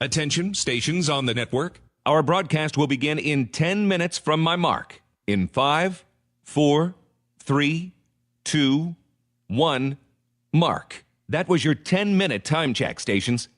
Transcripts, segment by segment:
Attention, stations on the network. Our broadcast will begin in 10 minutes from my mark. In 5, 4, 3, 2, 1, mark. That was your 10-minute time check, stations.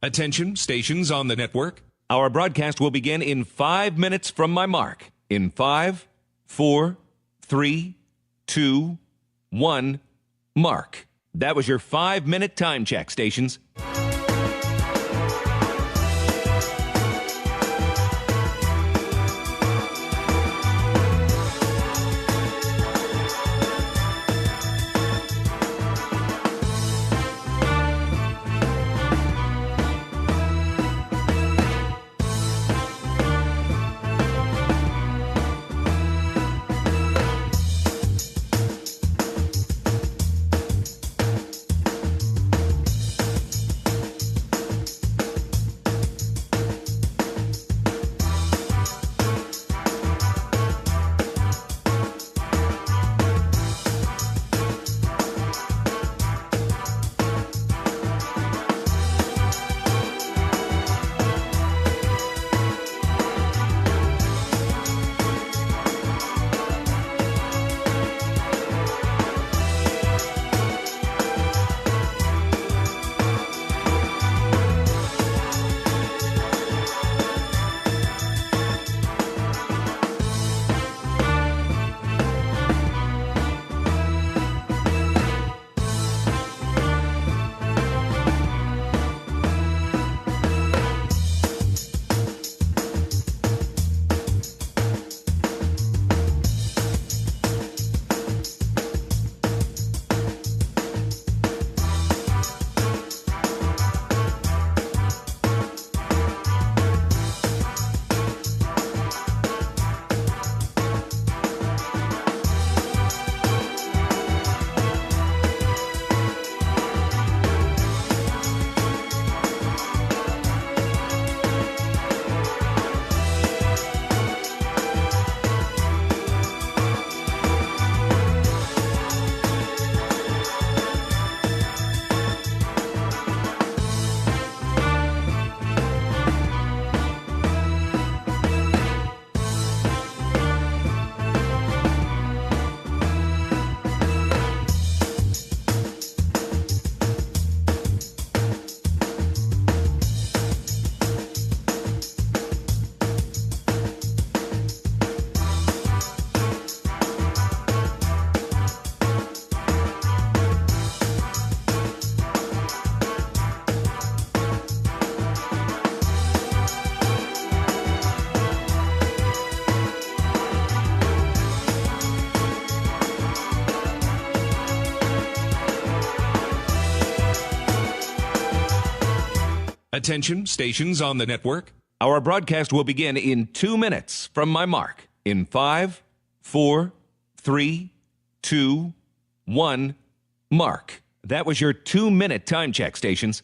Attention, stations on the network. Our broadcast will begin in 5 minutes from my mark. In 5, 4, 3, 2, 1, mark. That was your 5-minute time check, stations. Attention, stations on the network. Our broadcast will begin in 2 minutes from my mark. In 5, 4, 3, 2, 1, mark. That was your 2-minute time check, stations.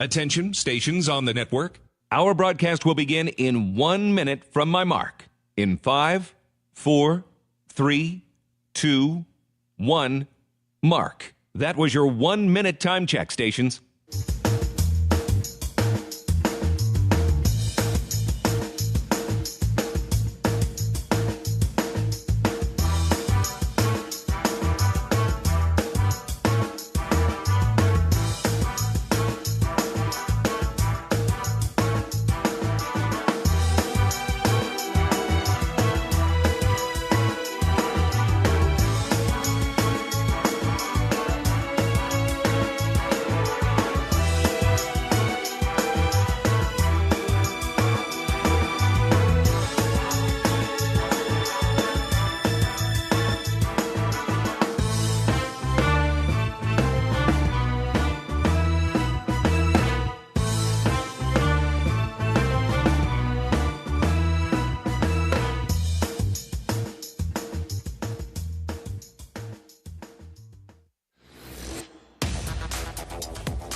Attention, stations on the network. Our broadcast will begin in 1 minute from my mark. In 5, 4, 3, 2, 1, mark. That was your 1-minute time check, stations.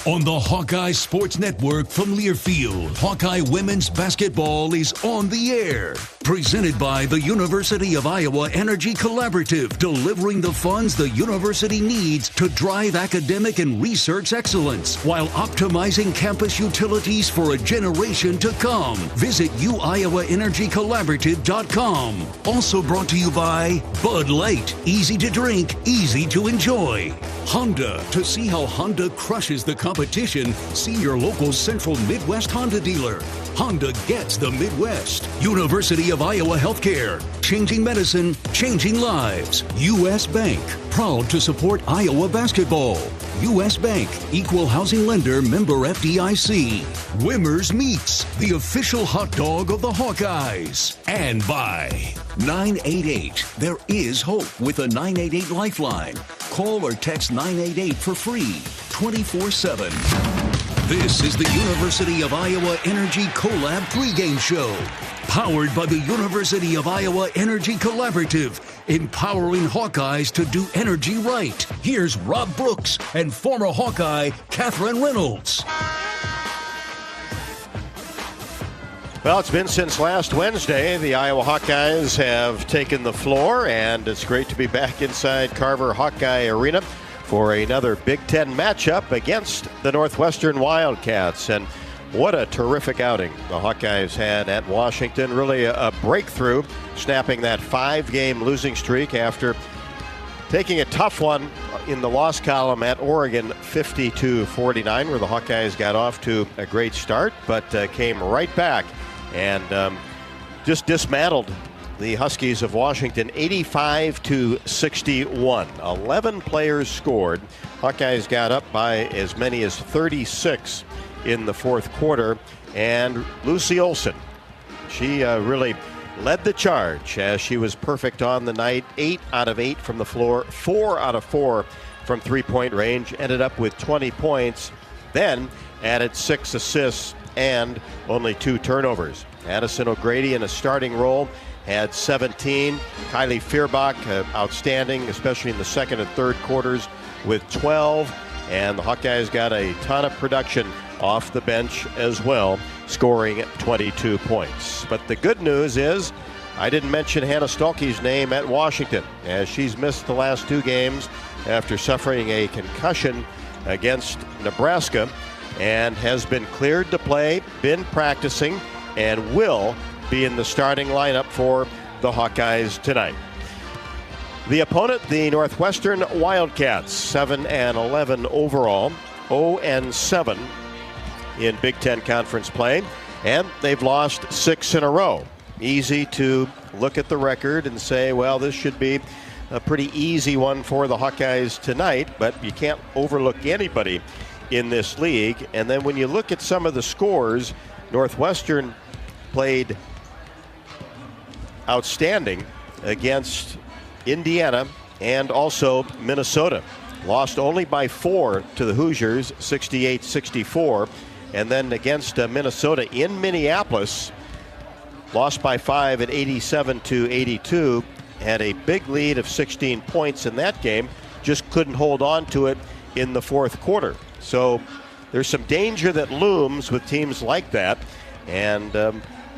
On the Hawkeye Sports Network from Learfield, Hawkeye Women's Basketball is on the air. Presented by the University of Iowa Energy Collaborative, delivering the funds the university needs to drive academic and research excellence while optimizing campus utilities for a generation to come. Visit uiowaenergycollaborative.com. Also brought to you by Bud Light. Easy to drink, easy to enjoy. Honda. To see how Honda crushes the competition, see your local Central Midwest Honda dealer. Honda gets the Midwest. University of Iowa Healthcare. Changing medicine, changing lives. U.S. Bank. Proud to support Iowa basketball. U.S. Bank. Equal housing lender, member FDIC. Wimmer's Meats. The official hot dog of the Hawkeyes. And by 988. There is hope with a 988 Lifeline. Call or text 988 for free, 24/7. This is the University of Iowa Energy Collab Pregame Show. Powered by the University of Iowa Energy Collaborative. Empowering Hawkeyes to do energy right. Here's Rob Brooks and former Hawkeye Catherine Reynolds. Well, it's been since last Wednesday. The Iowa Hawkeyes have taken the floor, and it's great to be back inside Carver Hawkeye Arena for another Big Ten matchup against the Northwestern Wildcats. And what a terrific outing the Hawkeyes had at Washington. Really a breakthrough, snapping that 5-game losing streak after taking a tough one in the loss column at Oregon, 50-49, where the Hawkeyes got off to a great start, but came right back and just dismantled the Huskies of Washington, 85-61. 11 players scored. Hawkeyes got up by as many as 36 in the fourth quarter. And Lucy Olsen, she really led the charge as she was perfect on the night. 8 out of 8 from the floor, 4 out of 4 from three-point range. Ended up with 20 points, then added 6 assists and only 2 turnovers. Addison O'Grady in a starting role had 17. Kylie Fierbach, outstanding, especially in the second and third quarters, with 12. And the Hawkeyes got a ton of production off the bench as well, scoring 22 points. But the good news is, I didn't mention Hannah Stuelke's name at Washington, as she's missed the last 2 games after suffering a concussion against Nebraska, and has been cleared to play, been practicing, and will be in the starting lineup for the Hawkeyes tonight. The opponent, the Northwestern Wildcats, 7-11 overall, 0-7 in Big Ten Conference play, and they've lost 6 in a row. Easy to look at the record and say, well, this should be a pretty easy one for the Hawkeyes tonight, but you can't overlook anybody in this league. And then when you look at some of the scores, Northwestern played outstanding against Indiana and also Minnesota. Lost only by 4 to the Hoosiers, 68-64. And then against Minnesota in Minneapolis, lost by 5 at 87-82. Had a big lead of 16 points in that game, just couldn't hold on to it in the fourth quarter. So there's some danger that looms with teams like that. And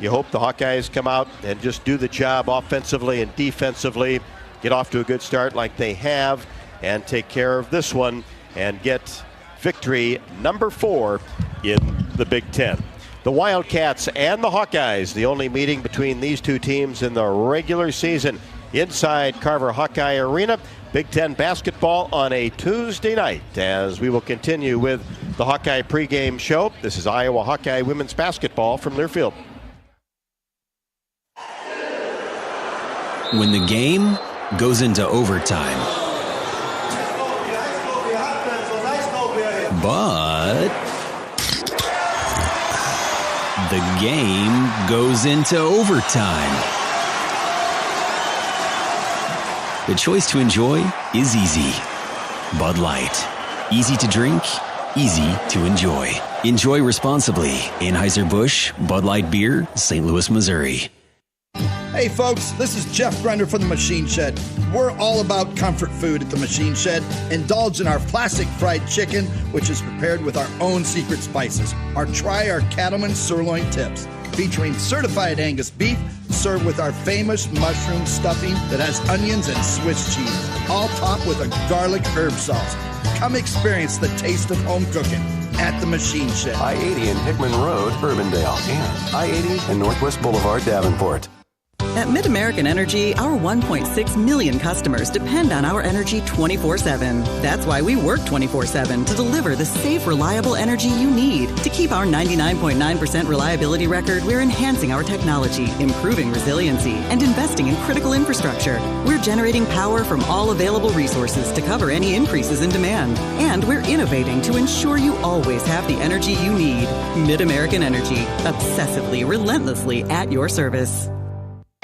you hope the Hawkeyes come out and just do the job offensively and defensively, get off to a good start like they have, and take care of this one and get victory number 4 in the Big Ten. The Wildcats and the Hawkeyes, the only meeting between these two teams in the regular season inside Carver Hawkeye Arena. Big Ten basketball on a Tuesday night, as we will continue with the Hawkeye pregame show. This is Iowa Hawkeye women's basketball from Learfield. When the game goes into overtime, but the game goes into overtime. The choice to enjoy is easy. Bud Light. Easy to drink, easy to enjoy. Enjoy responsibly. Anheuser-Busch, Bud Light Beer, St. Louis, Missouri. Hey folks, this is Jeff Grunder from the Machine Shed. We're all about comfort food at the Machine Shed. Indulge in our classic fried chicken, which is prepared with our own secret spices. Or try our Cattleman sirloin tips, featuring certified Angus beef, served with our famous mushroom stuffing that has onions and Swiss cheese, all topped with a garlic herb sauce. Come experience the taste of home cooking at the Machine Shed. I-80 and Hickman Road, Urbandale, and I-80 and Northwest Boulevard, Davenport. At Mid-American Energy, our 1.6 million customers depend on our energy 24/7. That's why we work 24/7 to deliver the safe, reliable energy you need. To keep our 99.9% reliability record, we're enhancing our technology, improving resiliency, and investing in critical infrastructure. We're generating power from all available resources to cover any increases in demand. And we're innovating to ensure you always have the energy you need. Mid-American Energy, obsessively, relentlessly at your service.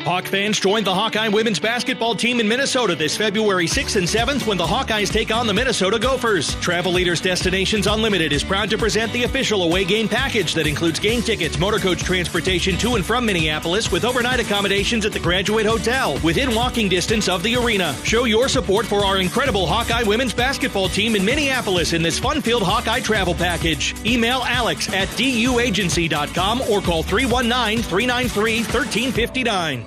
Hawk fans, join the Hawkeye women's basketball team in Minnesota this February 6th and 7th when the Hawkeyes take on the Minnesota Gophers. Travel Leaders Destinations Unlimited is proud to present the official away game package that includes game tickets, motor coach transportation to and from Minneapolis with overnight accommodations at the Graduate Hotel within walking distance of the arena. Show your support for our incredible Hawkeye women's basketball team in Minneapolis in this fun-filled Hawkeye travel package. Email Alex at duagency.com or call 319-393-1359.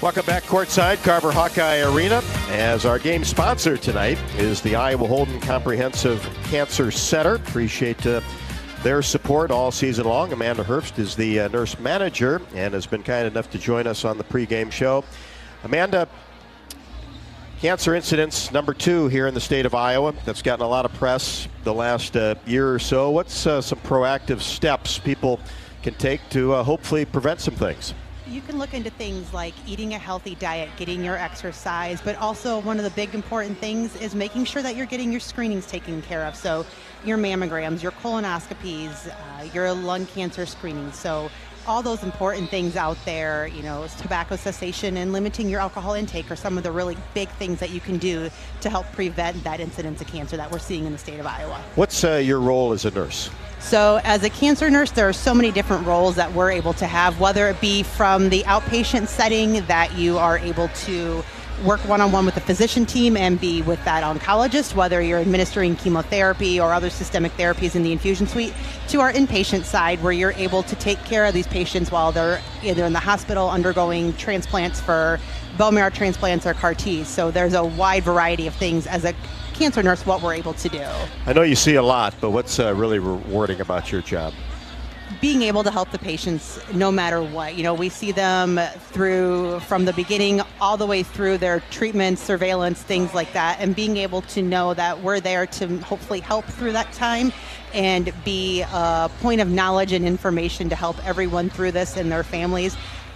Welcome back courtside, Carver Hawkeye Arena. As our game sponsor tonight is the Iowa Holden Comprehensive Cancer Center. Appreciate their support all season long. Amanda Herbst is the nurse manager and has been kind enough to join us on the pregame show. Amanda, cancer incidence number 2 here in the state of Iowa. That's gotten a lot of press the last year or so. What's some proactive steps people can take to hopefully prevent some things? You can look into things like eating a healthy diet, getting your exercise, but also one of the big important things is making sure that you're getting your screenings taken care of. So your mammograms, your colonoscopies, your lung cancer screenings. So all those important things out there, tobacco cessation and limiting your alcohol intake are some of the really big things that you can do to help prevent that incidence of cancer that we're seeing in the state of Iowa. What's your role as a nurse? So as a cancer nurse, there are so many different roles that we're able to have, whether it be from the outpatient setting that you are able to work one-on-one with the physician team and be with that oncologist, whether you're administering chemotherapy or other systemic therapies in the infusion suite, to our inpatient side where you're able to take care of these patients while they're either in the hospital undergoing transplants for bone marrow transplants or CAR-Ts. So there's a wide variety of things as a cancer nurse what we're able to do. I know you see a lot, but what's really rewarding about your job? Being able to help the patients no matter what. We see them from the beginning all the way through their treatment, surveillance, things like that, and being able to know that we're there to hopefully help through that time and be a point of knowledge and information to help everyone through this and their families.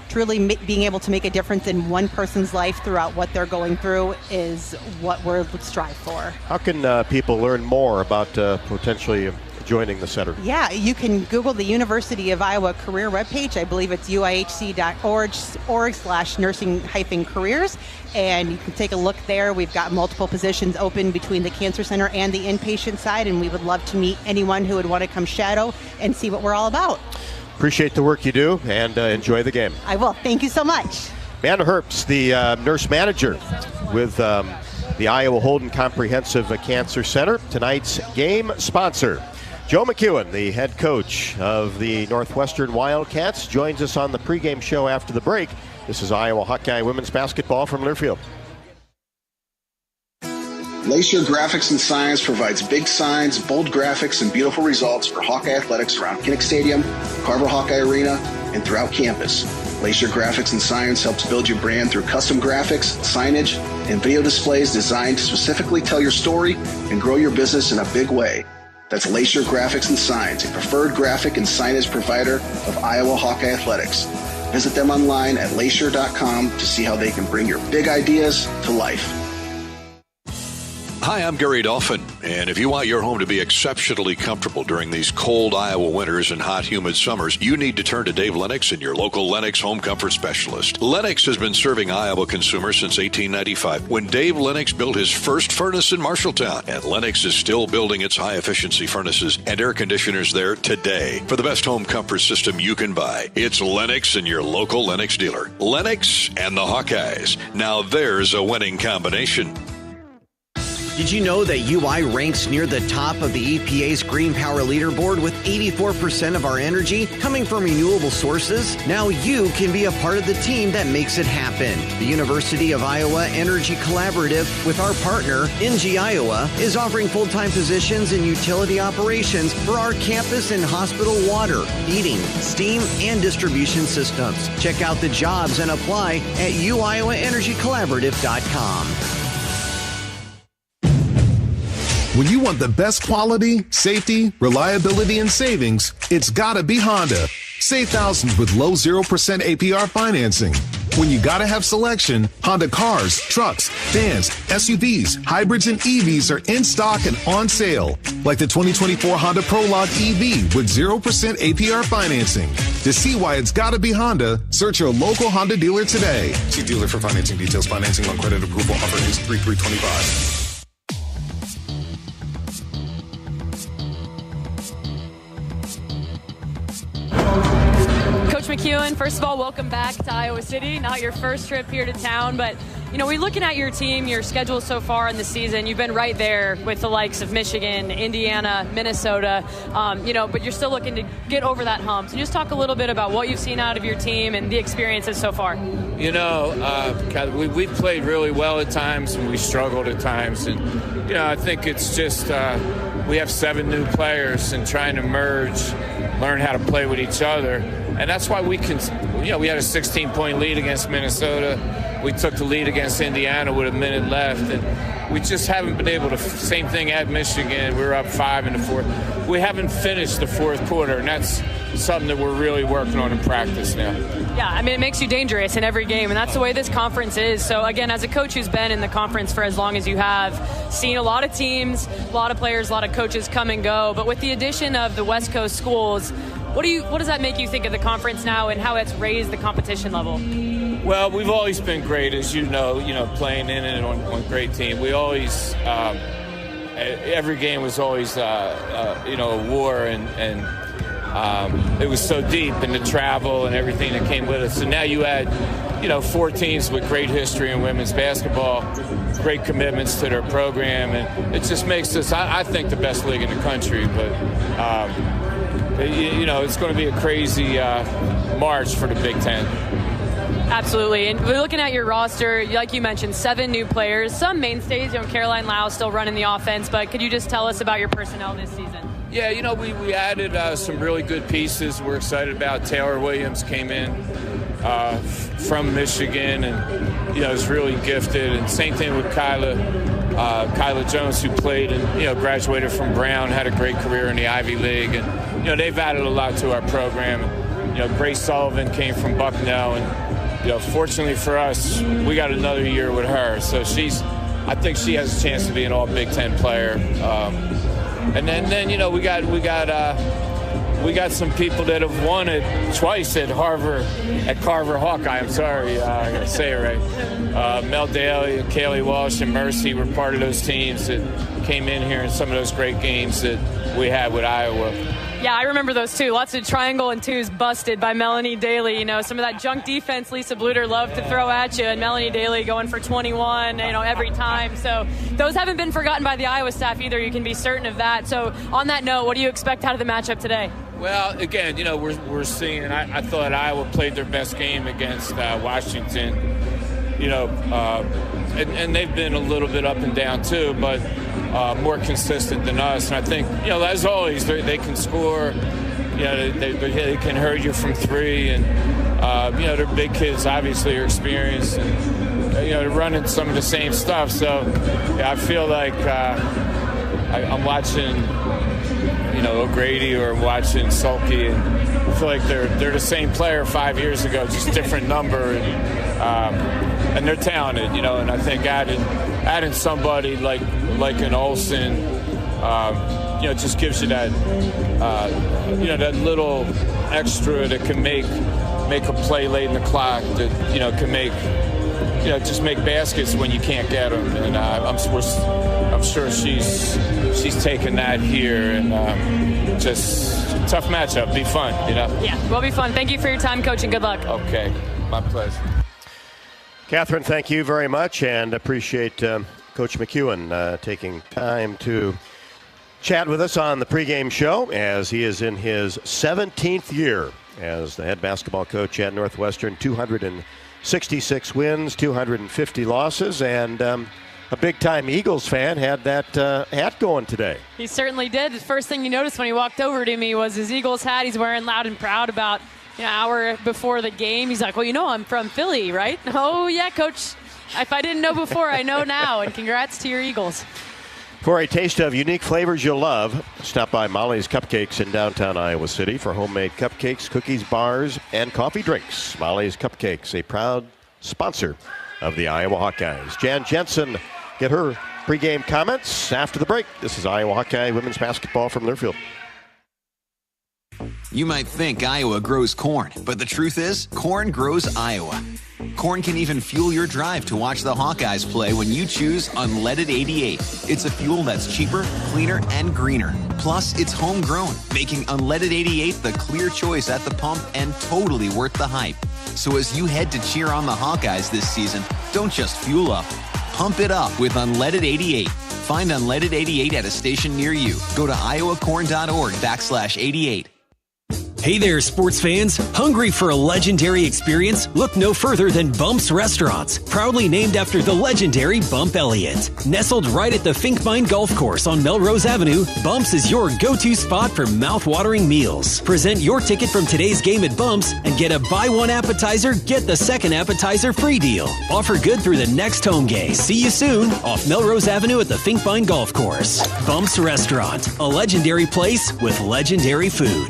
Truly being able to make a difference in one person's life throughout what they're going through is what we're strive for. How can people learn more about potentially joining the center? Yeah, you can Google the University of Iowa career webpage. I believe it's uihc.org/nursing-careers, and you can take a look there. We've got multiple positions open between the cancer center and the inpatient side, and we would love to meet anyone who would want to come shadow and see what we're all about. Appreciate the work you do, and enjoy the game. I will. Thank you so much. Amanda Herbst, the nurse manager with the Iowa Holden Comprehensive Cancer Center. Tonight's game sponsor. Joe McEwen, the head coach of the Northwestern Wildcats, joins us on the pregame show after the break. This is Iowa Hawkeye women's basketball from Learfield. Lacer Graphics and Signs provides big signs, bold graphics, and beautiful results for Hawkeye athletics around Kinnick Stadium, Carver Hawkeye Arena, and throughout campus. Lacer Graphics and Signs helps build your brand through custom graphics, signage, and video displays designed to specifically tell your story and grow your business in a big way. That's Lacer Graphics and Signs, a preferred graphic and signage provider of Iowa Hawkeye athletics. Visit them online at lacer.com to see how they can bring your big ideas to life. Hi, I'm Gary Dolphin, and if you want your home to be exceptionally comfortable during these cold Iowa winters and hot, humid summers, you need to turn to Dave Lennox and your local Lennox home comfort specialist. Lennox has been serving Iowa consumers since 1895, when Dave Lennox built his first furnace in Marshalltown, and Lennox is still building its high-efficiency furnaces and air conditioners there today. For the best home comfort system you can buy, it's Lennox and your local Lennox dealer. Lennox and the Hawkeyes. Now there's a winning combination. Did you know that UI ranks near the top of the EPA's Green Power Leaderboard with 84% of our energy coming from renewable sources? Now you can be a part of the team that makes it happen. The University of Iowa Energy Collaborative, with our partner, NG Iowa, is offering full-time positions in utility operations for our campus and hospital water, heating, steam, and distribution systems. Check out the jobs and apply at uiowaenergycollaborative.com. When you want the best quality, safety, reliability, and savings, it's gotta be Honda. Save thousands with low 0% APR financing. When you gotta have selection, Honda cars, trucks, vans, SUVs, hybrids, and EVs are in stock and on sale. Like the 2024 Honda Prologue EV with 0% APR financing. To see why it's gotta be Honda, search your local Honda dealer today. See dealer for financing details. Financing on credit approval. Offer is 3/3/25. Coach McEwen, first of all, welcome back to Iowa City. Not your first trip here to town, but, you know, we're looking at your team, your schedule so far in the season. You've been right there with the likes of Michigan, Indiana, Minnesota, but you're still looking to get over that hump. So just talk a little bit about what you've seen out of your team and the experiences so far. You know, we played really well at times and we struggled at times. And, you know, I think it's just we have 7 new players and trying to merge, learn how to play with each other. And that's why we had a 16-point lead against Minnesota. We took the lead against Indiana with a minute left. And we just haven't been able to, same thing at Michigan. We were up 5 in the fourth. We haven't finished the fourth quarter, and that's something that we're really working on in practice now. Yeah, I mean, it makes you dangerous in every game, and that's the way this conference is. So, again, as a coach who's been in the conference for as long as you have, seen a lot of teams, a lot of players, a lot of coaches come and go. But with the addition of the West Coast schools, what does that make you think of the conference now and how it's raised the competition level? Well, we've always been great, as you know, playing in and on great team. We always, every game was always, a war, and it was so deep in the travel and everything that came with it. So now you add, 4 teams with great history in women's basketball, great commitments to their program, and it just makes us, I think, the best league in the country. But, it's going to be a crazy March for the Big Ten. Absolutely. And we're looking at your roster, like you mentioned, 7 new players, some mainstays. Caroline Lau still running the offense, but could you just tell us about your personnel this season? Yeah, we added some really good pieces we're excited about. Taylor Williams came in from Michigan and, is really gifted. And same thing with Kyla Jones, who played and, graduated from Brown, had a great career in the Ivy League. And, they've added a lot to our program. Grace Sullivan came from Bucknell, and, fortunately for us, we got another year with her. So I think she has a chance to be an all Big Ten player. And then we got some people that have won it twice at Carver Hawkeye. I'm sorry, I gotta say it right. Mel Daly, Kaylee Walsh, and Mercy were part of those teams that came in here in some of those great games that we had with Iowa. Yeah, I remember those too. Lots of triangle and twos busted by Melanie Daly. Some of that junk defense Lisa Bluter loved to throw at you, and Melanie Daly going for 21, every time. So those haven't been forgotten by the Iowa staff either. You can be certain of that. So on that note, what do you expect out of the matchup today? Well, again, we're seeing. I thought Iowa played their best game against Washington. And they've been a little bit up and down too, but more consistent than us. And I think, as always, they can score. They can hurt you from 3, and they're big kids. Obviously, are experienced, and they're running some of the same stuff. So I feel like I'm watching, O'Grady or watching Sulky, and I feel like they're the same player 5 years ago, just different number. And they're talented, and I think added adding somebody like an Olsen, just gives you that, that little extra that can make a play late in the clock, that, can make, just make baskets when you can't get them. And I'm sure she's taking that here, and just tough matchup. Be fun, Yeah, will be fun. Thank you for your time, Coach, and good luck. Okay, my pleasure. Catherine, thank you very much, and appreciate Coach McEwen taking time to chat with us on the pregame show, as he is in his 17th year as the head basketball coach at Northwestern. 266 wins, 250 losses, and a big-time Eagles fan had that hat going today. He certainly did. The first thing you noticed when he walked over to me was his Eagles hat. He's wearing loud and proud about an hour before the game. He's like, well, I'm from Philly, right? Oh, yeah, Coach. If I didn't know before, I know now. And congrats to your Eagles. For a taste of unique flavors you'll love, stop by Molly's Cupcakes in downtown Iowa City for homemade cupcakes, cookies, bars, and coffee drinks. Molly's Cupcakes, a proud sponsor of the Iowa Hawkeyes. Jan Jensen, get her pregame comments after the break. This is Iowa Hawkeye women's basketball from Learfield. You might think Iowa grows corn, but the truth is, corn grows Iowa. Corn can even fuel your drive to watch the Hawkeyes play when you choose Unleaded 88. It's a fuel that's cheaper, cleaner, and greener. Plus, it's homegrown, making Unleaded 88 the clear choice at the pump and totally worth the hype. So as you head to cheer on the Hawkeyes this season, don't just fuel up. Pump it up with Unleaded 88. Find Unleaded 88 at a station near you. Go to iowacorn.org/88. Hey there, sports fans. Hungry for a legendary experience? Look no further than Bump's Restaurants, proudly named after the legendary Bump Elliott. Nestled right at the Finkbine Golf Course on Melrose Avenue, Bump's is your go-to spot for mouth-watering meals. Present your ticket from today's game at Bump's and get a buy one appetizer, get the second appetizer free deal. Offer good through the next home game. See you soon off Melrose Avenue at the Finkbine Golf Course. Bump's Restaurant, a legendary place with legendary food.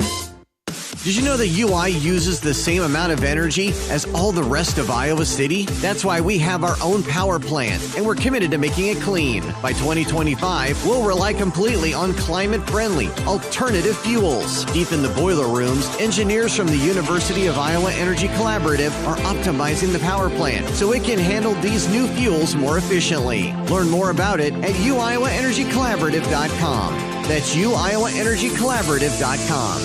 Did you know that UI uses the same amount of energy as all the rest of Iowa City? That's why we have our own power plant, and we're committed to making it clean. By 2025, we'll rely completely on climate-friendly, alternative fuels. Deep in the boiler rooms, engineers from the University of Iowa Energy Collaborative are optimizing the power plant so it can handle these new fuels more efficiently. Learn more about it at uiowaenergycollaborative.com. That's uiowaenergycollaborative.com.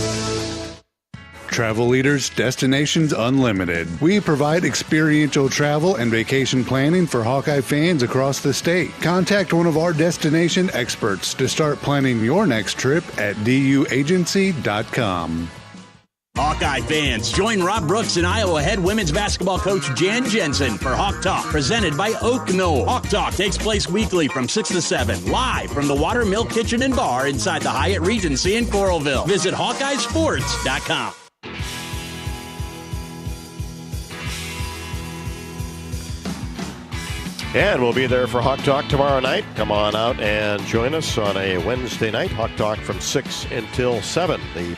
Travel Leaders Destinations Unlimited. We provide experiential travel and vacation planning for Hawkeye fans across the state. Contact one of our destination experts to start planning your next trip at duagency.com. Hawkeye fans, join Rob Brooks and Iowa head women's basketball coach Jan Jensen for Hawk Talk, presented by Oak Knoll. Hawk Talk takes place weekly from 6 to 7, live from the Water Milk Kitchen and Bar inside the Hyatt Regency in Coralville. Visit HawkeyeSports.com. And we'll be there for Hawk Talk tomorrow night. Come on out and join us on a Wednesday night. Hawk Talk from 6 until 7. The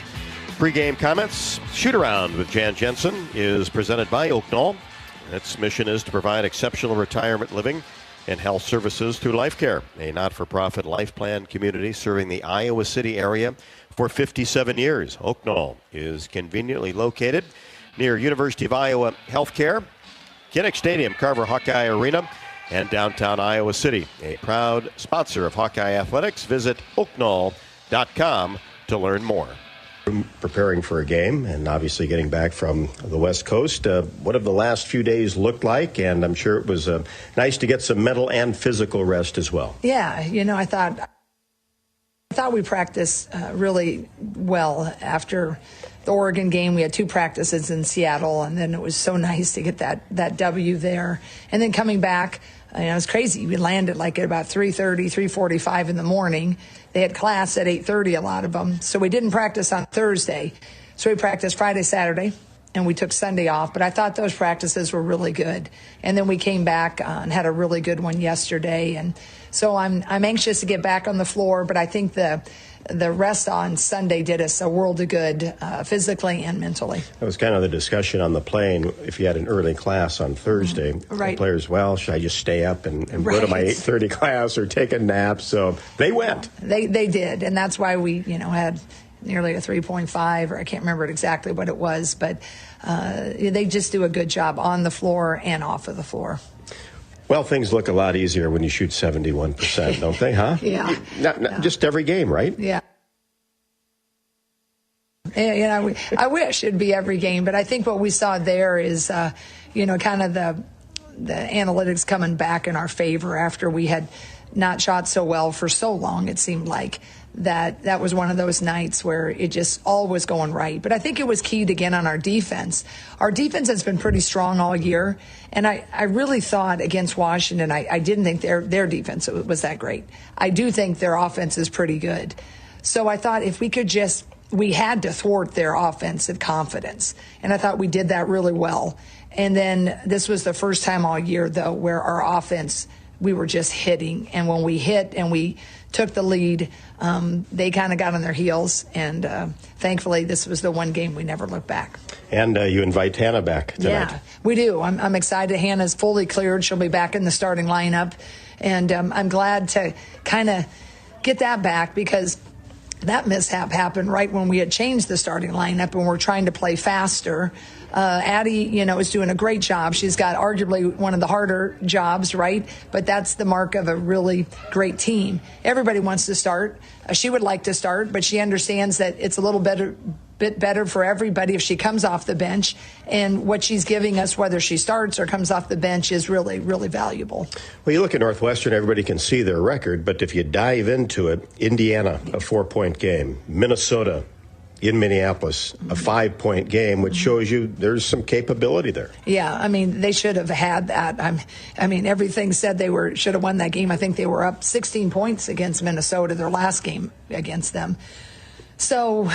pregame comments shoot-around with Jan Jensen is presented by Oak Knoll. Its mission is to provide exceptional retirement living and health services through Life Care, a not-for-profit life plan community serving the Iowa City area for 57 years. Oak Knoll is conveniently located near University of Iowa Healthcare, Kinnick Stadium, Carver Hawkeye Arena, and downtown Iowa City. A proud sponsor of Hawkeye Athletics. Visit oakknoll.com to learn more. Preparing for a game and obviously getting back from the West Coast. What have the last few days looked like? And I'm sure it was nice to get some mental and physical rest as well. Yeah, I thought we practiced really well after the Oregon game. We had 2 practices in Seattle, and then it was so nice to get that W there. And then coming back, it was crazy. We landed like at about 3:30, 3:45 in the morning. They had class at 8:30, a lot of them. So we didn't practice on Thursday. So we practiced Friday, Saturday, and we took Sunday off. But I thought those practices were really good. And then we came back and had a really good one yesterday. And so I'm anxious to get back on the floor, but I think the rest on Sunday did us a world of good, physically and mentally. That was kind of the discussion on the plane. If you had an early class on Thursday, right. The players, well, should I just stay up and go to my 8:30 class or take a nap? So they went. They did, and that's why we had nearly a 3.5, or I can't remember exactly what it was, but they just do a good job on the floor and off of the floor. Well, things look a lot easier when you shoot 71%, don't they, huh? Yeah. Not just every game, right? Yeah. And, I wish it'd be every game, but I think what we saw there is, kind of the analytics coming back in our favor after we had not shot so well for so long. It seemed like that was one of those nights where it just all was going right. But I think it was keyed again on our defense. Our defense has been pretty strong all year, and I really thought against Washington, I didn't think their defense was that great. I do think their offense is pretty good. So I thought if we could we had to thwart their offensive confidence, and I thought we did that really well. And then this was the first time all year, though, where our offense, we were just hitting. And when we hit and we took the lead, they kind of got on their heels. And thankfully, this was the one game we never looked back. And you invite Hannah back tonight. Yeah, we do. I'm excited. Hannah's fully cleared. She'll be back in the starting lineup. And I'm glad to kind of get that back, because that mishap happened right when we had changed the starting lineup and we're trying to play faster. Addie, is doing a great job. She's got arguably one of the harder jobs, right? But that's the mark of a really great team. Everybody wants to start. She would like to start, but she understands that it's a little bit better for everybody if she comes off the bench. And what she's giving us, whether she starts or comes off the bench, is really, really valuable. Well, you look at Northwestern, everybody can see their record, but if you dive into it, Indiana, a 4-point game. Minnesota, in Minneapolis, a 5-point game, which shows you there's some capability there. Yeah, they should have had that. Everything said they should have won that game. I think they were up 16 points against Minnesota, their last game against them. So,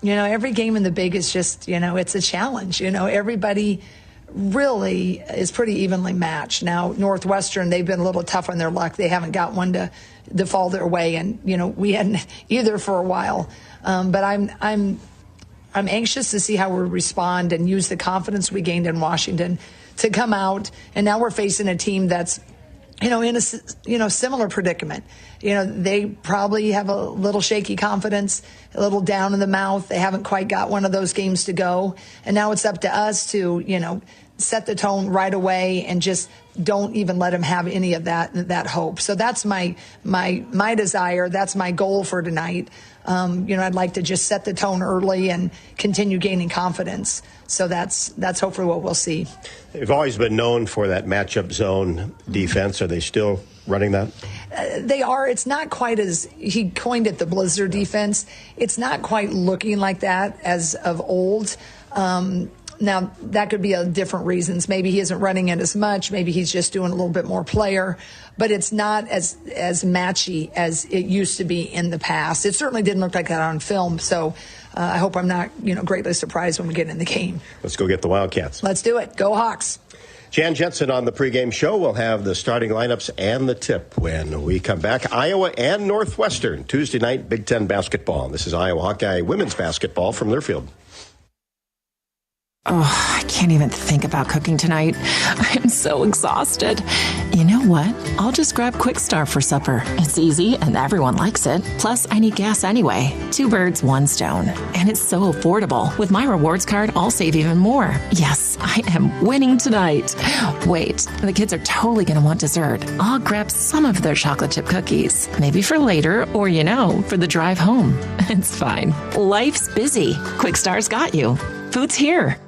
every game in the Big is just, it's a challenge. Everybody really is pretty evenly matched. Now, Northwestern, they've been a little tough on their luck. They haven't got one to fall their way, and, we hadn't either for a while. But I'm anxious to see how we respond and use the confidence we gained in Washington to come out. And now we're facing a team that's, in a similar predicament. They probably have a little shaky confidence, a little down in the mouth. They haven't quite got one of those games to go. And now it's up to us to, set the tone right away and just don't even let them have any of that hope. So that's my desire. That's my goal for tonight. I'd like to just set the tone early and continue gaining confidence. So that's hopefully what we'll see. They've always been known for that matchup zone defense. Are they still running that? They are. It's not quite as, he coined it the blizzard defense. It's not quite looking like that as of old. Now, that could be different reasons. Maybe he isn't running it as much. Maybe he's just doing a little bit more player. But it's not as matchy as it used to be in the past. It certainly didn't look like that on film. So I hope I'm not, greatly surprised when we get in the game. Let's go get the Wildcats. Let's do it. Go Hawks. Jan Jensen on the pregame show. We'll have the starting lineups and the tip when we come back. Iowa and Northwestern, Tuesday night, Big Ten basketball. This is Iowa Hawkeye women's basketball from Learfield. Oh, I can't even think about cooking tonight. I'm so exhausted. You know what? I'll just grab Quick Start for supper. It's easy and everyone likes it. Plus, I need gas anyway. 2 birds, 1 stone. And it's so affordable. With my rewards card, I'll save even more. Yes, I am winning tonight. Wait, the kids are totally going to want dessert. I'll grab some of their chocolate chip cookies. Maybe for later or, for the drive home. It's fine. Life's busy. Quick Star's got you. Food's here.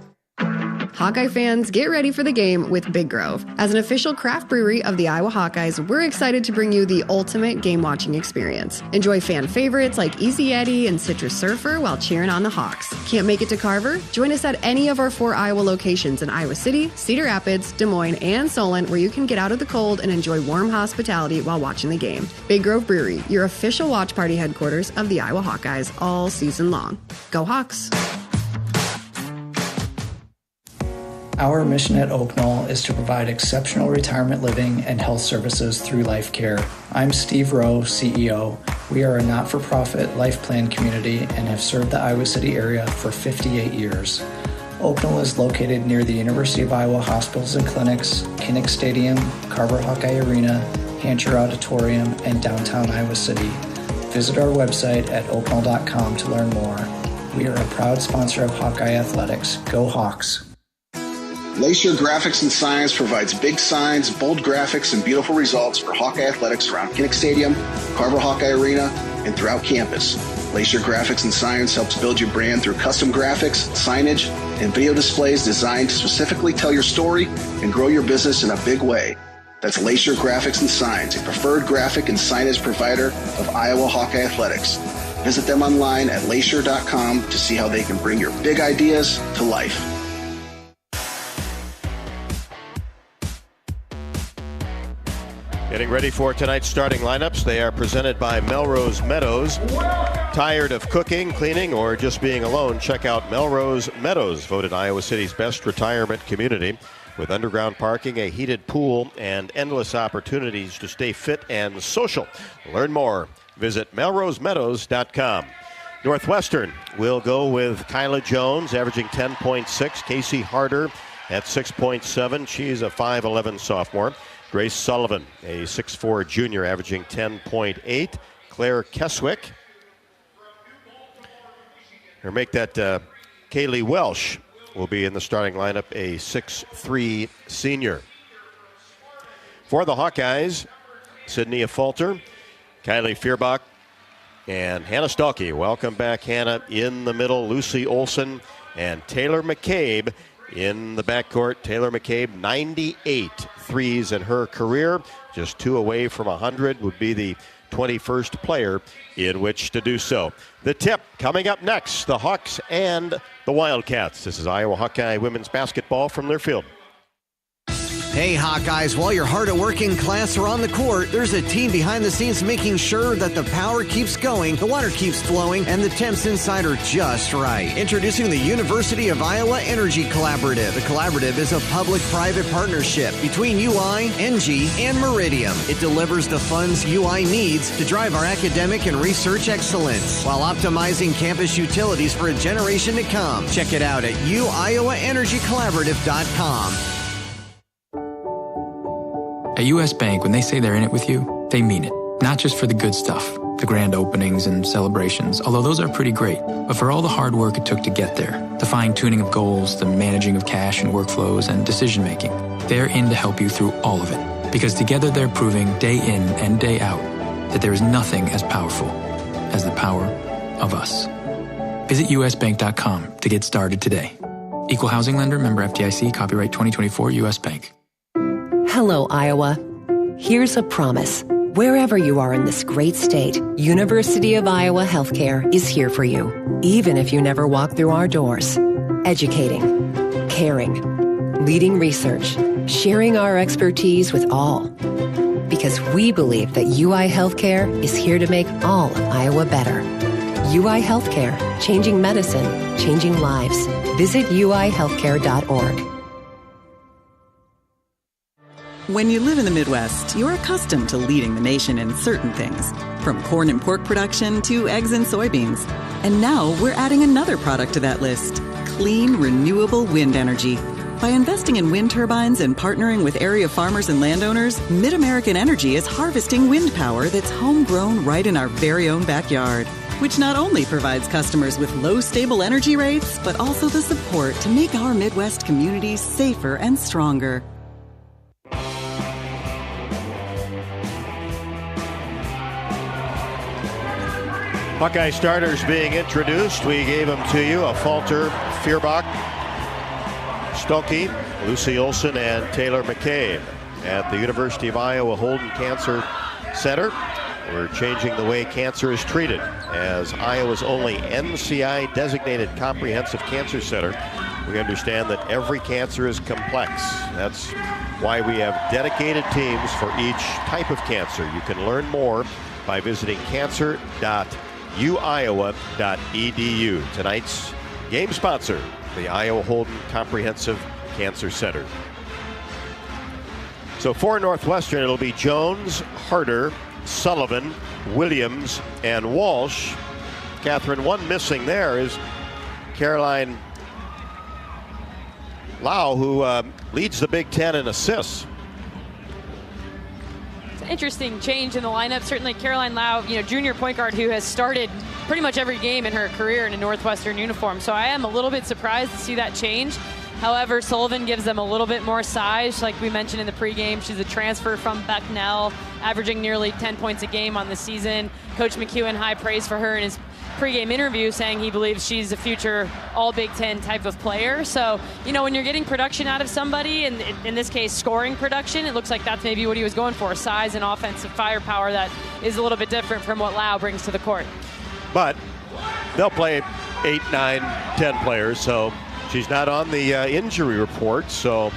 Hawkeye fans, get ready for the game with Big Grove. As an official craft brewery of the Iowa Hawkeyes, we're excited to bring you the ultimate game-watching experience. Enjoy fan favorites like Easy Eddie and Citrus Surfer while cheering on the Hawks. Can't make it to Carver? Join us at any of our 4 Iowa locations in Iowa City, Cedar Rapids, Des Moines, and Solon, where you can get out of the cold and enjoy warm hospitality while watching the game. Big Grove Brewery, your official watch party headquarters of the Iowa Hawkeyes all season long. Go Hawks! Our mission at Oak Knoll is to provide exceptional retirement living and health services through life care. I'm Steve Rowe, CEO. We are a not-for-profit life plan community and have served the Iowa City area for 58 years. Oak Knoll is located near the University of Iowa hospitals and clinics, Kinnick Stadium, Carver Hawkeye Arena, Hancher Auditorium, and downtown Iowa City. Visit our website at oakknoll.com to learn more. We are a proud sponsor of Hawkeye Athletics. Go Hawks! Lacer Graphics and Signs provides big signs, bold graphics, and beautiful results for Hawkeye Athletics around Kinnick Stadium, Carver Hawkeye Arena, and throughout campus. Lacer Graphics and Signs helps build your brand through custom graphics, signage, and video displays designed to specifically tell your story and grow your business in a big way. That's Lacer Graphics and Signs, a preferred graphic and signage provider of Iowa Hawkeye Athletics. Visit them online at lacer.com to see how they can bring your big ideas to life. Getting ready for tonight's starting lineups. They are presented by Melrose Meadows. Tired of cooking, cleaning, or just being alone? Check out Melrose Meadows, voted Iowa City's best retirement community. With underground parking, a heated pool, and endless opportunities to stay fit and social. Learn more. Visit melrosemeadows.com. Northwestern will go with Kyla Jones, averaging 10.6. Casey Harder at 6.7. She's a 5'11 sophomore. Grace Sullivan, a 6'4 junior, averaging 10.8. Claire Keswick. Or make that Kaylee Welsh will be in the starting lineup, a 6'3 senior. For the Hawkeyes, Sydney Falter, Kylie Fierbach, and Hannah Stalkey. Welcome back, Hannah. In the middle, Lucy Olson and Taylor McCabe in the backcourt. Taylor McCabe, 98 threes in her career. Just 2 away from 100, would be the 21st player in which to do so. The tip coming up next, the Hawks and the Wildcats. This is Iowa Hawkeye women's basketball from their field. Hey, Hawkeyes, while you're hard at work in class or on the court, there's a team behind the scenes making sure that the power keeps going, the water keeps flowing, and the temps inside are just right. Introducing the University of Iowa Energy Collaborative. The collaborative is a public-private partnership between UI, NG, and Meridium. It delivers the funds UI needs to drive our academic and research excellence while optimizing campus utilities for a generation to come. Check it out at uiowaenergycollaborative.com. At U.S. Bank, when they say they're in it with you, they mean it. Not just for the good stuff, the grand openings and celebrations, although those are pretty great, but for all the hard work it took to get there, the fine-tuning of goals, the managing of cash and workflows, and decision-making. They're in to help you through all of it, because together they're proving day in and day out that there is nothing as powerful as the power of us. Visit usbank.com to get started today. Equal housing lender, member FDIC, copyright 2024, U.S. Bank. Hello, Iowa. Here's a promise. Wherever you are in this great state, University of Iowa Healthcare is here for you, even if you never walk through our doors. Educating, caring, leading research, sharing our expertise with all. Because we believe that UI Healthcare is here to make all of Iowa better. UI Healthcare, changing medicine, changing lives. Visit uihealthcare.org. When you live in the Midwest, you're accustomed to leading the nation in certain things, from corn and pork production to eggs and soybeans. And now we're adding another product to that list, clean, renewable wind energy. By investing in wind turbines and partnering with area farmers and landowners, Mid-American Energy is harvesting wind power that's homegrown right in our very own backyard, which not only provides customers with low, stable energy rates, but also the support to make our Midwest communities safer and stronger. Hawkeye starters being introduced. We gave them to you. A Falter, Fierbach, Stokey, Lucy Olson, and Taylor McCabe. At the University of Iowa Holden Cancer Center, we're changing the way cancer is treated. As Iowa's only NCI-designated comprehensive cancer center, we understand that every cancer is complex. That's why we have dedicated teams for each type of cancer. You can learn more by visiting cancer.uiowa.edu. Tonight's game sponsor, the Iowa Holden Comprehensive Cancer Center. So for Northwestern, it'll be Jones, Harder, Sullivan, Williams, and Walsh. Catherine, one missing there is Caroline Lau, who leads the Big Ten in assists. It's an interesting change in the lineup. Certainly Caroline Lau, junior point guard who has started pretty much every game in her career in a Northwestern uniform. So I am a little bit surprised to see that change. However, Sullivan gives them a little bit more size. Like we mentioned in the pregame, she's a transfer from Becknell, averaging nearly 10 points a game on the season. Coach McEwen, high praise for her in his pregame interview, saying he believes she's a future all-Big Ten type of player. So, when you're getting production out of somebody, and in this case scoring production, it looks like that's maybe what he was going for, size and offensive firepower that is a little bit different from what Lau brings to the court. But they'll play 8, 9, 10 players, so she's not on the injury report, so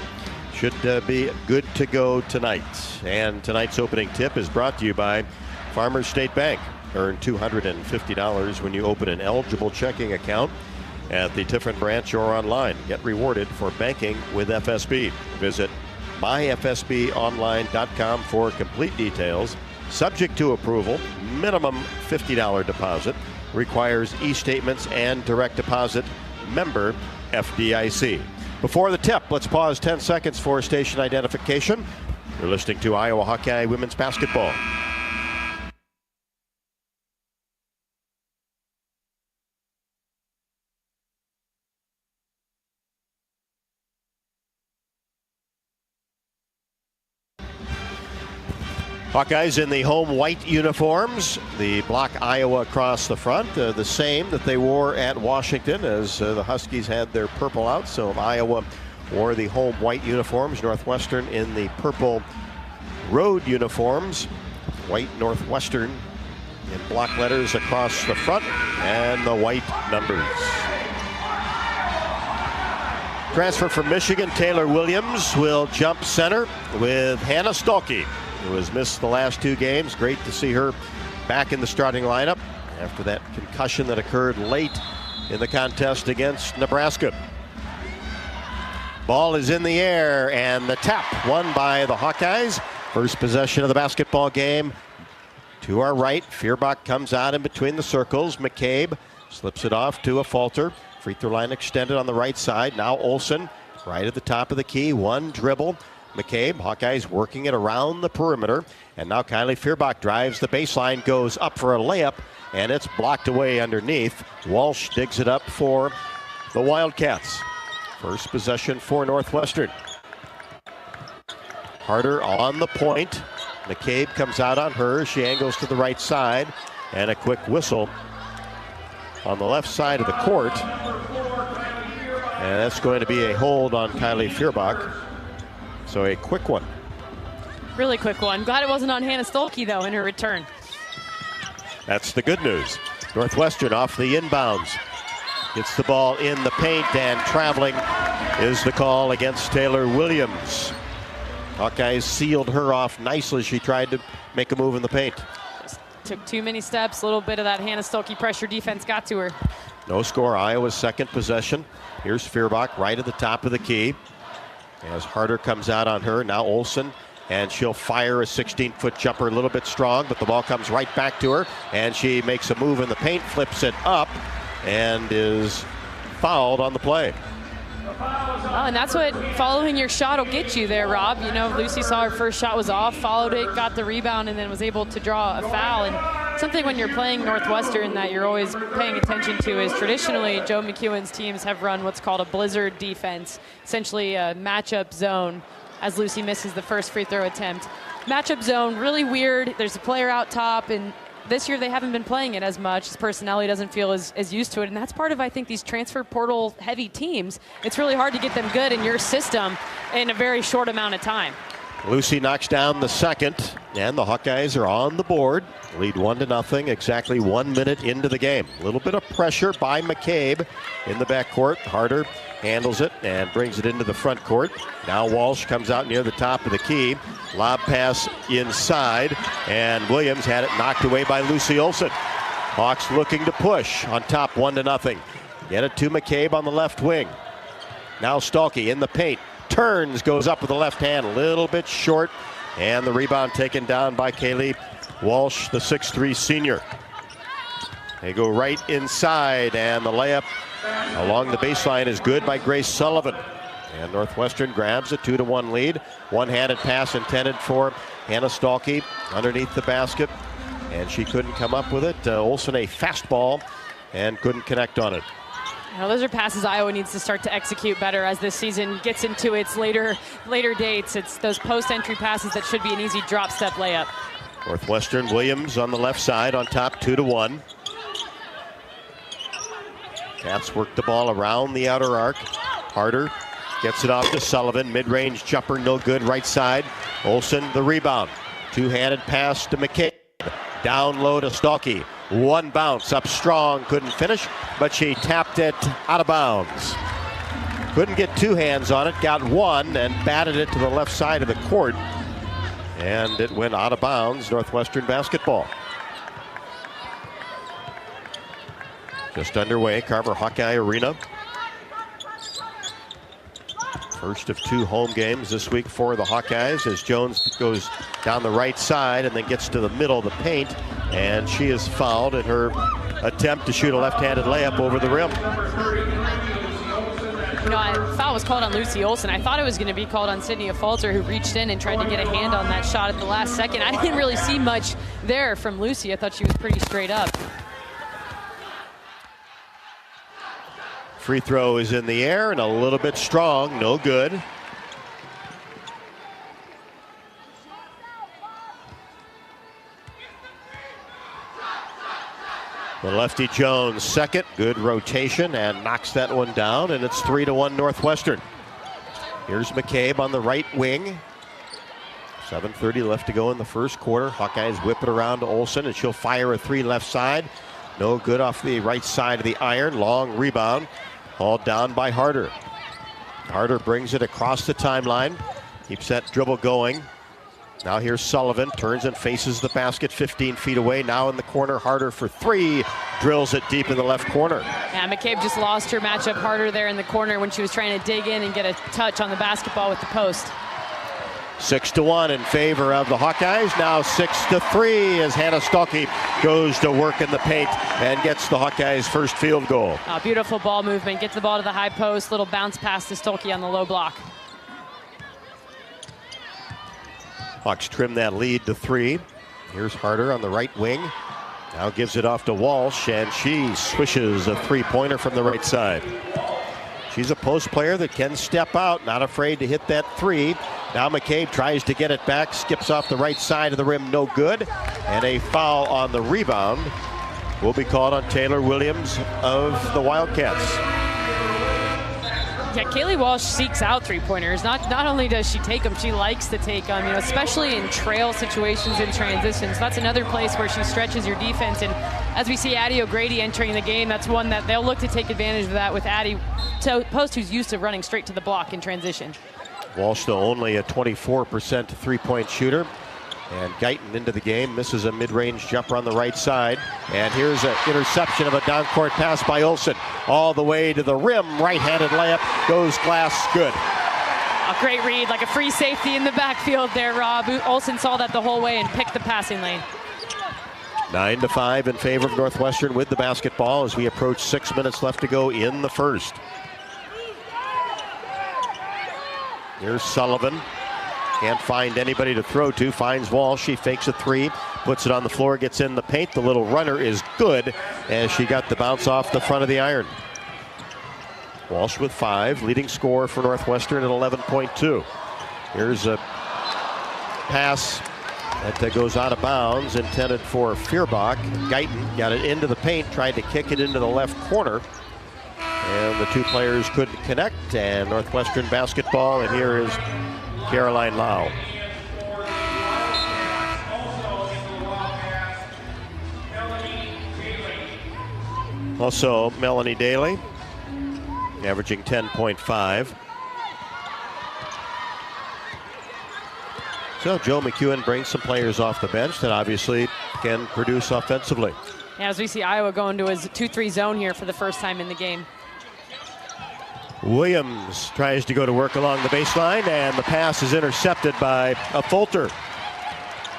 should be good to go tonight. And tonight's opening tip is brought to you by Farmers State Bank. Earn $250 when you open an eligible checking account at the Tiffin branch or online. Get rewarded for banking with FSB. Visit myfsbonline.com for complete details. Subject to approval, minimum $50 deposit. Requires e-statements and direct deposit. Member FDIC. Before the tip, let's pause 10 seconds for station identification. You're listening to Iowa Hawkeye Women's Basketball. Hawkeyes in the home white uniforms, the block Iowa across the front, the same that they wore at Washington as the Huskies had their purple out. So Iowa wore the home white uniforms, Northwestern in the purple road uniforms, white Northwestern in block letters across the front and the white numbers. Transfer from Michigan, Taylor Williams will jump center with Hannah Stolke, who has missed the last 2 games. Great to see her back in the starting lineup after that concussion that occurred late in the contest against Nebraska. Ball is in the air, and the tap won by the Hawkeyes. First possession of the basketball game. To our right, Feuerbach comes out in between the circles. McCabe slips it off to a Falter. Free throw line extended on the right side. Now Olsen right at the top of the key. One dribble. McCabe, Hawkeyes working it around the perimeter. And now Kylie Feuerbach drives the baseline, goes up for a layup, and it's blocked away underneath. Walsh digs it up for the Wildcats. First possession for Northwestern. Harder on the point. McCabe comes out on her. She angles to the right side. And a quick whistle on the left side of the court. And that's going to be a hold on Kylie Feuerbach. So a quick one. Really quick one. Glad it wasn't on Hannah Stolke, though, in her return. That's the good news. Northwestern off the inbounds. Gets the ball in the paint, and traveling is the call against Taylor Williams. Hawkeyes sealed her off nicely. She tried to make a move in the paint. Just took too many steps. A little bit of that Hannah Stolke pressure defense got to her. No score. Iowa's second possession. Here's Feuerbach right at the top of the key. As Harder comes out on her, now Olsen, and she'll fire a 16-foot jumper, a little bit strong, but the ball comes right back to her, and she makes a move in the paint, flips it up, and is fouled on the play. Well, and that's what following your shot will get you there, Rob. Lucy saw her first shot was off, followed it, got the rebound, and then was able to draw a foul. And something when you're playing Northwestern that you're always paying attention to is traditionally Joe McEwen's teams have run what's called a blizzard defense, essentially a matchup zone, as Lucy misses the first free throw attempt. Matchup zone, really weird. There's a player out top, and this year they haven't been playing it as much. His personality doesn't feel as used to it, and that's part of, I think, these transfer portal heavy teams. It's really hard to get them good in your system in a very short amount of time. Lucy knocks down the second, and the Hawkeyes are on the board. Lead 1-0, exactly 1 minute into the game. A little bit of pressure by McCabe in the backcourt. Harder handles it and brings it into the front court. Now Walsh comes out near the top of the key. Lob pass inside, and Williams had it knocked away by Lucy Olsen. Hawks looking to push on top 1-0. Get it to McCabe on the left wing. Now Stalkey in the paint. Turns, goes up with the left hand, a little bit short. And the rebound taken down by Kaylee Walsh, the 6'3 senior. They go right inside, and the layup along the baseline is good by Grace Sullivan. And Northwestern grabs a 2-1 lead. One-handed pass intended for Hannah Stalkey underneath the basket, and she couldn't come up with it. Olsen a fastball and couldn't connect on it. Now, those are passes Iowa needs to start to execute better as this season gets into its later dates. It's those post-entry passes that should be an easy drop-step layup. Northwestern, Williams on the left side on top, 2-1. Cats work the ball around the outer arc. Harder gets it off to Sullivan. Mid-range jumper, no good, right side. Olsen, the rebound. Two-handed pass to McCabe. Down low to Stalkey. One bounce up strong, couldn't finish, but she tapped it out of bounds. Couldn't get two hands on it, got one and batted it to the left side of the court. And it went out of bounds, Northwestern basketball. Just underway, Carver Hawkeye Arena. First of two home games this week for the Hawkeyes as Jones goes down the right side and then gets to the middle of the paint. And she is fouled in her attempt to shoot a left-handed layup over the rim. You know, I thought it was called on Lucy Olsen. I thought it was going to be called on Sydney Falter, who reached in and tried to get a hand on that shot at the last second. I didn't really see much there from Lucy. I thought she was pretty straight up. Free throw is in the air and a little bit strong, no good. The lefty Jones second, good rotation and knocks that one down, and it's 3-1 Northwestern. Here's McCabe on the right wing. 7:30 left to go in the first quarter. Hawkeyes whip it around to Olsen, and she'll fire a three left side. No good off the right side of the iron. Long rebound, hauled down by Harder. Harder brings it across the timeline, keeps that dribble going. Now here's Sullivan, turns and faces the basket 15 feet away. Now in the corner, Harder for three. Drills it deep in the left corner. Yeah, McCabe just lost her matchup Harder there in the corner when she was trying to dig in and get a touch on the basketball with the post. 6-1 in favor of the Hawkeyes. Now 6-3 as Hannah Stalkey goes to work in the paint and gets the Hawkeyes' first field goal. Beautiful ball movement. Gets the ball to the high post. Little bounce pass to Stalkey on the low block. Hawks trim that lead to 3. Here's Harder on the right wing. Now gives it off to Walsh, and she swishes a three-pointer from the right side. She's a post player that can step out, not afraid to hit that three. Now McCabe tries to get it back, skips off the right side of the rim, no good. And a foul on the rebound will be called on Taylor Williams of the Wildcats. Yeah, Kaylee Walsh seeks out three-pointers. Not only does she take them, she likes to take them, especially in trail situations and transitions. That's another place where she stretches your defense. And as we see Addie O'Grady entering the game, that's one that they'll look to take advantage of that with Addie Post, who's used to running straight to the block in transition. Walsh, though, only a 24% three-point shooter. And Guyton into the game, misses a mid-range jumper on the right side. And here's an interception of a down-court pass by Olsen. All the way to the rim, right-handed layup, goes glass, good. A great read, like a free safety in the backfield there, Rob. Olsen saw that the whole way and picked the passing lane. 9-5 in favor of Northwestern with the basketball as we approach 6 minutes left to go in the first. Here's Sullivan. Can't find anybody to throw to. Finds Walsh. She fakes a three. Puts it on the floor. Gets in the paint. The little runner is good as she got the bounce off the front of the iron. Walsh with 5. Leading scorer for Northwestern at 11.2. Here's a pass that goes out of bounds. Intended for Feuerbach. Guyton got it into the paint. Tried to kick it into the left corner. And the two players couldn't connect. And Northwestern basketball. And here is Caroline Lau. Also, Melanie Daly, averaging 10.5. So Joe McEwen brings some players off the bench that obviously can produce offensively. Yeah, as we see Iowa go into his 2-3 zone here for the first time in the game. Williams tries to go to work along the baseline, and the pass is intercepted by a Fulter.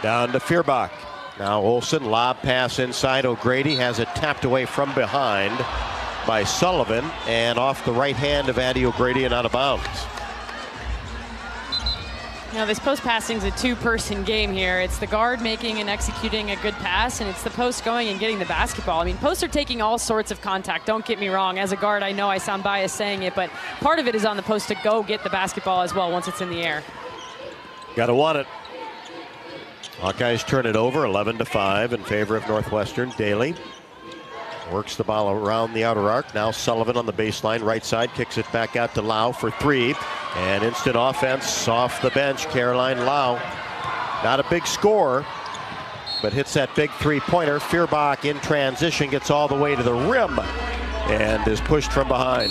Down to Feuerbach. Now Olsen, lob pass inside. O'Grady has it tapped away from behind by Sullivan, and off the right hand of Andy O'Grady and out of bounds. Now this post passing is a two-person game here. It's the guard making and executing a good pass, and it's the post going and getting the basketball. I mean, posts are taking all sorts of contact. Don't get me wrong. As a guard, I know I sound biased saying it, but part of it is on the post to go get the basketball as well once it's in the air. Gotta want it. Hawkeyes turn it over, 11-5 in favor of Northwestern. Daly works the ball around the outer arc. Now Sullivan on the baseline, right side, kicks it back out to Lau for three. And instant offense off the bench, Caroline Lau. Not a big score, but hits that big three-pointer. Feuerbach in transition, gets all the way to the rim, and is pushed from behind.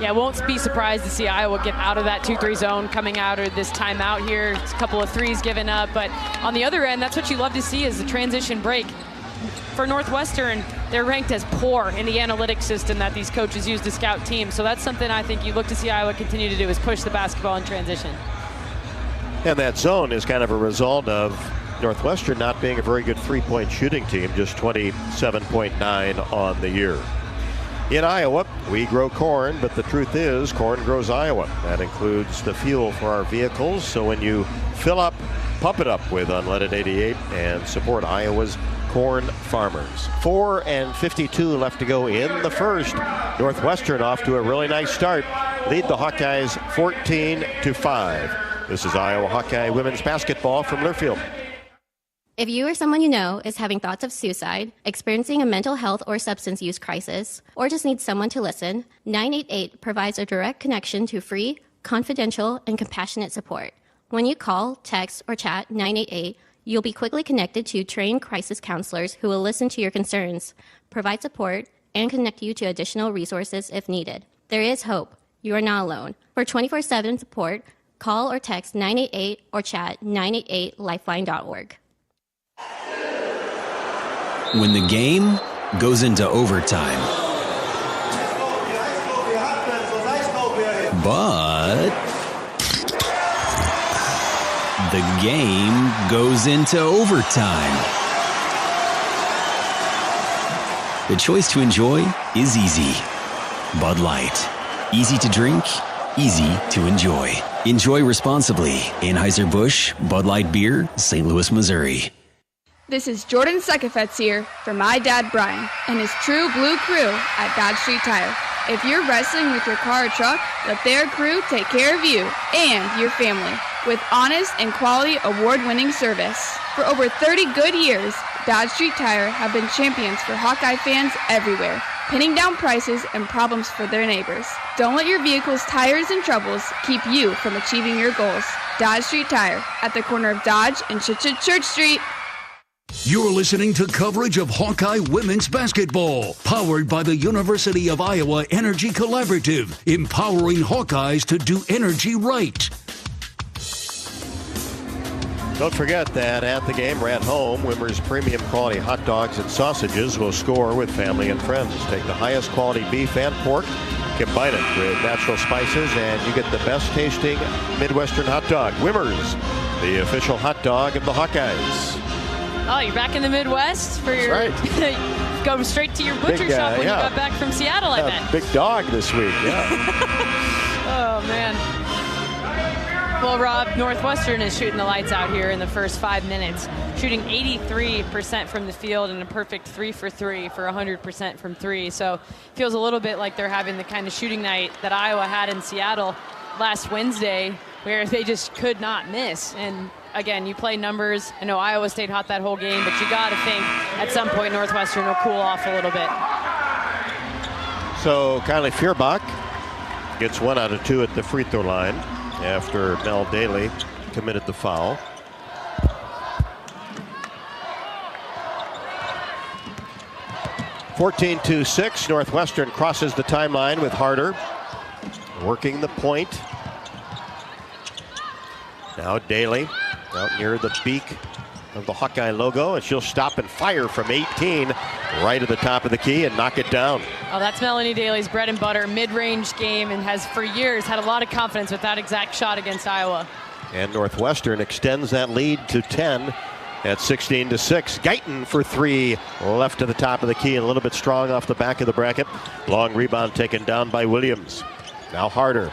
Yeah, won't be surprised to see Iowa get out of that 2-3 zone coming out of this timeout here. It's a couple of threes given up, but on the other end, that's what you love to see is the transition break. For Northwestern, they're ranked as poor in the analytics system that these coaches use to scout teams. So that's something I think you look to see Iowa continue to do is push the basketball in transition. And that zone is kind of a result of Northwestern not being a very good three-point shooting team, just 27.9 on the year. In Iowa, we grow corn, but the truth is corn grows Iowa. That includes the fuel for our vehicles. So when you fill up, pump it up with Unleaded 88 and support Iowa's corn farmers. 4:52 left to go in the first. Northwestern off to a really nice start. Lead the Hawkeyes 14-5. This is Iowa Hawkeye women's basketball from Learfield. If you or someone you know is having thoughts of suicide, experiencing a mental health or substance use crisis, or just needs someone to listen, 988 provides a direct connection to free, confidential, and compassionate support. When you call, text, or chat 988, you'll be quickly connected to trained crisis counselors who will listen to your concerns, provide support, and connect you to additional resources if needed. There is hope. You are not alone. For 24/7 support, call or text 988 or chat 988lifeline.org. When the game goes into overtime, but the game goes into overtime. The choice to enjoy is easy. Bud Light. Easy to drink, easy to enjoy. Enjoy responsibly. Anheuser-Busch, Bud Light Beer, St. Louis, Missouri. This is Jordan Sekefetz here for my dad Brian and his True Blue crew at Dodge Street Tire. If you're wrestling with your car or truck, let their crew take care of you and your family with honest and quality award-winning service. For over 30 good years, Dodge Street Tire have been champions for Hawkeye fans everywhere, pinning down prices and problems for their neighbors. Don't let your vehicle's tires and troubles keep you from achieving your goals. Dodge Street Tire at the corner of Dodge and Church Street. You're listening to coverage of Hawkeye women's basketball, powered by the University of Iowa Energy Collaborative, empowering Hawkeyes to do energy right. Don't forget that at the game or at home, Wimmer's premium quality hot dogs and sausages will score with family and friends. Take the highest quality beef and pork, combine it with natural spices, and you get the best tasting Midwestern hot dog. Wimmer's, the official hot dog of the Hawkeyes. Oh, you're back in the Midwest for your go straight to your butcher shop when you got back from Seattle, I bet. Big dog this week, yeah. Oh, man. Well, Rob, Northwestern is shooting the lights out here in the first 5 minutes, shooting 83% from the field and a perfect 3 for 3 for 100% from three. So feels a little bit like they're having the kind of shooting night that Iowa had in Seattle last Wednesday, where they just could not miss. And again, you play numbers. I know Iowa stayed hot that whole game, but you got to think at some point Northwestern will cool off a little bit. So Kylie Feuerbach gets 1 out of 2 at the free throw line after Mel Daly committed the foul. (14-6). Northwestern crosses the timeline with Harder working the point. Now Daly out near the beak of the Hawkeye logo, and she'll stop and fire from 18 right at the top of the key and knock it down. Oh, that's Melanie Daly's bread and butter mid-range game, and has for years had a lot of confidence with that exact shot against Iowa. And Northwestern extends that lead to 10 at 16-6. Guyton for 3 left to the top of the key and a little bit strong off the back of the bracket. Long rebound taken down by Williams. Now Harder.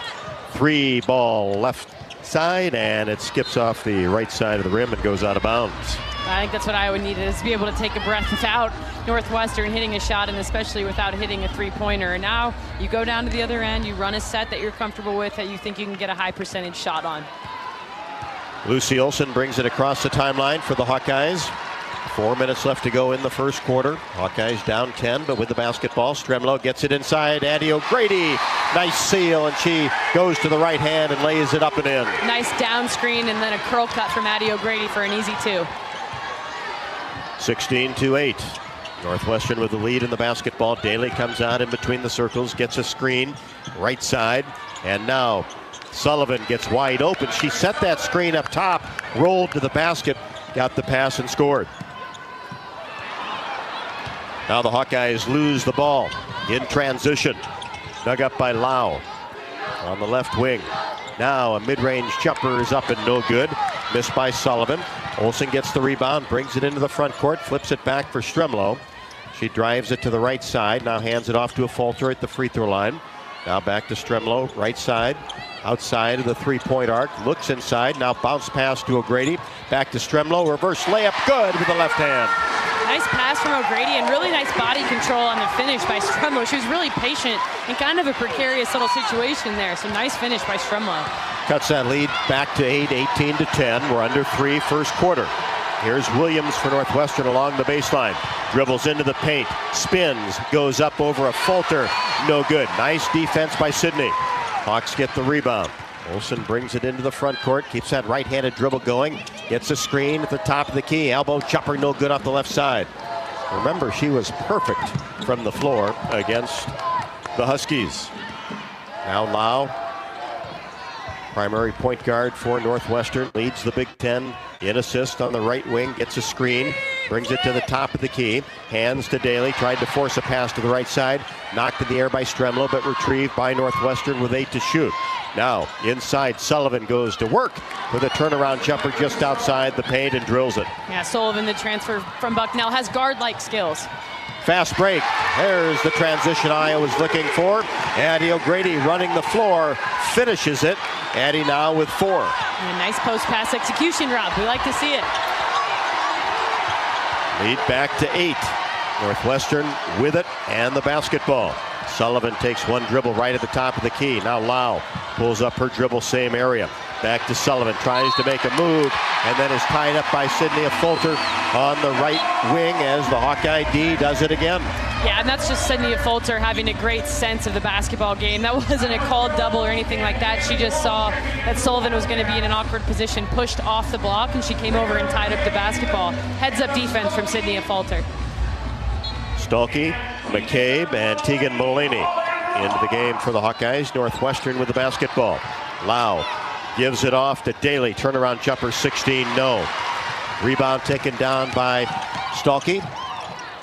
3 ball left side, and it skips off the right side of the rim and goes out of bounds. I think that's what Iowa needed, is to be able to take a breath without Northwestern hitting a shot, and especially without hitting a three-pointer. And now you go down to the other end, you run a set that you're comfortable with, that you think you can get a high percentage shot on. Lucy Olson brings it across the timeline for the Hawkeyes. 4 minutes left to go in the first quarter. Hawkeyes down 10, but with the basketball. Stremlo gets it inside. Addie O'Grady, nice seal, and she goes to the right hand and lays it up and in. Nice down screen, and then a curl cut from Addie O'Grady for an easy 2. 16-8. Northwestern with the lead in the basketball. Daly comes out in between the circles, gets a screen, right side, and now Sullivan gets wide open. She set that screen up top, rolled to the basket, got the pass and scored. Now the Hawkeyes lose the ball in transition. Dug up by Lau on the left wing. Now a mid-range jumper is up and no good. Missed by Sullivan. Olsen gets the rebound, brings it into the front court, flips it back for Stremlo. She drives it to the right side, now hands it off to a Falter at the free throw line. Now back to Stremlo, right side, outside of the three-point arc, looks inside, now bounce pass to O'Grady, back to Stremlo, reverse layup, good with the left hand. Nice pass from O'Grady, and really nice body control on the finish by Stremlo. She was really patient in kind of a precarious little situation there, so nice finish by Stremlo. Cuts that lead back to 8, 18-10. We're under 3 first quarter. Here's Williams for Northwestern along the baseline. Dribbles into the paint, spins, goes up over a Falter, no good. Nice defense by Sydney. Hawks get the rebound. Olsen brings it into the front court, keeps that right-handed dribble going, gets a screen at the top of the key, elbow jumper no good off the left side. Remember, she was perfect from the floor against the Huskies. Now Lau, primary point guard for Northwestern, leads the Big Ten in assist on the right wing, gets a screen, brings it to the top of the key, hands to Daly, tried to force a pass to the right side, knocked in the air by Stremlo, but retrieved by Northwestern with 8 to shoot. Now inside, Sullivan goes to work with a turnaround jumper just outside the paint and drills it. Yeah, Sullivan, the transfer from Bucknell, has guard-like skills. Fast break. There's the transition Iowa's looking for. Addie O'Grady running the floor, finishes it. Addie now with 4. And a nice post-pass execution, Rob. We like to see it. Lead back to 8. Northwestern with it and the basketball. Sullivan takes one dribble right at the top of the key. Now Lau pulls up her dribble, same area. Back to Sullivan, tries to make a move, and then is tied up by Sydney Fulter on the right wing as the Hawkeye D does it again. Yeah, and that's just Sydney Fulter having a great sense of the basketball game. That wasn't a called double or anything like that. She just saw that Sullivan was going to be in an awkward position, pushed off the block, and she came over and tied up the basketball. Heads-up defense from Sydney Fulter. Stolke, McCabe, and Tegan Mulaney into the game for the Hawkeyes. Northwestern with the basketball. Lau gives it off to Daly. Turnaround jumper, 16, no. Rebound taken down by Stolke.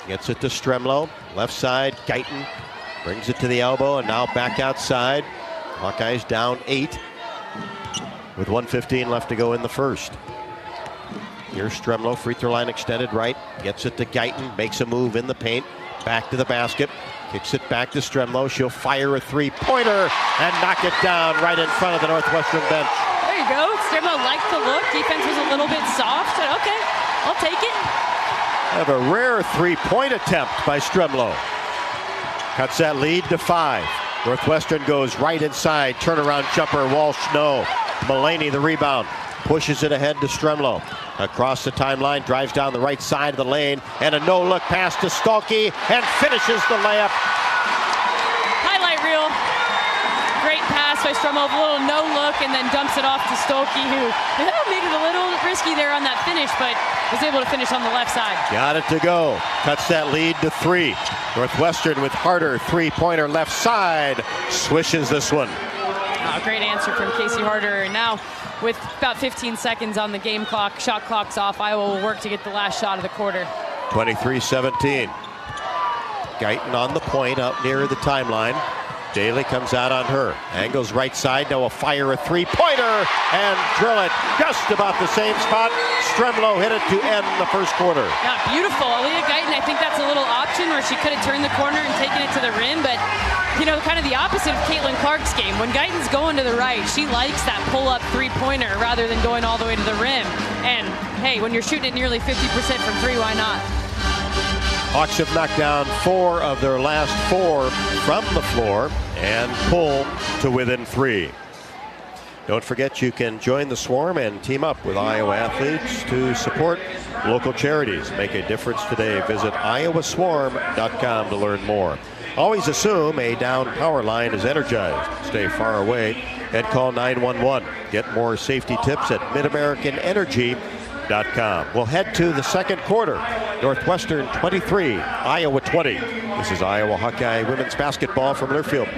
Gets it to Stremlo. Left side, Guyton brings it to the elbow, and now back outside. Hawkeyes down 8 with 1:15 left to go in the first. Here's Stremlo, free throw line extended right. Gets it to Guyton, makes a move in the paint. Back to the basket. Kicks it back to Stremlo. She'll fire a three-pointer and knock it down right in front of the Northwestern bench. There you go. Stremlo liked the look. Defense was a little bit soft. Said, okay, I'll take it. Have a rare three-point attempt by Stremlo. Cuts that lead to 5. Northwestern goes right inside. Turnaround jumper, Walsh, no. Mulaney the rebound. Pushes it ahead to Stremlo. Across the timeline, drives down the right side of the lane, and a no-look pass to Stolke, and finishes the layup. Highlight reel. Great pass by Stremlo, a little no-look, and then dumps it off to Stolke, who made it a little risky there on that finish, but was able to finish on the left side. Got it to go. Cuts that lead to 3. Northwestern with Harder, three-pointer left side. Swishes this one. Great answer from Casey Harder. And now, with about 15 seconds on the game clock, shot clock's off. Iowa will work to get the last shot of the quarter. 23-17. Guyton on the point out near the timeline. Daly comes out on her. Angles right side. Now will fire a three-pointer and drill it just about the same spot. Stremlow hit it to end the first quarter. Yeah, beautiful. Aaliyah Guyton, I think that's a little option where she could have turned the corner and taken it to the rim, but you know, kind of the opposite of Caitlin Clark's game. When Guyton's going to the right, she likes that pull-up three-pointer rather than going all the way to the rim. And hey, when you're shooting at nearly 50% from three, why not? Hawks have knocked down 4 of their last 4 from the floor and pull to within 3. Don't forget you can join the Swarm and team up with Iowa athletes to support local charities. Make a difference today. Visit iowaswarm.com to learn more. Always assume a down power line is energized. Stay far away and call 911. Get more safety tips at midamericanenergy.com. We'll head to the second quarter. Northwestern 23, Iowa 20. This is Iowa Hawkeye women's basketball from Learfield.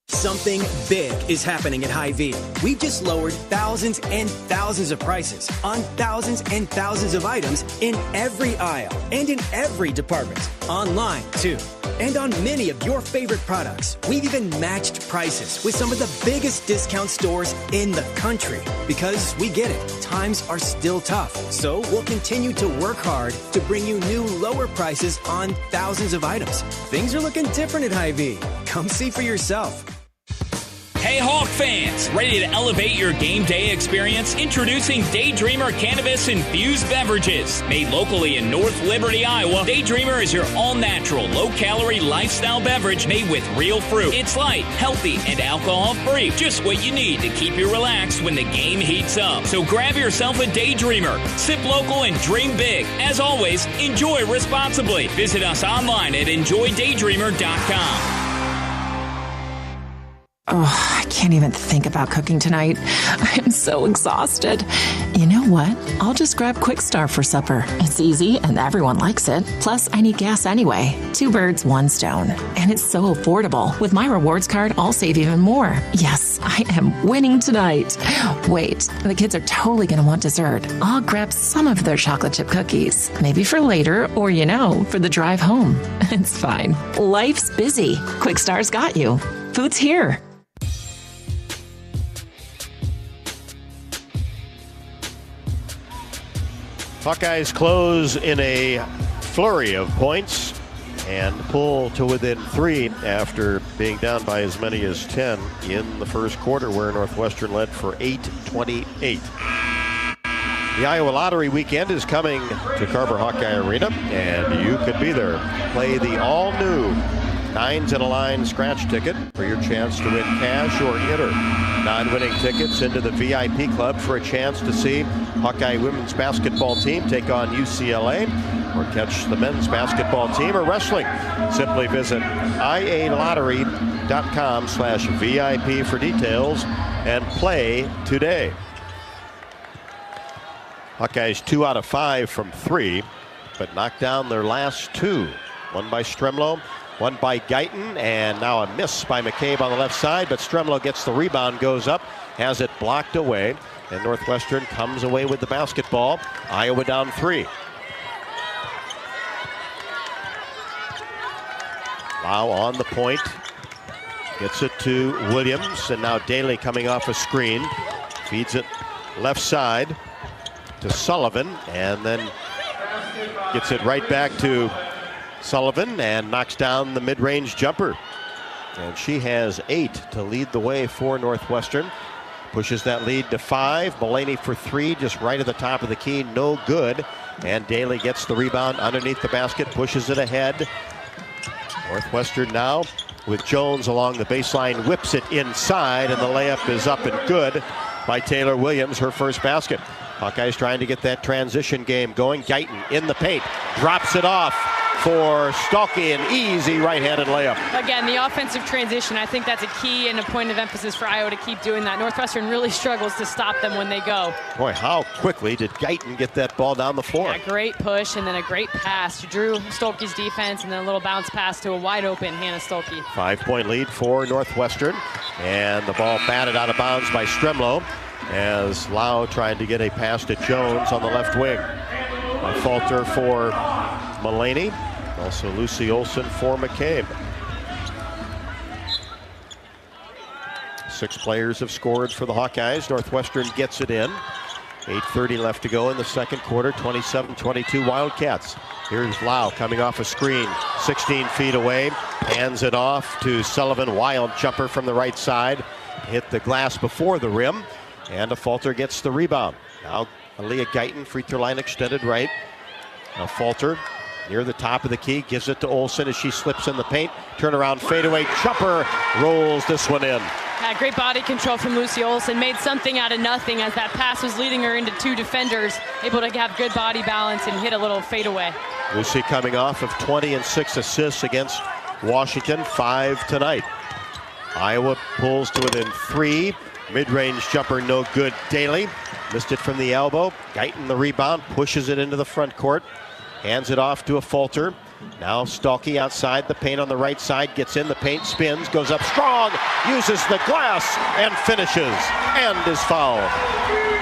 Something big is happening at Hy-Vee. We've just lowered thousands and thousands of prices on thousands and thousands of items in every aisle and in every department. Online, too. And on many of your favorite products. We've even matched prices with some of the biggest discount stores in the country. Because we get it, times are still tough. So we'll continue to work hard to bring you new lower prices on thousands of items. Things are looking different at Hy-Vee. Come see for yourself. Hey Hawk fans, ready to elevate your game day experience? Introducing Daydreamer Cannabis-infused beverages. Made locally in North Liberty, Iowa, Daydreamer is your all-natural, low-calorie lifestyle beverage made with real fruit. It's light, healthy, and alcohol-free. Just what you need to keep you relaxed when the game heats up. So grab yourself a Daydreamer. Sip local and dream big. As always, enjoy responsibly. Visit us online at enjoydaydreamer.com. Oh, I can't even think about cooking tonight. I'm so exhausted. You know what? I'll just grab Quick Star for supper. It's easy and everyone likes it. Plus, I need gas anyway. 2 birds, 1 stone. And it's so affordable. With my rewards card, I'll save even more. Yes, I am winning tonight. Wait, the kids are totally going to want dessert. I'll grab some of their chocolate chip cookies. Maybe for later or, for the drive home. It's fine. Life's busy. Quick Star's got you. Food's here. Hawkeyes close in a flurry of points and pull to within 3 after being down by as many as 10 in the first quarter, where Northwestern led for 8-28. The Iowa Lottery weekend is coming to Carver Hawkeye Arena, and you could be there. Play the all-new 9s in a Line scratch ticket for your chance to win cash or enter non-winning tickets into the VIP club for a chance to see Hawkeye women's basketball team take on UCLA, or catch the men's basketball team or wrestling. Simply visit ialottery.com/VIP for details and play today. Hawkeyes 2 out of 5 from 3, but knocked down their last 2. One by Stremlow, one by Guyton, and now a miss by McCabe on the left side, but Stremlow gets the rebound, goes up, has it blocked away, and Northwestern comes away with the basketball. Iowa down 3. Lau on the point, gets it to Williams, and now Daly coming off a screen, feeds it left side to Sullivan, and then gets it right back to Sullivan and knocks down the mid-range jumper. And she has 8 to lead the way for Northwestern. Pushes that lead to 5. Mulaney for 3, just right at the top of the key, no good. And Daly gets the rebound underneath the basket, pushes it ahead. Northwestern now with Jones along the baseline, whips it inside, and the layup is up and good by Taylor Williams, her first basket. Hawkeyes trying to get that transition game going. Guyton in the paint, drops it off. for Stolke, an easy right-handed layup. Again, the offensive transition, I think that's a key and a point of emphasis for Iowa to keep doing that. Northwestern really struggles to stop them when they go. Boy, how quickly did Guyton get that ball down the floor? Yeah, great push and then a great pass to Drew Stolke's defense, and then a little bounce pass to a wide-open Hannah Stolke. 5-point lead for Northwestern, and the ball batted out of bounds by Stremlow as Lau tried to get a pass to Jones on the left wing. A falter for Mullaney, also Lucy Olson for McCabe. 6 players have scored for the Hawkeyes. Northwestern gets it in. 8:30 left to go in the second quarter. 27-22 Wildcats. Here's Lau coming off a screen, 16 feet away. Hands it off to Sullivan. Wild jumper from the right side. Hit the glass before the rim, and a falter gets the rebound. Now Aaliyah Guyton, free throw line extended right. A falter near the top of the key, gives it to Olson as she slips in the paint. Turnaround fadeaway jumper, rolls this one in. Yeah, great body control from Lucy Olson. Made something out of nothing as that pass was leading her into 2 defenders. Able to have good body balance and hit a little fadeaway. Lucy coming off of 20 and 6 assists against Washington, 5 tonight. Iowa pulls to within 3. Mid-range jumper no good. Daly missed it from the elbow. Guyton the rebound, pushes it into the front court. Hands it off to a falter. Now Stolke outside the paint on the right side, gets in the paint, spins, goes up strong, uses the glass, and finishes, and is fouled.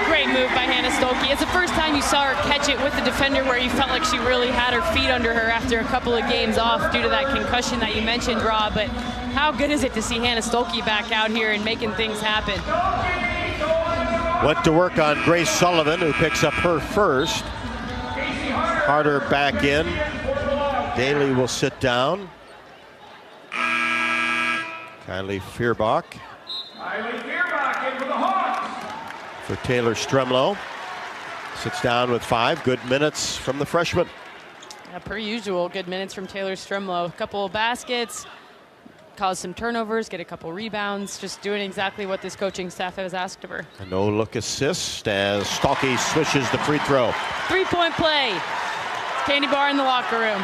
Great move by Hannah Stolke. It's the first time you saw her catch it with the defender where you felt like she really had her feet under her after a couple of games off due to that concussion that you mentioned, Rob. But how good is it to see Hannah Stolke back out here and making things happen? Went to work on Grace Sullivan, who picks up her first. Harder back in. Daly will sit down. Kylie Feuerbach in for the Hawks. For Taylor Stremlow. Sits down with 5. Good minutes from the freshman. Yeah, per usual, good minutes from Taylor Stremlow. A couple of baskets, cause some turnovers, get a couple rebounds, just doing exactly what this coaching staff has asked of her. A no-look assist as Stolke swishes the free throw. 3-point play. Candy bar in the locker room.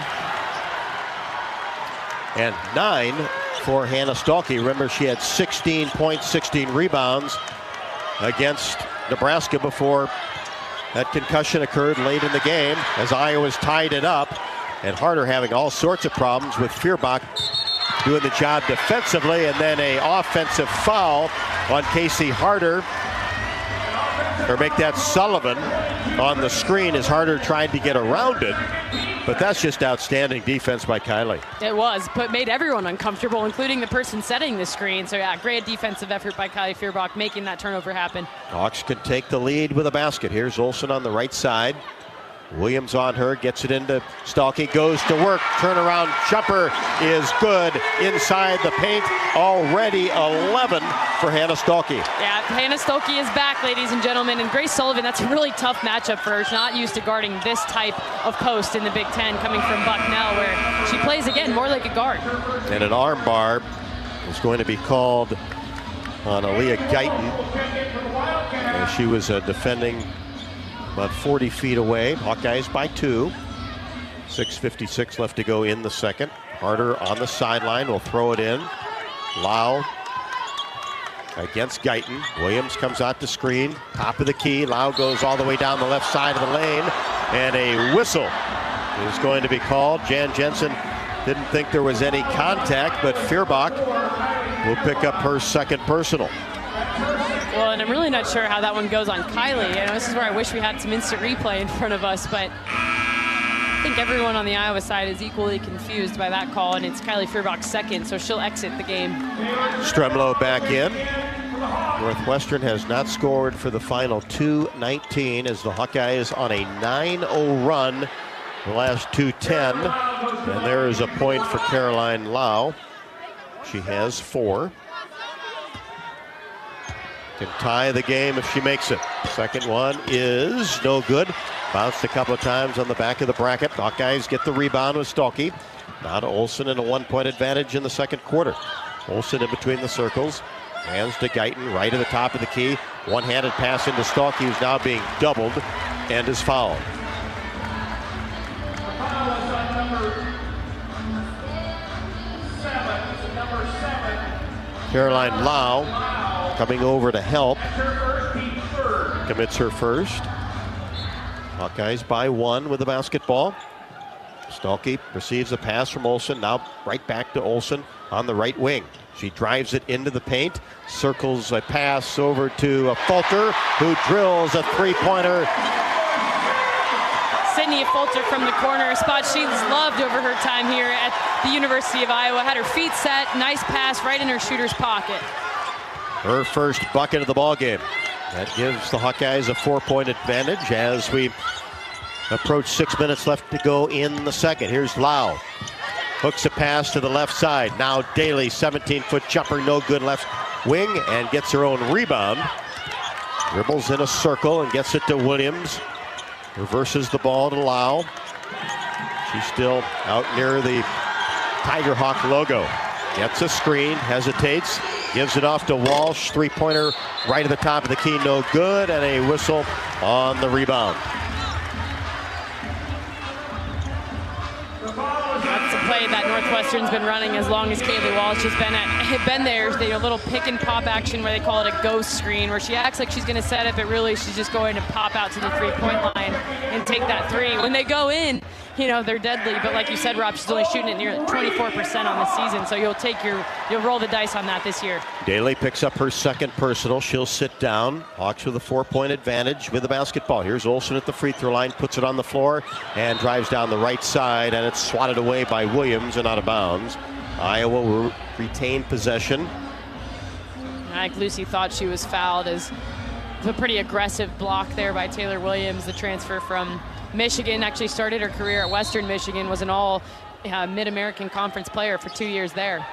And 9 for Hannah Stolke. Remember, she had 16 points, 16 rebounds against Nebraska before that concussion occurred late in the game as Iowa's tied it up. And Harder having all sorts of problems with Feuerbach doing the job defensively, and then a offensive foul on Casey Harder. Or make that Sullivan on the screen as Harder tried to get around it. But that's just outstanding defense by Kylie. It was, but made everyone uncomfortable, including the person setting the screen. So yeah, great defensive effort by Kylie Feuerbach, making that turnover happen. Hawks can take the lead with a basket. Here's Olson on the right side. Williams on her, gets it into Stolke, goes to work. Turnaround jumper is good inside the paint. Already 11 for Hannah Stolke. Yeah, Hannah Stolke is back, ladies and gentlemen. And Grace Sullivan, that's a really tough matchup for her. She's not used to guarding this type of post in the Big Ten, coming from Bucknell, where she plays, again, more like a guard. And an arm bar is going to be called on Aaliyah Guyton. And she was defending about 40 feet away. Hawkeyes by 2. 6:56 left to go in the second. Harder on the sideline will throw it in. Lau against Guyton. Williams comes out to screen. Top of the key. Lau goes all the way down the left side of the lane. And a whistle is going to be called. Jan Jensen didn't think there was any contact, but Feuerbach will pick up her second personal. Well, and I'm really not sure how that one goes on Kylie. You know, this is where I wish we had some instant replay in front of us, but I think everyone on the Iowa side is equally confused by that call, and it's Kylie Feuerbach's second, so she'll exit the game. Stremlow back in. Northwestern has not scored for the final 2:19 as the Hawkeyes on a 9-0 run. The last 2:10, and there is a point for Caroline Lau. She has 4. Can tie the game if she makes it. Second one is no good. Bounced a couple of times on the back of the bracket. Hawkeyes get the rebound with Stolke. Now to Olson and a 1-point advantage in the second quarter. Olson in between the circles. Hands to Guyton, right at the top of the key. One-handed pass into Stolke, who's now being doubled and is fouled. Caroline Lau coming over to help. Commits her first. Hawkeyes by 1 with the basketball. Stolke receives a pass from Olsen. Now right back to Olsen on the right wing. She drives it into the paint. Circles a pass over to Fulter, who drills a three-pointer. Sydney Fulter from the corner, a spot she's loved over her time here at the University of Iowa. Had her feet set, nice pass right in her shooter's pocket. Her first bucket of the ball game. That gives the Hawkeyes a 4-point advantage as we approach 6 minutes left to go in the second. Here's Lau. Hooks a pass to the left side. Now Daly, 17-foot jumper, no good left wing, and gets her own rebound. Dribbles in a circle and gets it to Williams. Reverses the ball to Lau. She's still out near the Tiger Hawk logo. Gets a screen, hesitates, gives it off to Walsh. Three-pointer right at the top of the key, no good, and a whistle on the rebound. That's a play that Northwestern's been running as long as Kaylee Walsh has been there. They a little pick and pop action where they call it a ghost screen, where she acts like she's going to set it, but really she's just going to pop out to the three-point line and take that three. When they go in, you know, they're deadly, but like you said, Rob, she's only shooting it near 24% on the season, so you'll roll the dice on that this year. Daly picks up her second personal. She'll sit down. Hawks with a 4-point advantage with the basketball. Here's Olsen at the free throw line, puts it on the floor, and drives down the right side, and it's swatted away by Williams and out of bounds. Iowa will retain possession. I think Lucy thought she was fouled as a pretty aggressive block there by Taylor Williams, the transfer from Michigan. Actually started her career at Western Michigan, was an all Mid-American Conference player for 2 years there.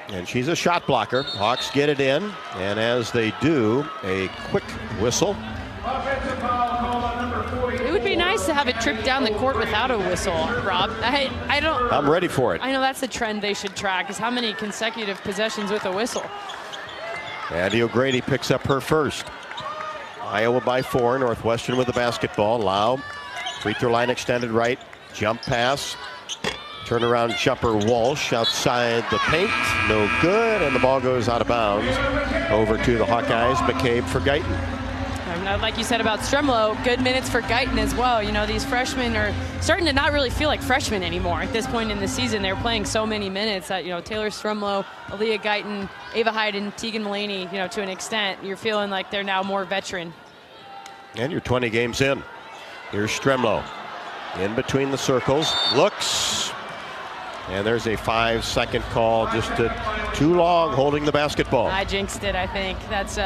And she's a shot blocker. Hawks get it in, and as they do, a quick whistle. It would be nice to have it trip down the court without a whistle, Rob. I'm ready for it. I know that's the trend they should track, is how many consecutive possessions with a whistle. Andy O'Grady picks up her first. Iowa by 4, Northwestern with the basketball. Lau, free throw line extended right, jump pass, turnaround jumper Walsh outside the paint, no good, and the ball goes out of bounds over to the Hawkeyes. McCabe for Guyton. Like you said about Stremlow, good minutes for Guyton as well. You know, these freshmen are starting to not really feel like freshmen anymore at this point in the season. They're playing so many minutes that, you know, Taylor Stremlow, Aaliyah Guyton, Ava Hayden, Tegan Mulaney, you know, to an extent, you're feeling like they're now more veteran. And you're 20 games in. Here's Stremlow in between the circles, looks, and there's a 5-second call, just too long holding the basketball. I jinxed it, I think. That's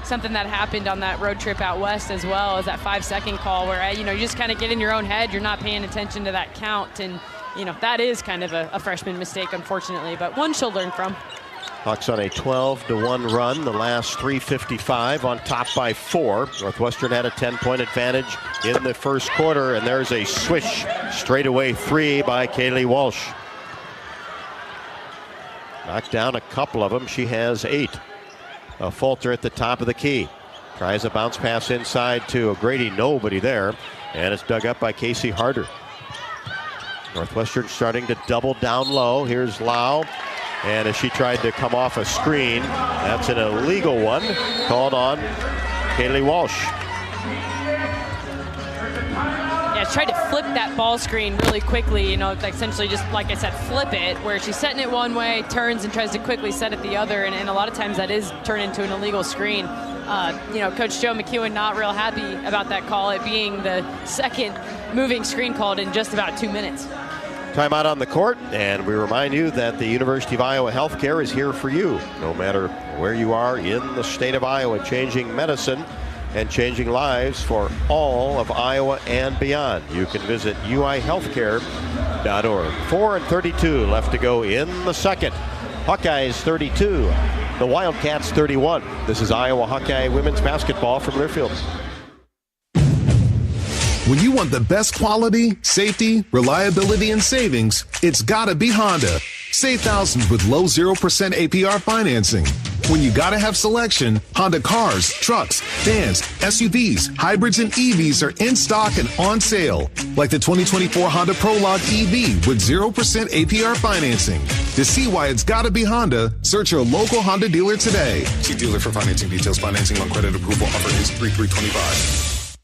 something that happened on that road trip out west as well, is that 5-second call where, you know, you just kind of get in your own head. You're not paying attention to that count. And, you know, that is kind of a freshman mistake, unfortunately, but one she'll learn from. Hawks on a 12-1 run, the last 3:55 on top by 4. Northwestern had a 10-point advantage in the first quarter, and there's a swish straightaway 3 by Kaylee Walsh. Knocked down a couple of them. She has 8. Fulter at the top of the key. Tries a bounce pass inside to O'Grady. Nobody there. And it's dug up by Casey Harder. Northwestern starting to double down low. Here's Lau. And as she tried to come off a screen, that's an illegal one called on Kaylee Walsh. Yeah, tried to flip that ball screen really quickly, you know, essentially just, like I said, flip it, where she's setting it one way, turns and tries to quickly set it the other, and a lot of times that is turned into an illegal screen. You know, Coach Joe McEwen not real happy about that call, it being the second moving screen called in just about 2 minutes. Timeout on the court, and we remind you that the University of Iowa Healthcare is here for you, no matter where you are in the state of Iowa, changing medicine and changing lives for all of Iowa and beyond. You can visit uihealthcare.org. 4:32 left to go in the second. Hawkeyes 32, the Wildcats 31. This is Iowa Hawkeye women's basketball from Learfield. When you want the best quality, safety, reliability, and savings, it's gotta be Honda. Save thousands with low 0% APR financing. When you gotta have selection, Honda cars, trucks, vans, SUVs, hybrids, and EVs are in stock and on sale. Like the 2024 Honda Prologue EV with 0% APR financing. To see why it's gotta be Honda, search your local Honda dealer today. See dealer for financing details. Financing on credit approval offer is 3/3/25.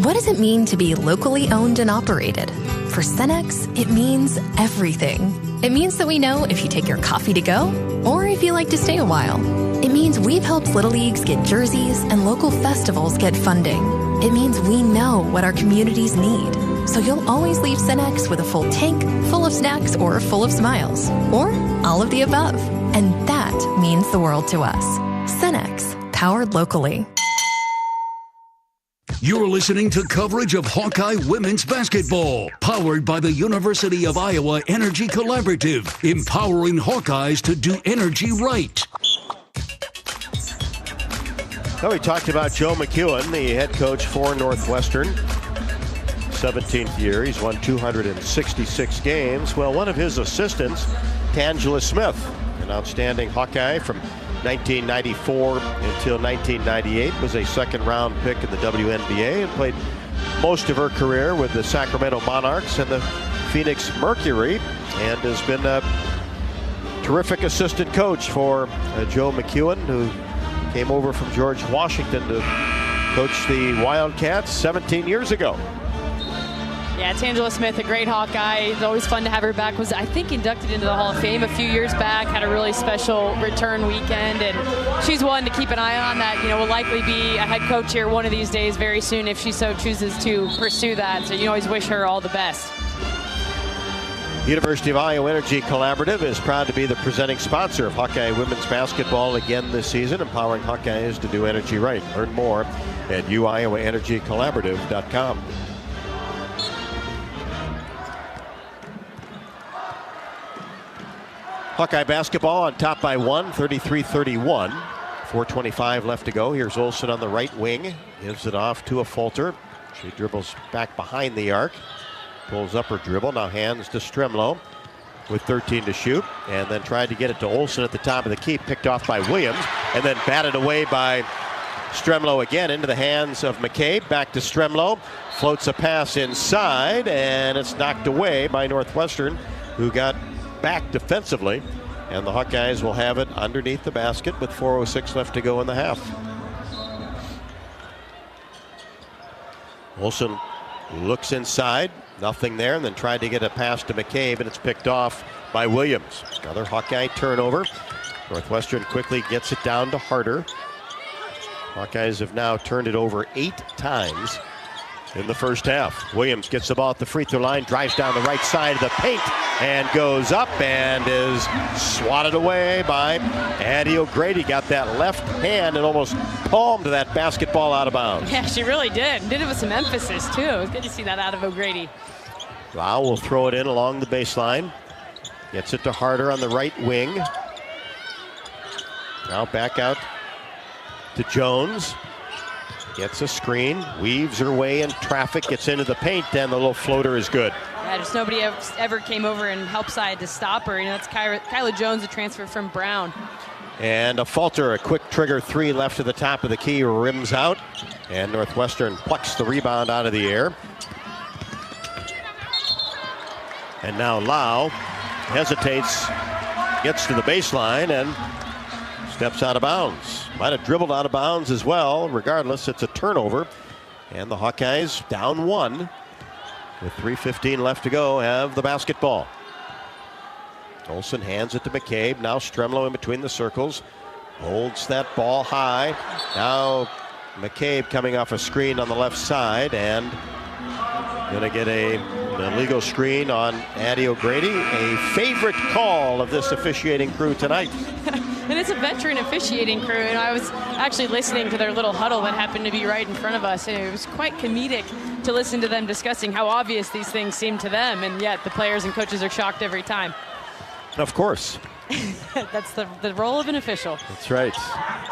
What does it mean to be locally owned and operated? For Cenex, it means everything. It means that we know if you take your coffee to go or if you like to stay a while. It means we've helped Little Leagues get jerseys and local festivals get funding. It means we know what our communities need. So you'll always leave Cenex with a full tank, full of snacks, or full of smiles. Or all of the above. And that means the world to us. Cenex, powered locally. You're listening to coverage of Hawkeye women's basketball, powered by the University of Iowa Energy Collaborative, empowering Hawkeyes to do energy right. Well, we talked about Joe McEwen, the head coach for Northwestern. 17th year, he's won 266 games. Well, one of his assistants, Tangela Smith, an outstanding Hawkeye from 1994 until 1998, was a second-round pick in the WNBA and played most of her career with the Sacramento Monarchs and the Phoenix Mercury, and has been a terrific assistant coach for Joe McEwen, who came over from George Washington to coach the Wildcats 17 years ago. Yeah, Tangela Smith, a great Hawkeye. It's always fun to have her back. Was, I think, inducted into the Hall of Fame a few years back. Had a really special return weekend, and she's one to keep an eye on that. Will likely be a head coach here one of these days very soon if she so chooses to pursue that. So you always wish her all the best. University of Iowa Energy Collaborative is proud to be the presenting sponsor of Hawkeye women's basketball again this season, empowering Hawkeyes to do energy right. Learn more at uiowaenergycollaborative.com. Hawkeye basketball on top by one, 33-31. 4:25 left to go. Here's Olsen on the right wing. Gives it off to a Falter. She dribbles back behind the arc. Pulls up her dribble. Now hands to Stremlo with 13 to shoot. And then tried to get it to Olsen at the top of the key. Picked off by Williams. And then batted away by Stremlo again into the hands of McCabe. Back to Stremlo. Floats a pass inside. And it's knocked away by Northwestern, who got back defensively, and the Hawkeyes will have it underneath the basket with 4:06 left to go in the half. Olsen looks inside, nothing there, and then tried to get a pass to McCabe, and it's picked off by Williams. Another Hawkeye turnover. Northwestern quickly gets it down to Harder. Hawkeyes have now turned it over 8 times in the first half. Williams gets the ball at the free throw line, drives down the right side of the paint, and goes up and is swatted away by Addie O'Grady. Got that left hand and almost palmed that basketball out of bounds. Yeah, she really did. Did it with some emphasis, too. It was good to see that out of O'Grady. Lau will throw it in along the baseline. Gets it to Harder on the right wing. Now back out to Jones. Gets a screen, weaves her way in traffic, gets into the paint, and the little floater is good. Yeah, just nobody ever came over and helped side to stop her. That's Kyla Jones, a transfer from Brown. And a Falter, a quick trigger three left to the top of the key, rims out. And Northwestern plucks the rebound out of the air. And now Lau hesitates, gets to the baseline, and steps out of bounds. Might have dribbled out of bounds as well. Regardless, it's a turnover. And the Hawkeyes down one. With 3:15 left to go, have the basketball. Olsen hands it to McCabe. Now Stremlo in between the circles. Holds that ball high. Now McCabe coming off a screen on the left side. And going to get an illegal screen on Addie O'Grady. A favorite call of this officiating crew tonight. And it's a veteran officiating crew, and I was actually listening to their little huddle that happened to be right in front of us, and it was quite comedic to listen to them discussing how obvious these things seem to them, and yet the players and coaches are shocked every time. Of course. That's the role of an official. That's right.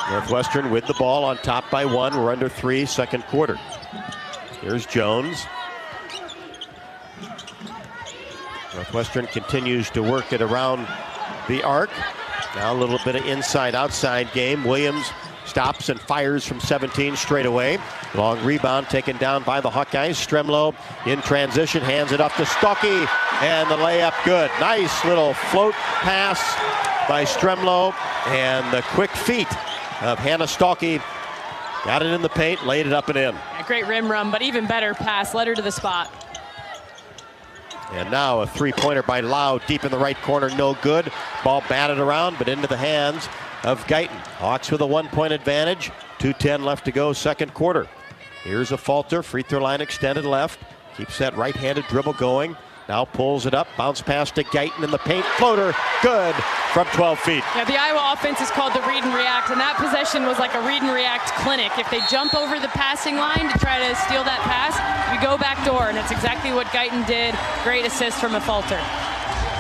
Northwestern with the ball on top by one. We're under 3, second quarter. Here's Jones. Northwestern continues to work it around the arc. Now a little bit of inside-outside game. Williams stops and fires from 17 straight away. Long rebound taken down by the Hawkeyes. Stremlo in transition, hands it up to Stocke, and the layup good. Nice little float pass by Stremlo, and the quick feet of Hannah Stocke. Got it in the paint, laid it up and in. A great rim run, but even better pass, led her to the spot. And now a three-pointer by Lau, deep in the right corner, no good. Ball batted around, but into the hands of Guyton. Hawks with a 1-point advantage. 2:10 left to go, second quarter. Here's a falter, free throw line extended left. Keeps that right-handed dribble going. Now pulls it up, bounce pass to Guyton in the paint. Floater, good from 12 feet. Yeah, the Iowa offense is called the read and react, and that possession was like a read and react clinic. If they jump over the passing line to try to steal that pass, we go back door, and that's exactly what Guyton did. Great assist from a falter.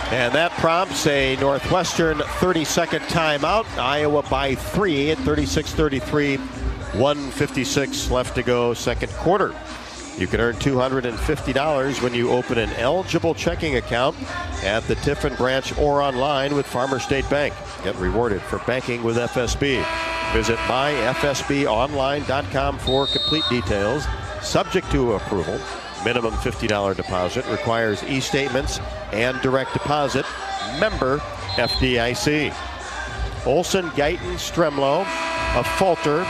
And that prompts a Northwestern 30-second timeout. Iowa by 3 at 36-33. 1:56 left to go, second quarter. You can earn $250 when you open an eligible checking account at the Tiffin branch or online with Farmer State Bank. Get rewarded for banking with FSB. Visit myfsbonline.com for complete details. Subject to approval. Minimum $50 deposit. Requires e-statements and direct deposit. Member FDIC. Olsen, Guyton, Stremlo, a falter,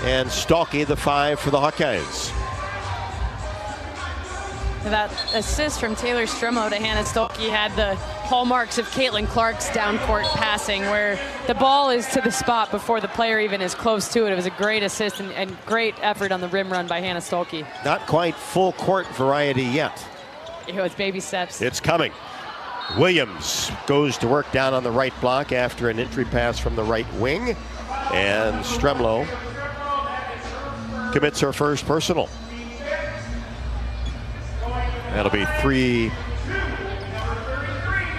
and Stocke the 5 for the Hawkeyes. That assist from Taylor Stremlo to Hannah Stocke had the hallmarks of Caitlin Clark's downcourt passing, where the ball is to the spot before the player even is close to it. It was a great assist and great effort on the rim run by Hannah Stocke. Not quite full court variety yet. It's baby steps. It's coming. Williams goes to work down on the right block after an entry pass from the right wing, and Stremlo commits her first personal. That'll be 3,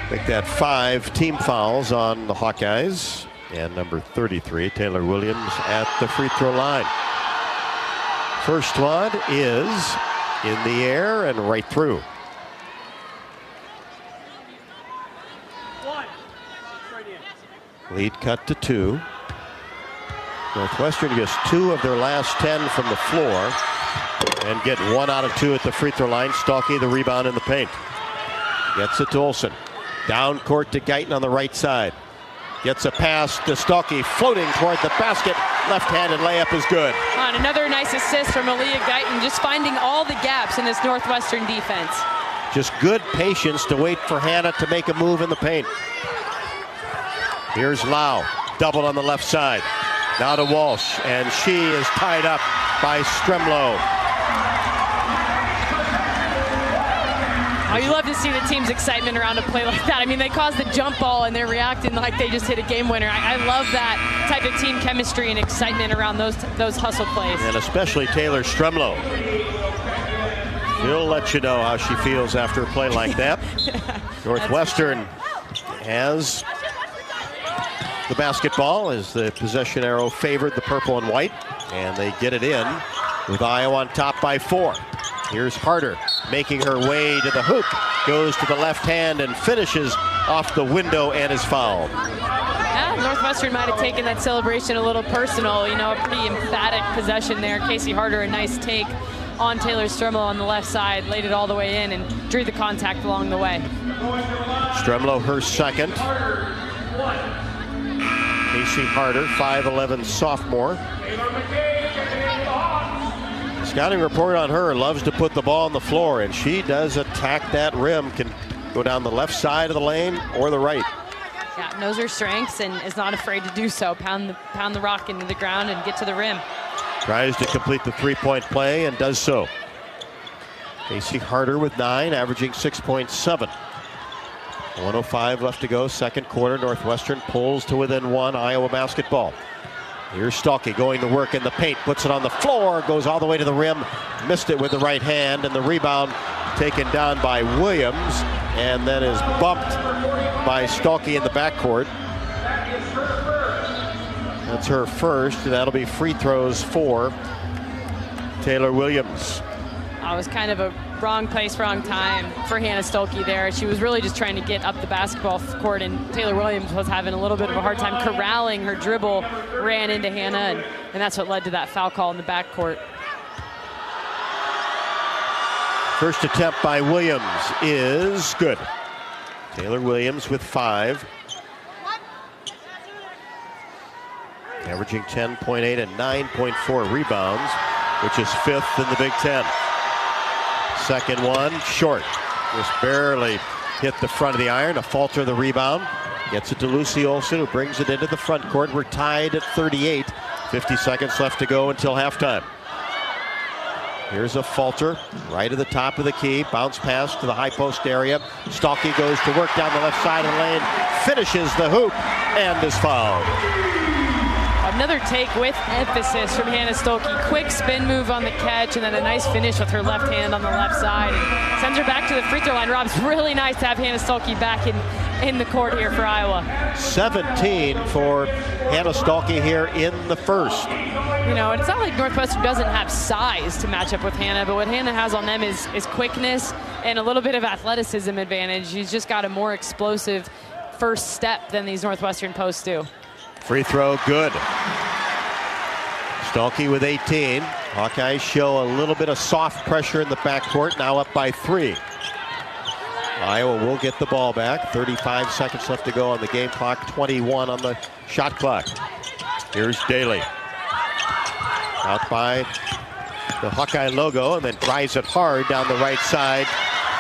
make that 5 team fouls on the Hawkeyes. And number 33, Taylor Williams, at the free throw line. First one is in the air and right through. Lead cut to 2. Northwestern gets 2 of their last 10 from the floor and get 1 out of 2 at the free throw line. Stocke the rebound in the paint. Gets it to Olsen. Down court to Guyton on the right side. Gets a pass to Stocke, floating toward the basket. Left-handed layup is good. And another nice assist from Aaliyah Guyton, just finding all the gaps in this Northwestern defense. Just good patience to wait for Hannah to make a move in the paint. Here's Lau, doubled on the left side. Now to Walsh, and she is tied up by Stremlo. Oh, you love to see the team's excitement around a play like that. I mean, they caused the jump ball, and they're reacting like they just hit a game winner. I love that type of team chemistry and excitement around those hustle plays. And especially Taylor Stremlo. She'll let you know how she feels after a play like that. Northwestern has the basketball as the possession arrow favored the purple and white, and they get it in with Iowa on top by 4. Here's Harder making her way to the hoop, goes to the left hand and finishes off the window and is fouled. Yeah, Northwestern might have taken that celebration a little personal. You know, a pretty emphatic possession there. Casey Harder, a nice take on Taylor Stremlo on the left side, laid it all the way in and drew the contact along the way. Stremlo her second. Casey Harder, 5'11" sophomore. Scouting report on her, loves to put the ball on the floor, and she does attack that rim. Can go down the left side of the lane or the right. Yeah, knows her strengths and is not afraid to do so. Pound the rock into the ground and get to the rim. Tries to complete the three-point play and does so. Casey Harder with 9, averaging 6.7. 1:05 left to go, second quarter. Northwestern pulls to within 1. Iowa basketball. Here's Stocke going to work in the paint, puts it on the floor, goes all the way to the rim, missed it with the right hand, and the rebound taken down by Williams, and then is bumped by Stocke in the backcourt. That's her first, and that'll be free throws for Taylor Williams. It was kind of a wrong place, wrong time for Hannah Stolke there. She was really just trying to get up the basketball court, and Taylor Williams was having a little bit of a hard time corralling her dribble, ran into Hannah, and that's what led to that foul call in the backcourt. First attempt by Williams is good. Taylor Williams with 5. Averaging 10.8 and 9.4 rebounds, which is 5th in the Big Ten. Second one, short. Just barely hit the front of the iron. A falter the rebound. Gets it to Lucy Olson, who brings it into the front court. We're tied at 38. 50 seconds left to go until halftime. Here's a falter right at the top of the key. Bounce pass to the high post area. Stolke goes to work down the left side of the lane. Finishes the hoop and is fouled. Another take with emphasis from Hannah Stolke. Quick spin move on the catch, and then a nice finish with her left hand on the left side. And sends her back to the free throw line. Rob, it's really nice to have Hannah Stolke back in the court here for Iowa. 17 for Hannah Stolke here in the first. You know, it's not like Northwestern doesn't have size to match up with Hannah, but what Hannah has on them is quickness and a little bit of athleticism advantage. She's just got a more explosive first step than these Northwestern posts do. Free throw, good. Stolke with 18. Hawkeyes show a little bit of soft pressure in the backcourt, now up by 3. Iowa will get the ball back. 35 seconds left to go on the game clock, 21 on the shot clock. Here's Daly. Out by the Hawkeye logo, and then drives it hard down the right side.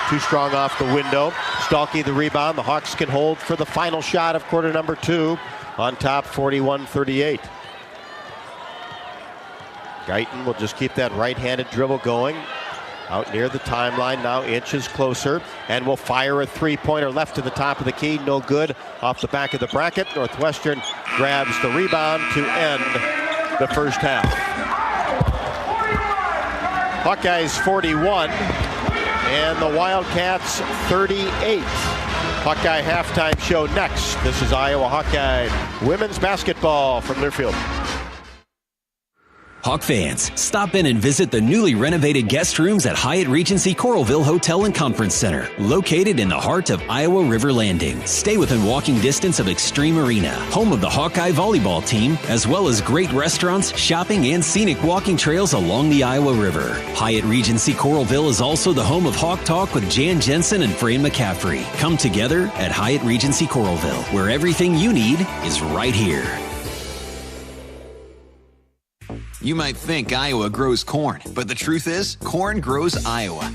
Too strong off the window. Stolke the rebound. The Hawks can hold for the final shot of quarter number 2. On top, 41-38. Guyton will just keep that right-handed dribble going. Out near the timeline, now inches closer, and will fire a three-pointer left to the top of the key. No good. Off the back of the bracket. Northwestern grabs the rebound to end the first half. Hawkeyes 41 and the Wildcats 38. Hawkeye halftime show next. This is Iowa Hawkeye women's basketball from Learfield. Hawk fans, stop in and visit the newly renovated guest rooms at Hyatt Regency Coralville Hotel and Conference Center, located in the heart of Iowa River Landing. Stay within walking distance of Extreme Arena, home of the Hawkeye volleyball team, as well as great restaurants, shopping, and scenic walking trails along the Iowa River. Hyatt Regency Coralville is also the home of Hawk Talk with Jan Jensen and Fran McCaffrey. Come together at Hyatt Regency Coralville, where everything you need is right here. You might think Iowa grows corn, but the truth is, corn grows Iowa.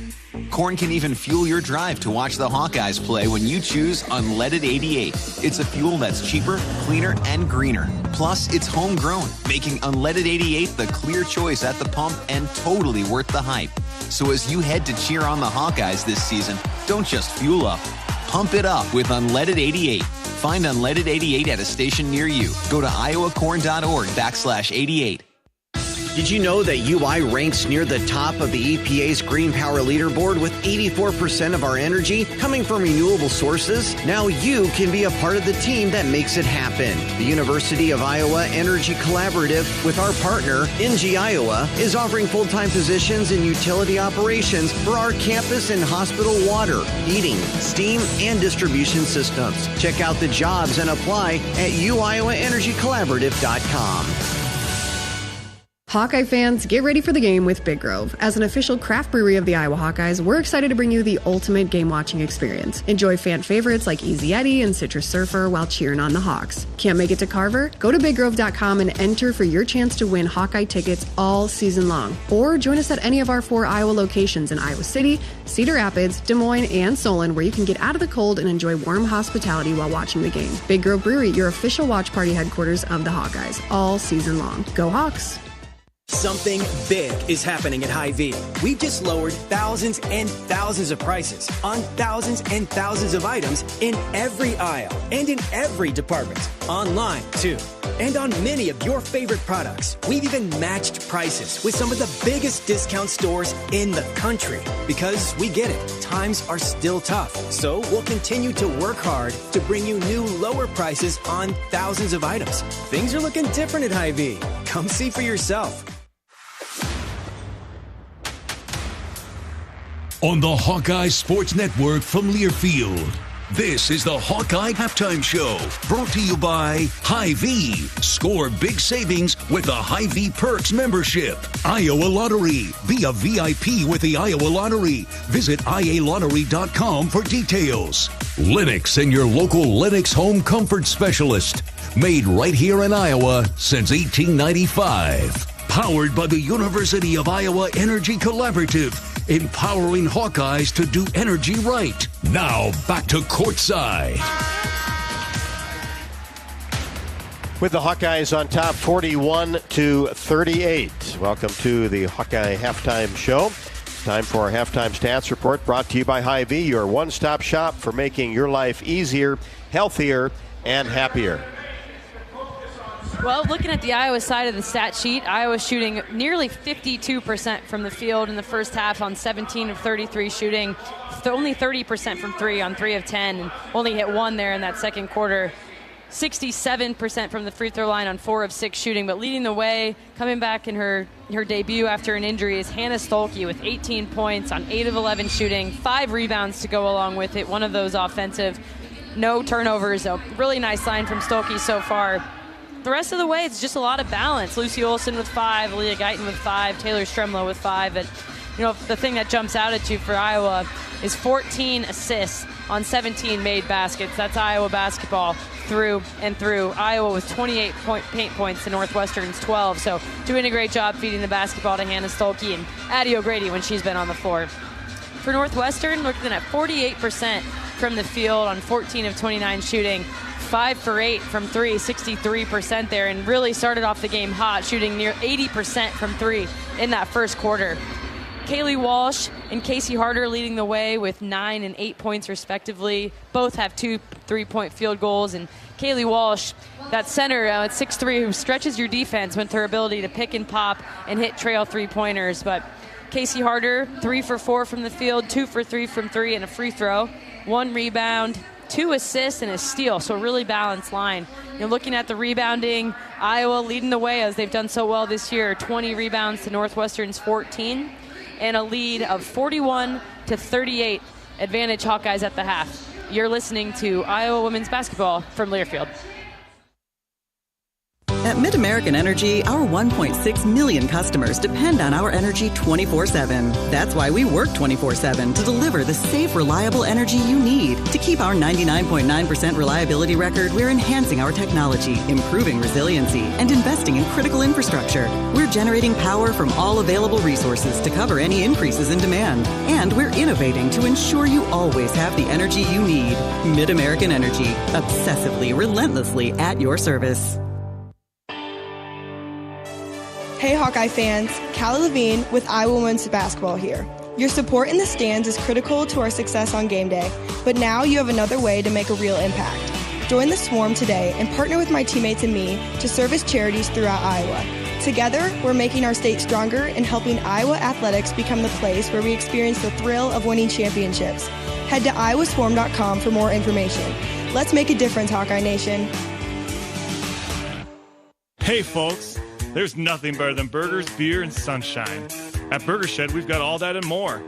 Corn can even fuel your drive to watch the Hawkeyes play when you choose Unleaded 88. It's a fuel that's cheaper, cleaner, and greener. Plus, it's homegrown, making Unleaded 88 the clear choice at the pump and totally worth the hype. So as you head to cheer on the Hawkeyes this season, don't just fuel up. Pump it up with Unleaded 88. Find Unleaded 88 at a station near you. Go to iowacorn.org/88. Did you know that UI ranks near the top of the EPA's Green Power Leaderboard with 84% of our energy coming from renewable sources? Now you can be a part of the team that makes it happen. The University of Iowa Energy Collaborative, with our partner, NG Iowa, is offering full-time positions in utility operations for our campus and hospital water, heating, steam, and distribution systems. Check out the jobs and apply at uiowaenergycollaborative.com. Hawkeye fans, get ready for the game with Big Grove. As an official craft brewery of the Iowa Hawkeyes, we're excited to bring you the ultimate game-watching experience. Enjoy fan favorites like Easy Eddie and Citrus Surfer while cheering on the Hawks. Can't make it to Carver? Go to biggrove.com and enter for your chance to win Hawkeye tickets all season long. Or join us at any of our 4 Iowa locations in Iowa City, Cedar Rapids, Des Moines, and Solon, where you can get out of the cold and enjoy warm hospitality while watching the game. Big Grove Brewery, your official watch party headquarters of the Hawkeyes, all season long. Go Hawks! Something big is happening at Hy-Vee. We've just lowered thousands and thousands of prices on thousands and thousands of items in every aisle and in every department. Online, too. And on many of your favorite products. We've even matched prices with some of the biggest discount stores in the country. Because we get it, times are still tough. So we'll continue to work hard to bring you new lower prices on thousands of items. Things are looking different at Hy-Vee. Come see for yourself. on the Hawkeye Sports Network from Learfield. This is the Hawkeye Halftime Show, brought to you by Hy-Vee. Score big savings with the Hy-Vee Perks membership. Iowa Lottery. Be a VIP with the Iowa Lottery. Visit ialottery.com for details. Lennox and your local Lennox home comfort specialist. Made right here in Iowa since 1895. Powered by the University of Iowa Energy Collaborative. Empowering Hawkeyes to do energy right. Now back to courtside. With the Hawkeyes on top 41-38. Welcome to the Hawkeye Halftime Show. Time for our halftime stats report brought to you by Hy-Vee, your one-stop shop for making your life easier, healthier, and happier. Well, looking at the Iowa side of the stat sheet, Iowa shooting nearly 52% from the field in the first half on 17 of 33 shooting. Only 30% from three on 3 of 10, and only hit one there in that second quarter. 67% from the free throw line on 4 of 6 shooting, but leading the way, coming back in her debut after an injury, is Hannah Stolke with 18 points on 8 of 11 shooting, 5 rebounds to go along with it, one of those offensive. No turnovers, a really nice line from Stolke so far. The rest of the way, it's just a lot of balance. Lucy Olson with 5, Leah Guyton with 5, Taylor Stremlow with 5. But, the thing that jumps out at you for Iowa is 14 assists on 17 made baskets. That's Iowa basketball through and through. Iowa with 28 paint points to Northwestern's 12. So doing a great job feeding the basketball to Hannah Stolke and Addie O'Grady when she's been on the floor. For Northwestern, looking at 48% from the field on 14 of 29 shooting. 5 for 8 from 3, 63% there, and really started off the game hot, shooting near 80% from 3 in that first quarter. Kaylee Walsh and Casey Harder leading the way with 9 and 8 points respectively. Both have 2 3-point field goals, and Kaylee Walsh, that center at 6'3", who stretches your defense with her ability to pick and pop and hit trail 3-pointers. But Casey Harder, 3 for 4 from the field, 2 for 3 from 3, and a free throw, 1 rebound, 2 assists and a steal, so a really balanced line. Looking at the rebounding, Iowa leading the way as they've done so well this year, 20 rebounds to Northwestern's 14, and a lead of 41-38, advantage Hawkeyes at the half. You're listening to Iowa women's basketball from Learfield. At Mid-American Energy, our 1.6 million customers depend on our energy 24/7. That's why we work 24/7 to deliver the safe, reliable energy you need. To keep our 99.9% reliability record, we're enhancing our technology, improving resiliency, and investing in critical infrastructure. We're generating power from all available resources to cover any increases in demand. And we're innovating to ensure you always have the energy you need. Mid-American Energy, obsessively, relentlessly at your service. Hey Hawkeye fans, Callie Levine with Iowa Women's Basketball here. Your support in the stands is critical to our success on game day, but now you have another way to make a real impact. Join the Swarm today and partner with my teammates and me to service charities throughout Iowa. Together, we're making our state stronger and helping Iowa athletics become the place where we experience the thrill of winning championships. Head to iowaswarm.com for more information. Let's make a difference, Hawkeye Nation. Hey folks, there's nothing better than burgers, beer, and sunshine. At Burger Shed, we've got all that and more.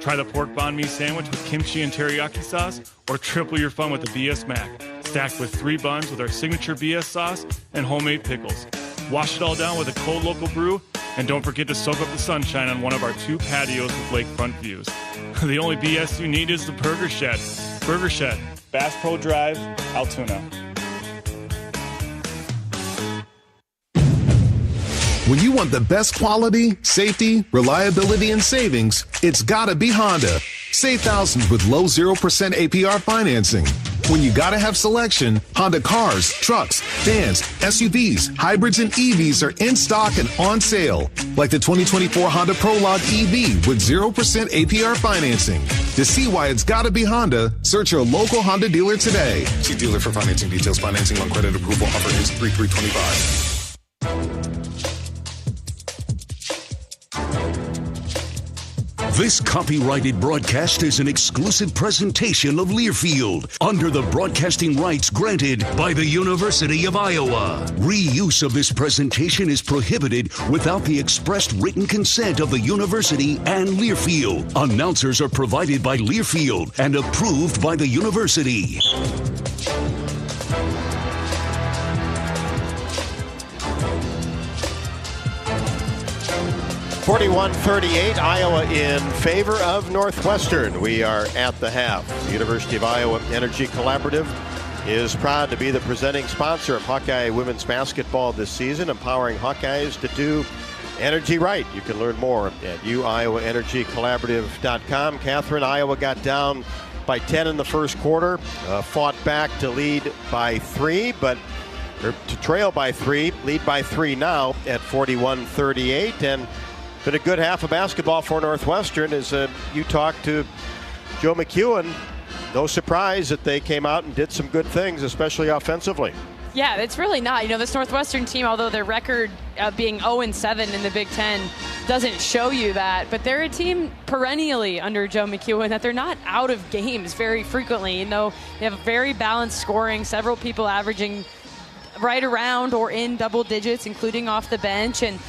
Try the pork banh mi sandwich with kimchi and teriyaki sauce, or triple your fun with the BS Mac, stacked with 3 buns with our signature BS sauce and homemade pickles. Wash it all down with a cold local brew, and don't forget to soak up the sunshine on one of our 2 patios with lakefront views. The only BS you need is the Burger Shed. Burger Shed, Bass Pro Drive, Altoona. When you want the best quality, safety, reliability, and savings, it's gotta be Honda. Save thousands with low 0% APR financing. When you gotta have selection, Honda cars, trucks, vans, SUVs, hybrids, and EVs are in stock and on sale. Like the 2024 Honda Prologue EV with 0% APR financing. To see why it's gotta be Honda, search your local Honda dealer today. See dealer for financing details. Financing on credit approval. Offer is 3/3/25. This copyrighted broadcast is an exclusive presentation of Learfield under the broadcasting rights granted by the University of Iowa. Reuse of this presentation is prohibited without the expressed written consent of the university and Learfield. Announcers are provided by Learfield and approved by the university. (41-38), Iowa in favor of Northwestern. We are at the half. The University of Iowa Energy Collaborative is proud to be the presenting sponsor of Hawkeye women's basketball this season, empowering Hawkeyes to do energy right. You can learn more at uiowaenergycollaborative.com. Catherine, Iowa got down by 10 in the first quarter, fought back to lead by 3, to trail by 3, lead by 3 now at 41-38, and been a good half of basketball for Northwestern. As you talked to Joe McEwen, no surprise that they came out and did some good things, especially offensively. Yeah, it's really not. This Northwestern team, although their record being 0-7 in the Big Ten doesn't show you that, but they're a team perennially under Joe McEwen that they're not out of games very frequently. They have very balanced scoring, several people averaging right around or in double digits, including off the bench. And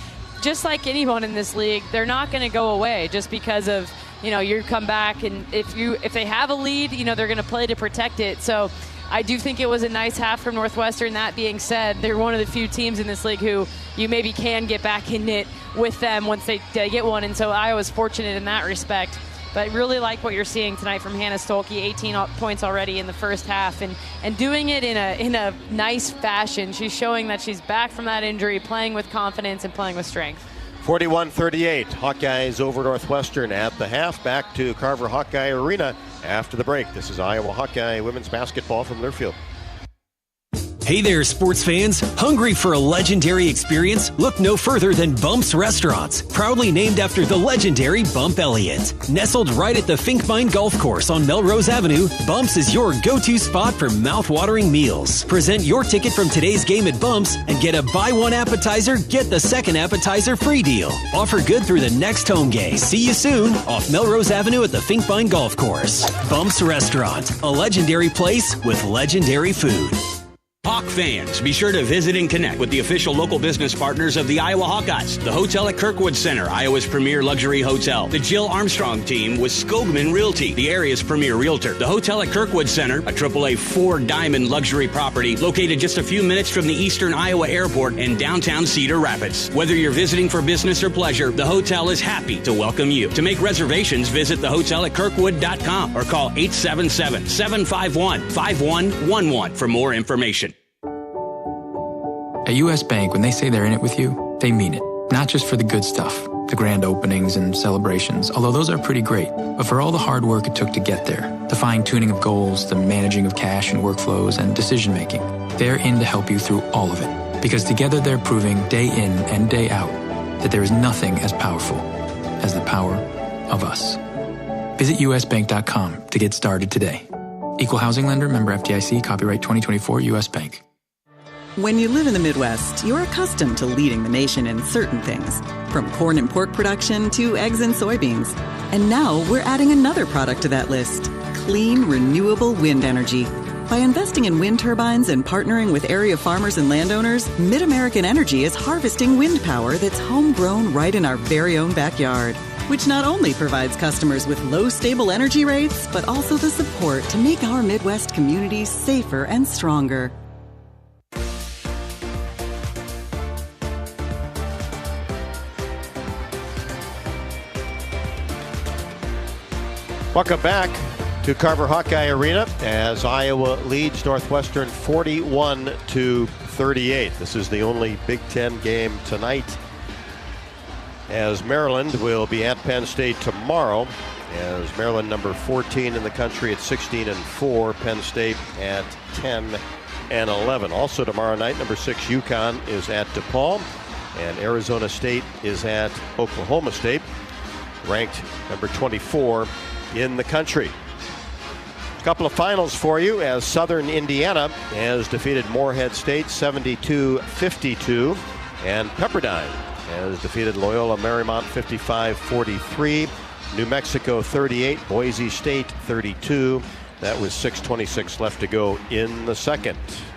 just like anyone in this league, they're not going to go away just because of, you come back, and if they have a lead, they're going to play to protect it. So I do think it was a nice half from Northwestern. That being said, they're one of the few teams in this league who you maybe can get back in it with them once they get one. And so Iowa's fortunate in that respect. But I really like what you're seeing tonight from Hannah Stolke, 18 points already in the first half, and doing it in a nice fashion. She's showing that she's back from that injury, playing with confidence and playing with strength. 41-38, Hawkeyes over Northwestern at the half. Back to Carver Hawkeye Arena after the break. This is Iowa Hawkeye women's basketball from Learfield. Hey there, sports fans. Hungry for a legendary experience? Look no further than Bumps Restaurants, proudly named after the legendary Bump Elliott. Nestled right at the Finkmine Golf Course on Melrose Avenue, Bumps is your go-to spot for mouth-watering meals. Present your ticket from today's game at Bumps and get a buy one appetizer, get the second appetizer free deal. Offer good through the next home game. See you soon off Melrose Avenue at the Finkmine Golf Course. Bumps Restaurant, a legendary place with legendary food. Hawk fans, be sure to visit and connect with the official local business partners of the Iowa Hawkeyes. The Hotel at Kirkwood Center, Iowa's premier luxury hotel. The Jill Armstrong team with Skogman Realty, the area's premier realtor. The Hotel at Kirkwood Center, a AAA 4-diamond luxury property located just a few minutes from the Eastern Iowa Airport in downtown Cedar Rapids. Whether you're visiting for business or pleasure, the hotel is happy to welcome you. To make reservations, visit thehotelatKirkwood.com or call 877-751-5111 for more information. At U.S. Bank, when they say they're in it with you, they mean it. Not just for the good stuff, the grand openings and celebrations, although those are pretty great, but for all the hard work it took to get there, the fine-tuning of goals, the managing of cash and workflows, and decision-making. They're in to help you through all of it, because together they're proving day in and day out that there is nothing as powerful as the power of us. Visit usbank.com to get started today. Equal housing lender, member FDIC, copyright 2024, U.S. Bank. When you live in the Midwest, you're accustomed to leading the nation in certain things, from corn and pork production to eggs and soybeans. And now we're adding another product to that list, clean, renewable wind energy. By investing in wind turbines and partnering with area farmers and landowners, Mid-American Energy is harvesting wind power that's homegrown right in our very own backyard, which not only provides customers with low, stable energy rates, but also the support to make our Midwest communities safer and stronger. Welcome back to Carver Hawkeye Arena as Iowa leads Northwestern 41-38. This is the only Big Ten game tonight, as Maryland will be at Penn State tomorrow, as Maryland number 14 in the country at 16-4, Penn State at 10-11. Also tomorrow night, number 6 UConn is at DePaul, and Arizona State is at Oklahoma State, ranked number 24 in the country. A couple of finals for you, as Southern Indiana has defeated Morehead State 72-52, and Pepperdine has defeated Loyola Marymount 55-43. New Mexico 38, Boise State 32. That was 6:26 left to go in the second.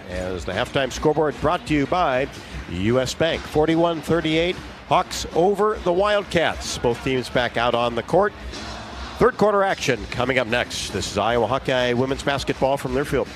As the halftime scoreboard brought to you by U.S. Bank. 41-38, Hawks over the Wildcats. Both teams back out on the court. Third quarter action coming up next. This is Iowa Hawkeye women's basketball from Learfield.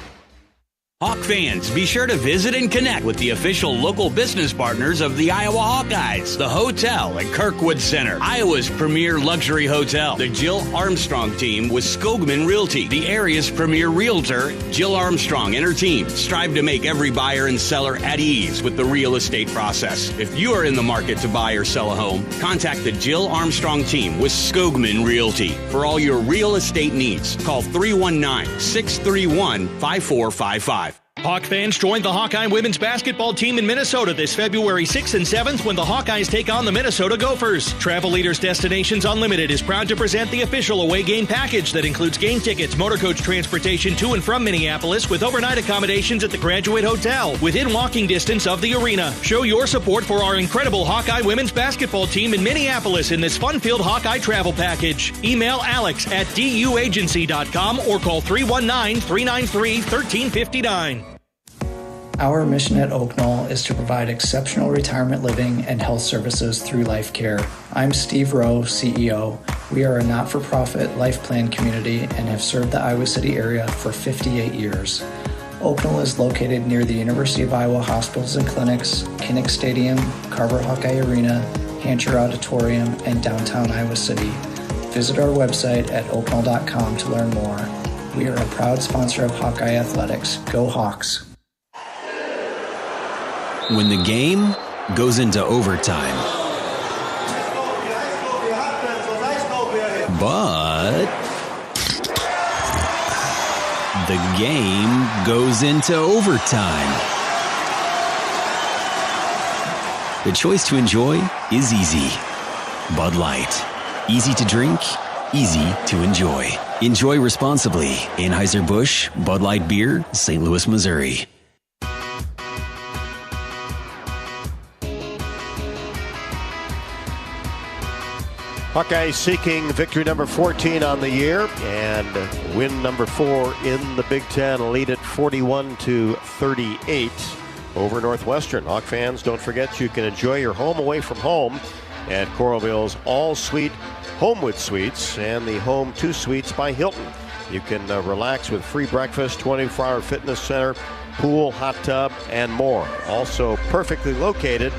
Hawk fans, be sure to visit and connect with the official local business partners of the Iowa Hawkeyes. The hotel at Kirkwood Center, Iowa's premier luxury hotel. The Jill Armstrong team with Skogman Realty, the area's premier realtor. Jill Armstrong and her team strive to make every buyer and seller at ease with the real estate process. If you are in the market to buy or sell a home, contact the Jill Armstrong team with Skogman Realty. For all your real estate needs, call 319-631-5455. Hawk fans, join the Hawkeye women's basketball team in Minnesota this February 6th and 7th when the Hawkeyes take on the Minnesota Gophers. Travel Leaders Destinations Unlimited is proud to present the official away game package that includes game tickets, motor coach transportation to and from Minneapolis with overnight accommodations at the Graduate Hotel within walking distance of the arena. Show your support for our incredible Hawkeye women's basketball team in Minneapolis in this fun-filled Hawkeye travel package. Email Alex at duagency.com or call 319-393-1359. Our mission at Oak Knoll is to provide exceptional retirement living and health services through Life Care. I'm Steve Rowe, CEO. We are a not-for-profit life plan community and have served the Iowa City area for 58 years. Oak Knoll is located near the University of Iowa hospitals and clinics, Kinnick Stadium, Carver Hawkeye Arena, Hancher Auditorium, and downtown Iowa City. Visit our website at oakknoll.com to learn more. We are a proud sponsor of Hawkeye Athletics. Go Hawks! When the game goes into overtime, but the game goes into overtime. The choice to enjoy is easy. Bud Light. Easy to drink, easy to enjoy. Enjoy responsibly. Anheuser-Busch, Bud Light Beer, St. Louis, Missouri. Hawkeyes seeking victory number 14 on the year and win number 4 in the Big Ten, lead at 41-38 over Northwestern. Hawk fans, don't forget you can enjoy your home away from home at Coralville's all-suite Homewood Suites and the Home 2 Suites by Hilton. You can relax with free breakfast, 24-hour fitness center, pool, hot tub, and more. Also perfectly located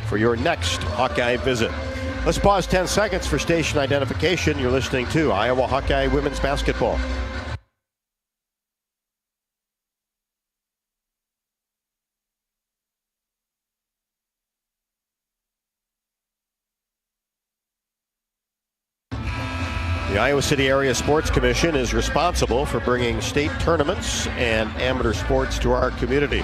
for your next Hawkeye visit. Let's pause 10 seconds for station identification. You're listening to Iowa Hawkeye Women's Basketball. The Iowa City Area Sports Commission is responsible for bringing state tournaments and amateur sports to our community,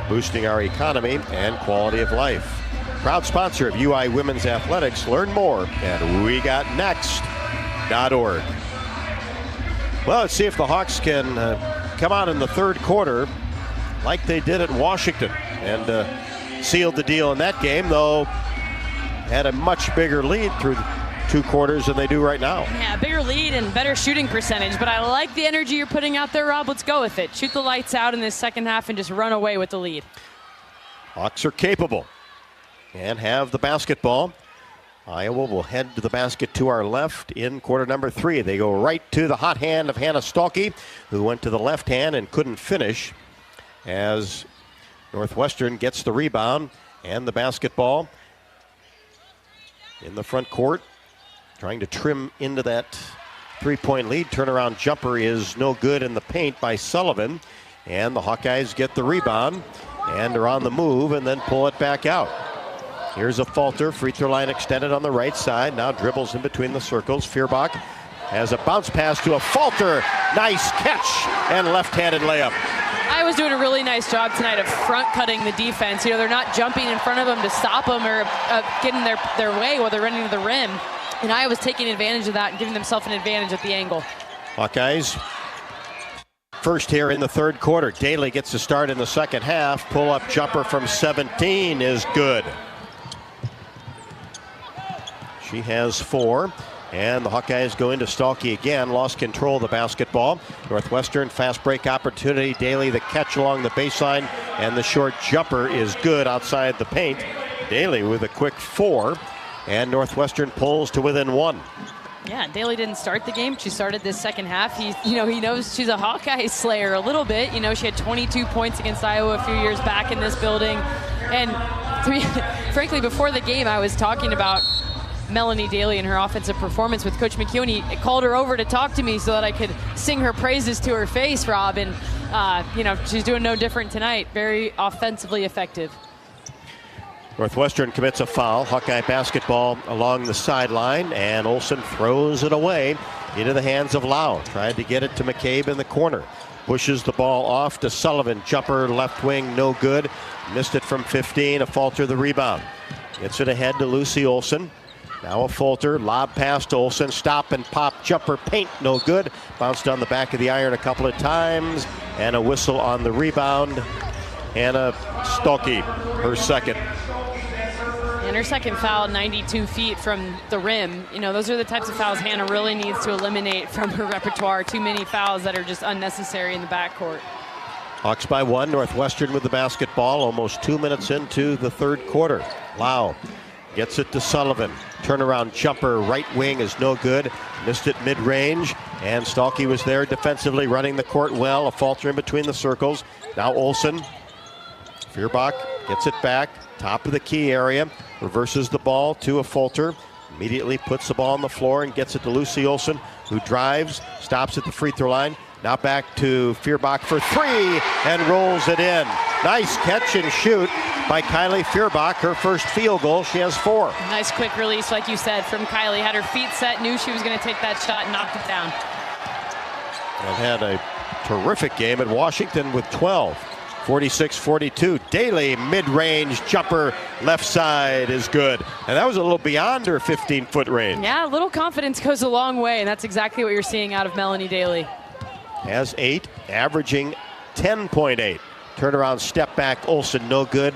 boosting our economy and quality of life. Proud sponsor of UI Women's Athletics. Learn more at wegotnext.org. Well, let's see if the Hawks can come out in the third quarter like they did at Washington and sealed the deal in that game, though had a much bigger lead through 2 quarters than they do right now. Yeah, bigger lead and better shooting percentage, but I like the energy you're putting out there, Rob. Let's go with it. Shoot the lights out in this second half and just run away with the lead. Hawks are capable and have the basketball. Iowa will head to the basket to our left in quarter number 3. They go right to the hot hand of Hannah Stolke, who went to the left hand and couldn't finish, as Northwestern gets the rebound and the basketball in the front court, trying to trim into that 3-point lead. Turnaround jumper is no good in the paint by Sullivan, and the Hawkeyes get the rebound and are on the move and then pull it back out. Here's a Falter, free throw line extended on the right side. Now dribbles in between the circles. Feuerbach has a bounce pass to a Falter. Nice catch and left-handed layup. Iowa's doing a really nice job tonight of front-cutting the defense. You know, they're not jumping in front of them to stop them or getting their way while they're running to the rim. And Iowa's taking advantage of that and giving themselves an advantage at the angle. Hawkeyes first here in the third quarter. Daly gets a start in the second half. Pull-up jumper from 17 is good. She has 4. And the Hawkeyes go into Stalky again, lost control of the basketball. Northwestern fast break opportunity. Daly the catch along the baseline, and the short jumper is good outside the paint. Daly with a quick 4, and Northwestern pulls to within 1. Yeah, Daly didn't start the game. She started this second half. He knows she's a Hawkeye slayer a little bit. She had 22 points against Iowa a few years back in this building. And frankly, before the game, I was talking about Melanie Daly and her offensive performance with Coach McHugh, and he called her over to talk to me so that I could sing her praises to her face, Rob. And, she's doing no different tonight. Very offensively effective. Northwestern commits a foul. Hawkeye basketball along the sideline, and Olsen throws it away into the hands of Lau. Tried to get it to McCabe in the corner. Pushes the ball off to Sullivan. Jumper left wing, no good. Missed it from 15. A Falter the rebound. Gets it ahead to Lucy Olsen. Now a Falter. Lob pass to Olsen. Stop and pop. Jumper paint, no good. Bounced on the back of the iron a couple of times. And a whistle on the rebound. Hannah Stalky, her second. And her second foul, 92 feet from the rim. Those are the types of fouls Hannah really needs to eliminate from her repertoire. Too many fouls that are just unnecessary in the backcourt. Hawks by 1. Northwestern with the basketball. Almost 2 minutes into the third quarter. Lau gets it to Sullivan. Turnaround jumper, right wing is no good. Missed it mid-range. And Stalky was there defensively, running the court well. A Falter in between the circles. Now Olsen. Feuerbach gets it back. Top of the key area. Reverses the ball to a Falter. Immediately puts the ball on the floor and gets it to Lucy Olsen, who drives, stops at the free throw line. Now back to Feuerbach for 3 and rolls it in. Nice catch and shoot by Kylie Feuerbach. Her first field goal. She has 4. Nice quick release, like you said, from Kylie. Had her feet set, knew she was going to take that shot, and knocked it down. And had a terrific game at Washington with 12. 46-42. Daly mid-range jumper left side is good. And that was a little beyond her 15-foot range. Yeah, a little confidence goes a long way, and that's exactly what you're seeing out of Melanie Daly. Has 8, averaging 10.8. Turnaround step back. Olsen no good.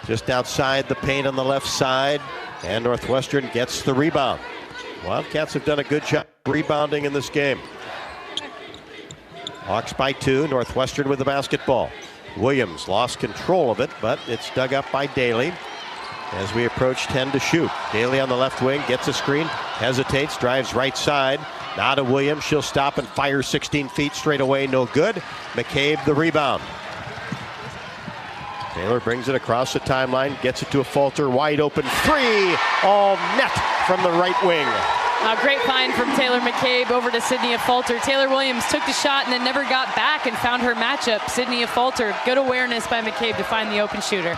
Just outside the paint on the left side. And Northwestern gets the rebound. Wildcats have done a good job rebounding in this game. Hawks by 2. Northwestern with the basketball. Williams lost control of it, but it's dug up by Daly as we approach 10 to shoot. Daly on the left wing, gets a screen, hesitates, drives right side. Now to Williams. She'll stop and fire 16 feet straight away. No good. McCabe the rebound. Taylor brings it across the timeline, gets it to a Falter. Wide open 3. All net from the right wing. A great find from Taylor McCabe over to Sydney Falter. Taylor Williams took the shot and then never got back and found her matchup. Sydney Falter, good awareness by McCabe to find the open shooter.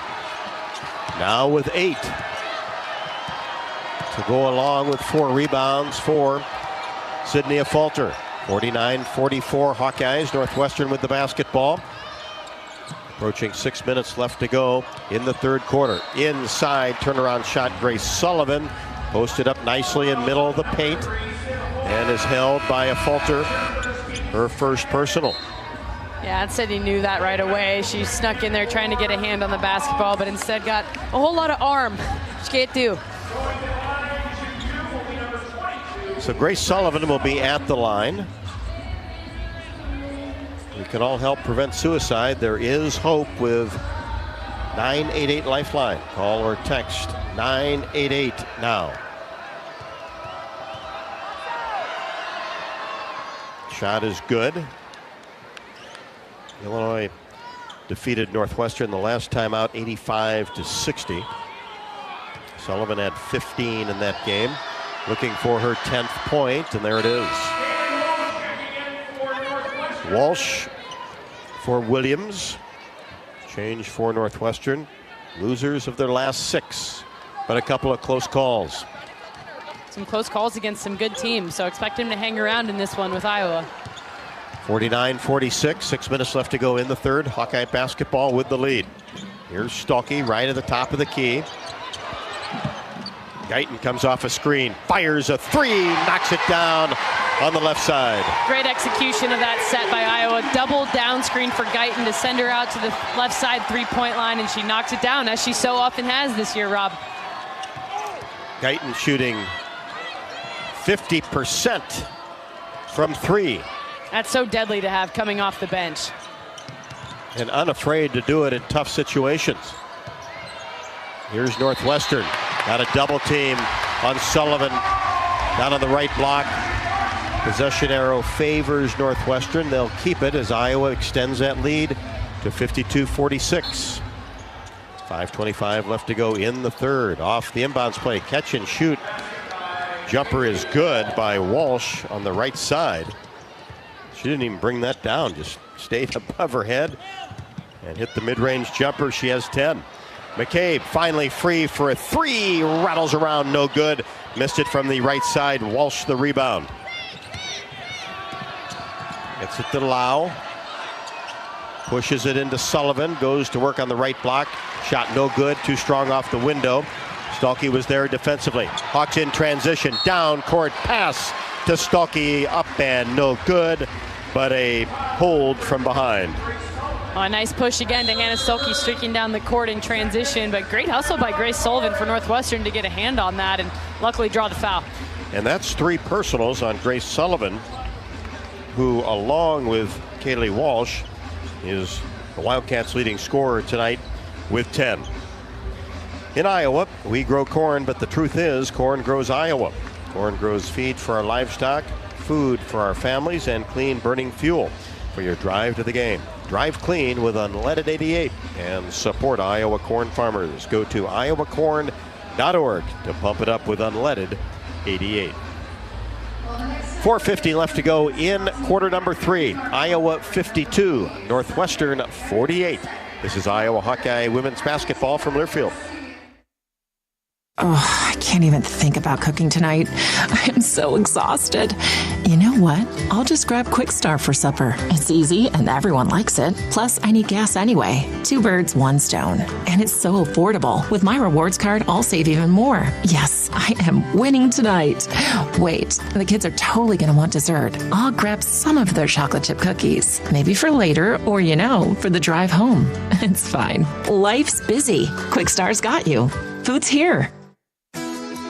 Now with 8 to go along with 4 rebounds for Sydney Falter. 49-44 Hawkeyes. Northwestern with the basketball. Approaching 6 minutes left to go in the third quarter. Inside turnaround shot, Grace Sullivan. Posted up nicely in middle of the paint and is held by a Falter. Her first personal. Yeah, and Sydney knew that right away. She snuck in there trying to get a hand on the basketball, but instead got a whole lot of arm. She can't do. So Grace Sullivan will be at the line. We can all help prevent suicide. There is hope with 988 Lifeline. Call or text 988 now. Shot is good. Illinois defeated Northwestern the last time out 85-60. Sullivan had 15 in that game. Looking for her 10th point, and there it is. Walsh for Williams. Change for Northwestern. Losers of their last 6, but a couple of close calls. Some close calls against some good teams, so expect him to hang around in this one with Iowa. 49-46, 6 minutes left to go in the third. Hawkeye basketball with the lead. Here's Stalky right at the top of the key. Guyton comes off a screen, fires a 3, knocks it down on the left side. Great execution of that set by Iowa. Double down screen for Guyton to send her out to the left side three-point line, and she knocks it down, as she so often has this year, Rob. Guyton shooting 50% from 3. That's so deadly to have coming off the bench. And unafraid to do it in tough situations. Here's Northwestern. Got a double team on Sullivan down on the right block. Possession arrow favors Northwestern. They'll keep it as Iowa extends that lead to 52-46. 5:25 left to go in the third. Off the inbounds play, catch and shoot. Jumper is good by Walsh on the right side. She didn't even bring that down, just stayed above her head and hit the mid-range jumper. She has 10. McCabe finally free for a 3, rattles around, no good. Missed it from the right side. Walsh the rebound. Gets it to Lau. Pushes it into Sullivan. Goes to work on the right block. Shot no good. Too strong off the window. Stuelke was there defensively. Hawks in transition. Down court pass to Stuelke. Up and no good. But a hold from behind. Oh, a nice push again to Hannah Stuelke streaking down the court in transition. But great hustle by Grace Sullivan for Northwestern to get a hand on that and luckily draw the foul. And that's 3 personals on Grace Sullivan, who along with Kaylee Walsh is the Wildcats' leading scorer tonight with 10. In Iowa, we grow corn, but the truth is corn grows Iowa. Corn grows feed for our livestock, food for our families, and clean burning fuel for your drive to the game. Drive clean with Unleaded 88 and support Iowa corn farmers. Go to iowacorn.org to pump it up with Unleaded 88. 4:50 left to go in quarter number 3. Iowa 52, Northwestern 48. This is Iowa Hawkeye women's basketball from Learfield. Oh, I can't even think about cooking tonight. I am so exhausted. You know what? I'll just grab Quick Star for supper. It's easy and everyone likes it. Plus, I need gas anyway. 2 birds, 1 stone. And it's so affordable. With my rewards card, I'll save even more. Yes, I am winning tonight. Wait, the kids are totally going to want dessert. I'll grab some of their chocolate chip cookies. Maybe for later or, for the drive home. It's fine. Life's busy. Quick Star's got you. Food's here.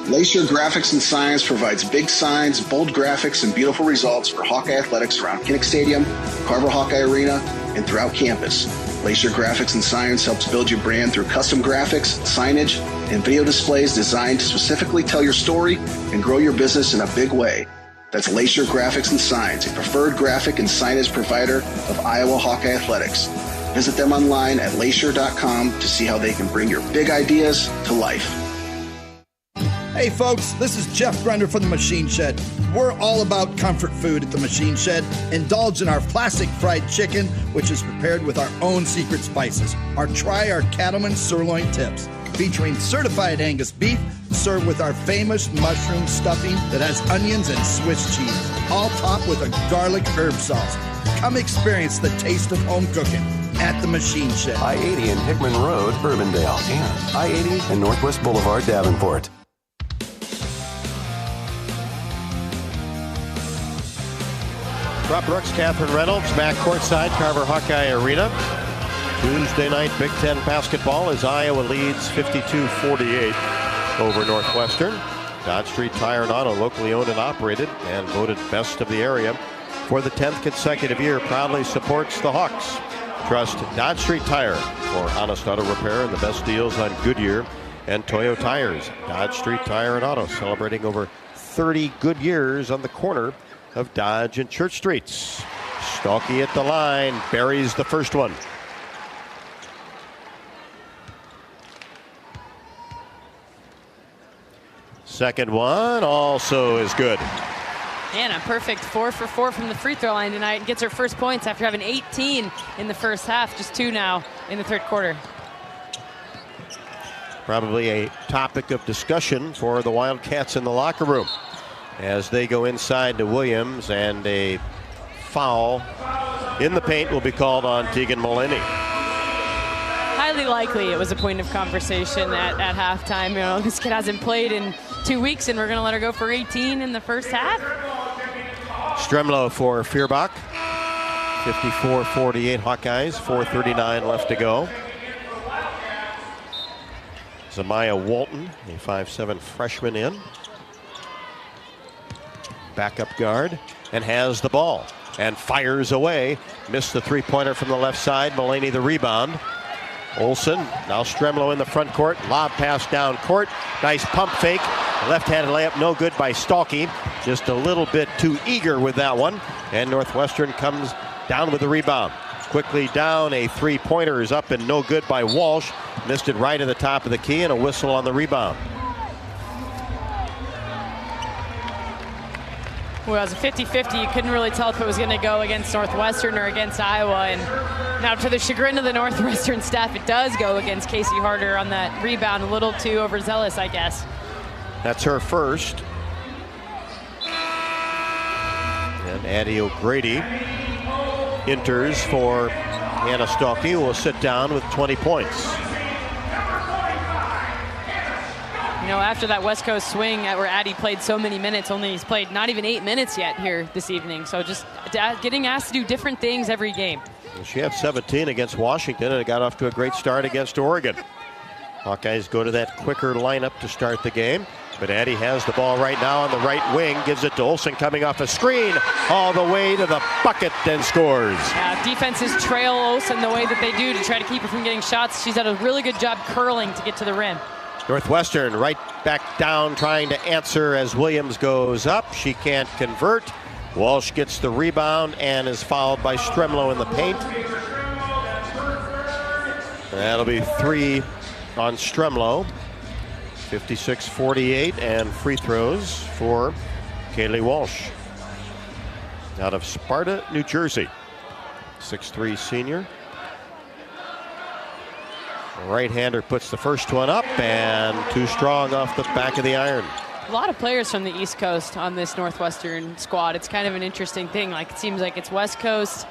Lacer Graphics and Science provides big signs, bold graphics, and beautiful results for Hawkeye athletics around Kinnick Stadium, Carver Hawkeye Arena, and throughout campus. Lacer Graphics and Science helps build your brand through custom graphics, signage, and video displays designed to specifically tell your story and grow your business in a big way. That's Lacer Graphics and Science, a preferred graphic and signage provider of Iowa Hawkeye athletics. Visit them online at lacer.com to see how they can bring your big ideas to life. Hey folks, this is Jeff Grunder from the Machine Shed. We're all about comfort food at the Machine Shed. Indulge in our classic fried chicken, which is prepared with our own secret spices. Or try our Cattleman sirloin tips, featuring certified Angus beef, served with our famous mushroom stuffing that has onions and Swiss cheese, all topped with a garlic herb sauce. Come experience the taste of home cooking at the Machine Shed. I-80 and Hickman Road, Urbandale, and I-80 and Northwest Boulevard, Davenport. Rob Brooks, Catherine Reynolds, back courtside, Carver Hawkeye Arena. Tuesday night Big Ten basketball as Iowa leads 52-48 over Northwestern. Dodge Street Tire and Auto, locally owned and operated and voted best of the area for the 10th consecutive year, proudly supports the Hawks. Trust Dodge Street Tire for honest auto repair and the best deals on Goodyear and Toyo tires. Dodge Street Tire and Auto, celebrating over 30 good years on the corner of Dodge and Church Streets. Stuelke at the line, buries the first one. Second one also is good. And a perfect 4 for 4 from the free throw line tonight. Gets her first points after having 18 in the first half. Just 2 now in the third quarter. Probably a topic of discussion for the Wildcats in the locker room as they go inside to Williams, and a foul in the paint will be called on Tegan Mullaney. Highly likely it was a point of conversation at halftime. This kid hasn't played in 2 weeks, and we're going to let her go for 18 in the first half. Stremlo for Feuerbach. 54-48 Hawkeyes, 4:39 left to go. Zamaya Walton, a 5'7" freshman in. backup guard, and has the ball and fires away. Missed the three-pointer from the left side. Mulaney the rebound. Olsen, now Stremlo in the front court. Lob pass down court. Nice pump fake. Left-handed layup, no good by Stalky. Just a little bit too eager with that one. And Northwestern comes down with the rebound. Quickly down, a three-pointer is up and no good by Walsh. Missed it right at the top of the key, and a whistle on the rebound. Well, it was a 50-50. You couldn't really tell if it was going to go against Northwestern or against Iowa. And now, to the chagrin of the Northwestern staff, it does go against Casey Harder on that rebound. A little too overzealous, I guess. That's her first. And Addie O'Grady enters for Hannah Stalky, who will sit down with 20 points. You know, after that West Coast swing where Addie played so many minutes, only he's played not even 8 minutes yet here this evening. So just getting asked to do different things every game. She had 17 against Washington, and it got off to a great start against Oregon. Hawkeyes go to that quicker lineup to start the game. But Addie has the ball right now on the right wing, gives it to Olsen coming off a screen, all the way to the bucket and scores. Yeah, defenses trail Olsen the way that they do to try to keep her from getting shots. She's done a really good job curling to get to the rim. Northwestern right back down trying to answer as Williams goes up. She can't convert. Walsh gets the rebound and is fouled by Stremlo in the paint. That'll be 3 on Stremlo. 56-48, and free throws for Kaylee Walsh out of Sparta, New Jersey. 6'3" senior. Right-hander puts the first one up, and too strong off the back of the iron. A lot of players from the East Coast on this Northwestern squad. It's kind of an interesting thing. Like, it seems like it's West Coast,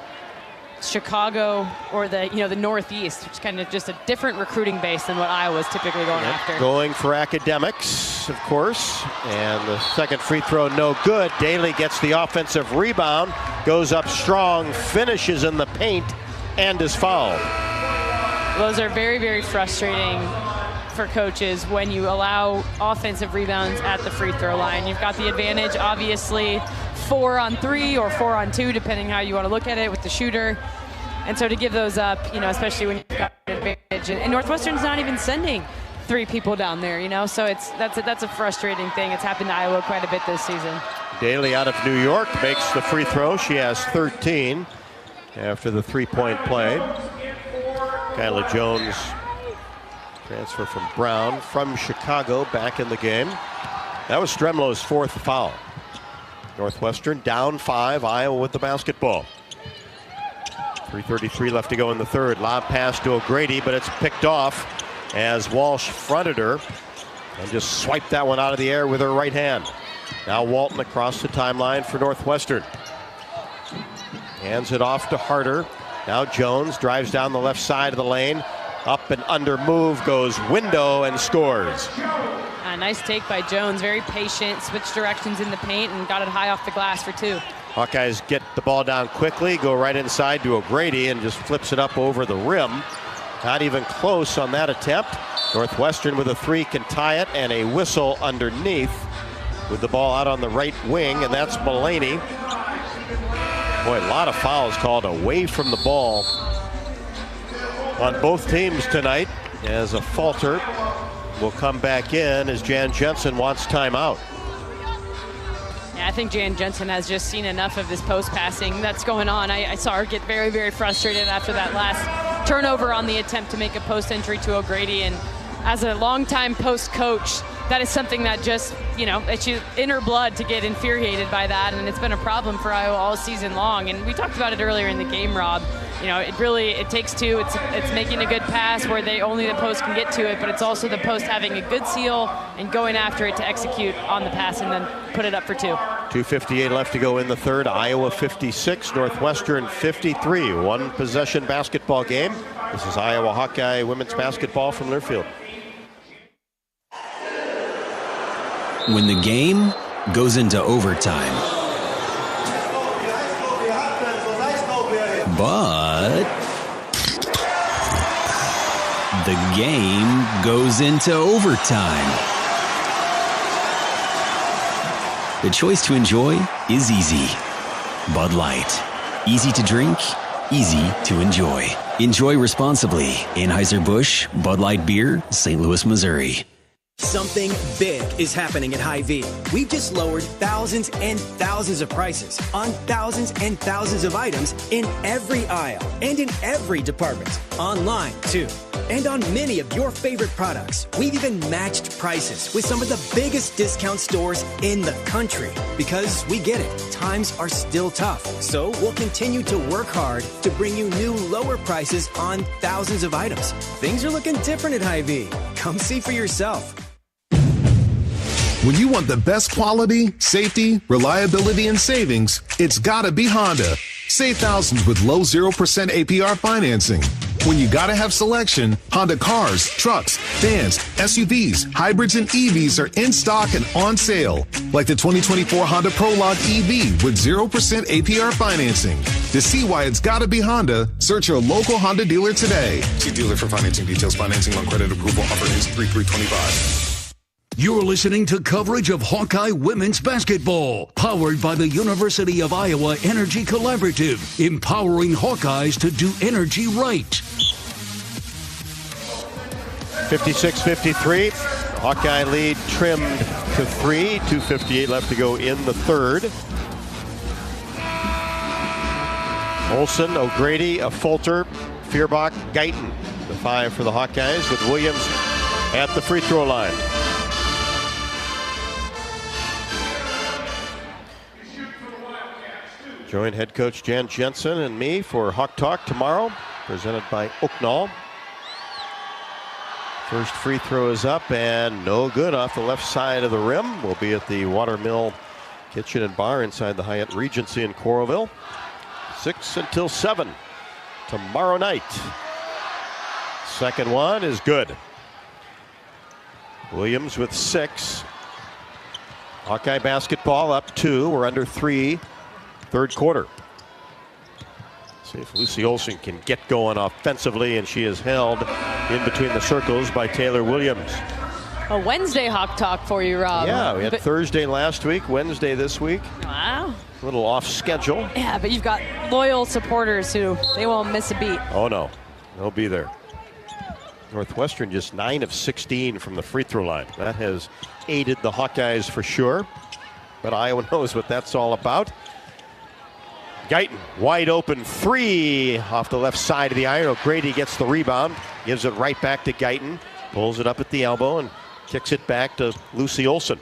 Chicago, or the Northeast, which is kind of just a different recruiting base than what Iowa's typically going after. Going for academics, of course, and the second free throw no good. Daly gets the offensive rebound, goes up strong, finishes in the paint, and is fouled. Those are very, very frustrating for coaches when you allow offensive rebounds at the free throw line. You've got the advantage, obviously, 4 on 3 or 4 on 2, depending how you want to look at it with the shooter. And so to give those up, especially when you've got an advantage. And Northwestern's not even sending 3 people down there, so that's a frustrating thing. It's happened to Iowa quite a bit this season. Daly out of New York makes the free throw. She has 13 after the three-point play. Kyla Jones, transfer from Brown, from Chicago, back in the game. That was Stremlo's 4th foul. Northwestern down 5, Iowa with the basketball. 3:33 left to go in the third. Lob pass to O'Grady, but it's picked off as Walsh fronted her and just swiped that one out of the air with her right hand. Now Walton across the timeline for Northwestern. Hands it off to Harder. Now Jones drives down the left side of the lane. Up and under move goes window and scores. A nice take by Jones. Very patient, switched directions in the paint and got it high off the glass for 2. Hawkeyes get the ball down quickly, go right inside to O'Grady and just flips it up over the rim. Not even close on that attempt. Northwestern with a 3 can tie it, and a whistle underneath with the ball out on the right wing, and that's Mulaney. Boy, a lot of fouls called away from the ball on both teams tonight, as a falter will come back in as Jan Jensen wants timeout. Yeah, I think Jan Jensen has just seen enough of this post passing that's going on. I saw her get very, very frustrated after that last turnover on the attempt to make a post entry to O'Grady. And as a longtime post coach, that is something that just, it's in her blood to get infuriated by that. And it's been a problem for Iowa all season long. And we talked about it earlier in the game, Rob. It takes 2. It's making a good pass where only the post can get to it, but it's also the post having a good seal and going after it to execute on the pass and then put it up for 2. 2:58 left to go in the third. Iowa 56, Northwestern 53. One possession basketball game. This is Iowa Hawkeye women's basketball from Learfield. When the game goes into overtime. But the game goes into overtime. the choice to enjoy is easy. Bud Light. Easy to drink, easy to enjoy. Enjoy responsibly. Anheuser-Busch, Bud Light Beer, St. Louis, Missouri. Something big is happening at Hy-Vee. We've just lowered thousands and thousands of prices on thousands and thousands of items in every aisle and in every department. Online, too. And on many of your favorite products, we've even matched prices with some of the biggest discount stores in the country. Because we get it, times are still tough. So we'll continue to work hard to bring you new lower prices on thousands of items. Things are looking different at Hy-Vee. Come see for yourself. When you want the best quality, safety, reliability, and savings, it's gotta be Honda. Save thousands with low 0% APR financing. When you gotta have selection, Honda cars, trucks, vans, SUVs, hybrids, and EVs are in stock and on sale. Like the 2024 Honda Prologue EV with 0% APR financing. To see why it's gotta be Honda, search your local Honda dealer today. See dealer for financing details. Financing on credit approval. Offer is 3/3/25. You're listening to coverage of Hawkeye women's basketball, powered by the University of Iowa Energy Collaborative, empowering Hawkeyes to do energy right. 56-53. Hawkeye lead trimmed to 3. 2:58 left to go in the third. Olsen, O'Grady, Fulter, Feuerbach, Guyton. The 5 for the Hawkeyes with Williams at the free throw line. Join head coach Jan Jensen and me for Hawk Talk tomorrow, presented by Oaknall. First free throw is up and no good off the left side of the rim. We'll be at the Watermill Kitchen and Bar inside the Hyatt Regency in Coralville. 6 until 7 tomorrow night. Second one is good. Williams with 6. Hawkeye basketball up 2. We're under 3. Third quarter. See if Lucy Olsen can get going offensively, and she is held in between the circles by Taylor Williams. A Wednesday Hawk Talk for you, Rob. Yeah, we had Thursday last week, Wednesday this week. Wow. A little off schedule. Yeah, but you've got loyal supporters who they won't miss a beat. Oh, no. They'll be there. Northwestern just 9 of 16 from the free throw line. That has aided the Hawkeyes for sure. But Iowa knows what that's all about. Guyton, wide open 3 off the left side of the iron. O'Grady gets the rebound, gives it right back to Guyton, pulls it up at the elbow and kicks it back to Lucy Olsen.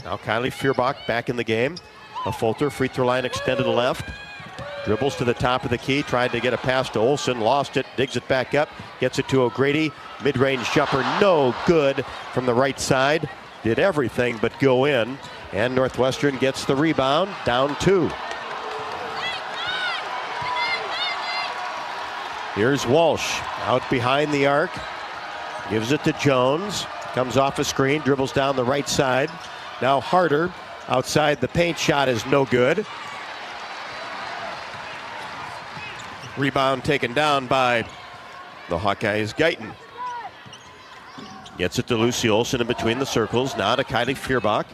Now Kylie Feuerbach back in the game. Fulter, free throw line extended to left. Dribbles to the top of the key, tried to get a pass to Olsen, lost it, digs it back up, gets it to O'Grady. Mid-range jumper, no good from the right side. Did everything but go in. And Northwestern gets the rebound, down 2. Here's Walsh out behind the arc. Gives it to Jones. Comes off a screen, dribbles down the right side. Now Harder outside the paint, shot is no good. Rebound taken down by the Hawkeyes. Guyton gets it to Lucy Olsen in between the circles. Now to Kylie Feuerbach.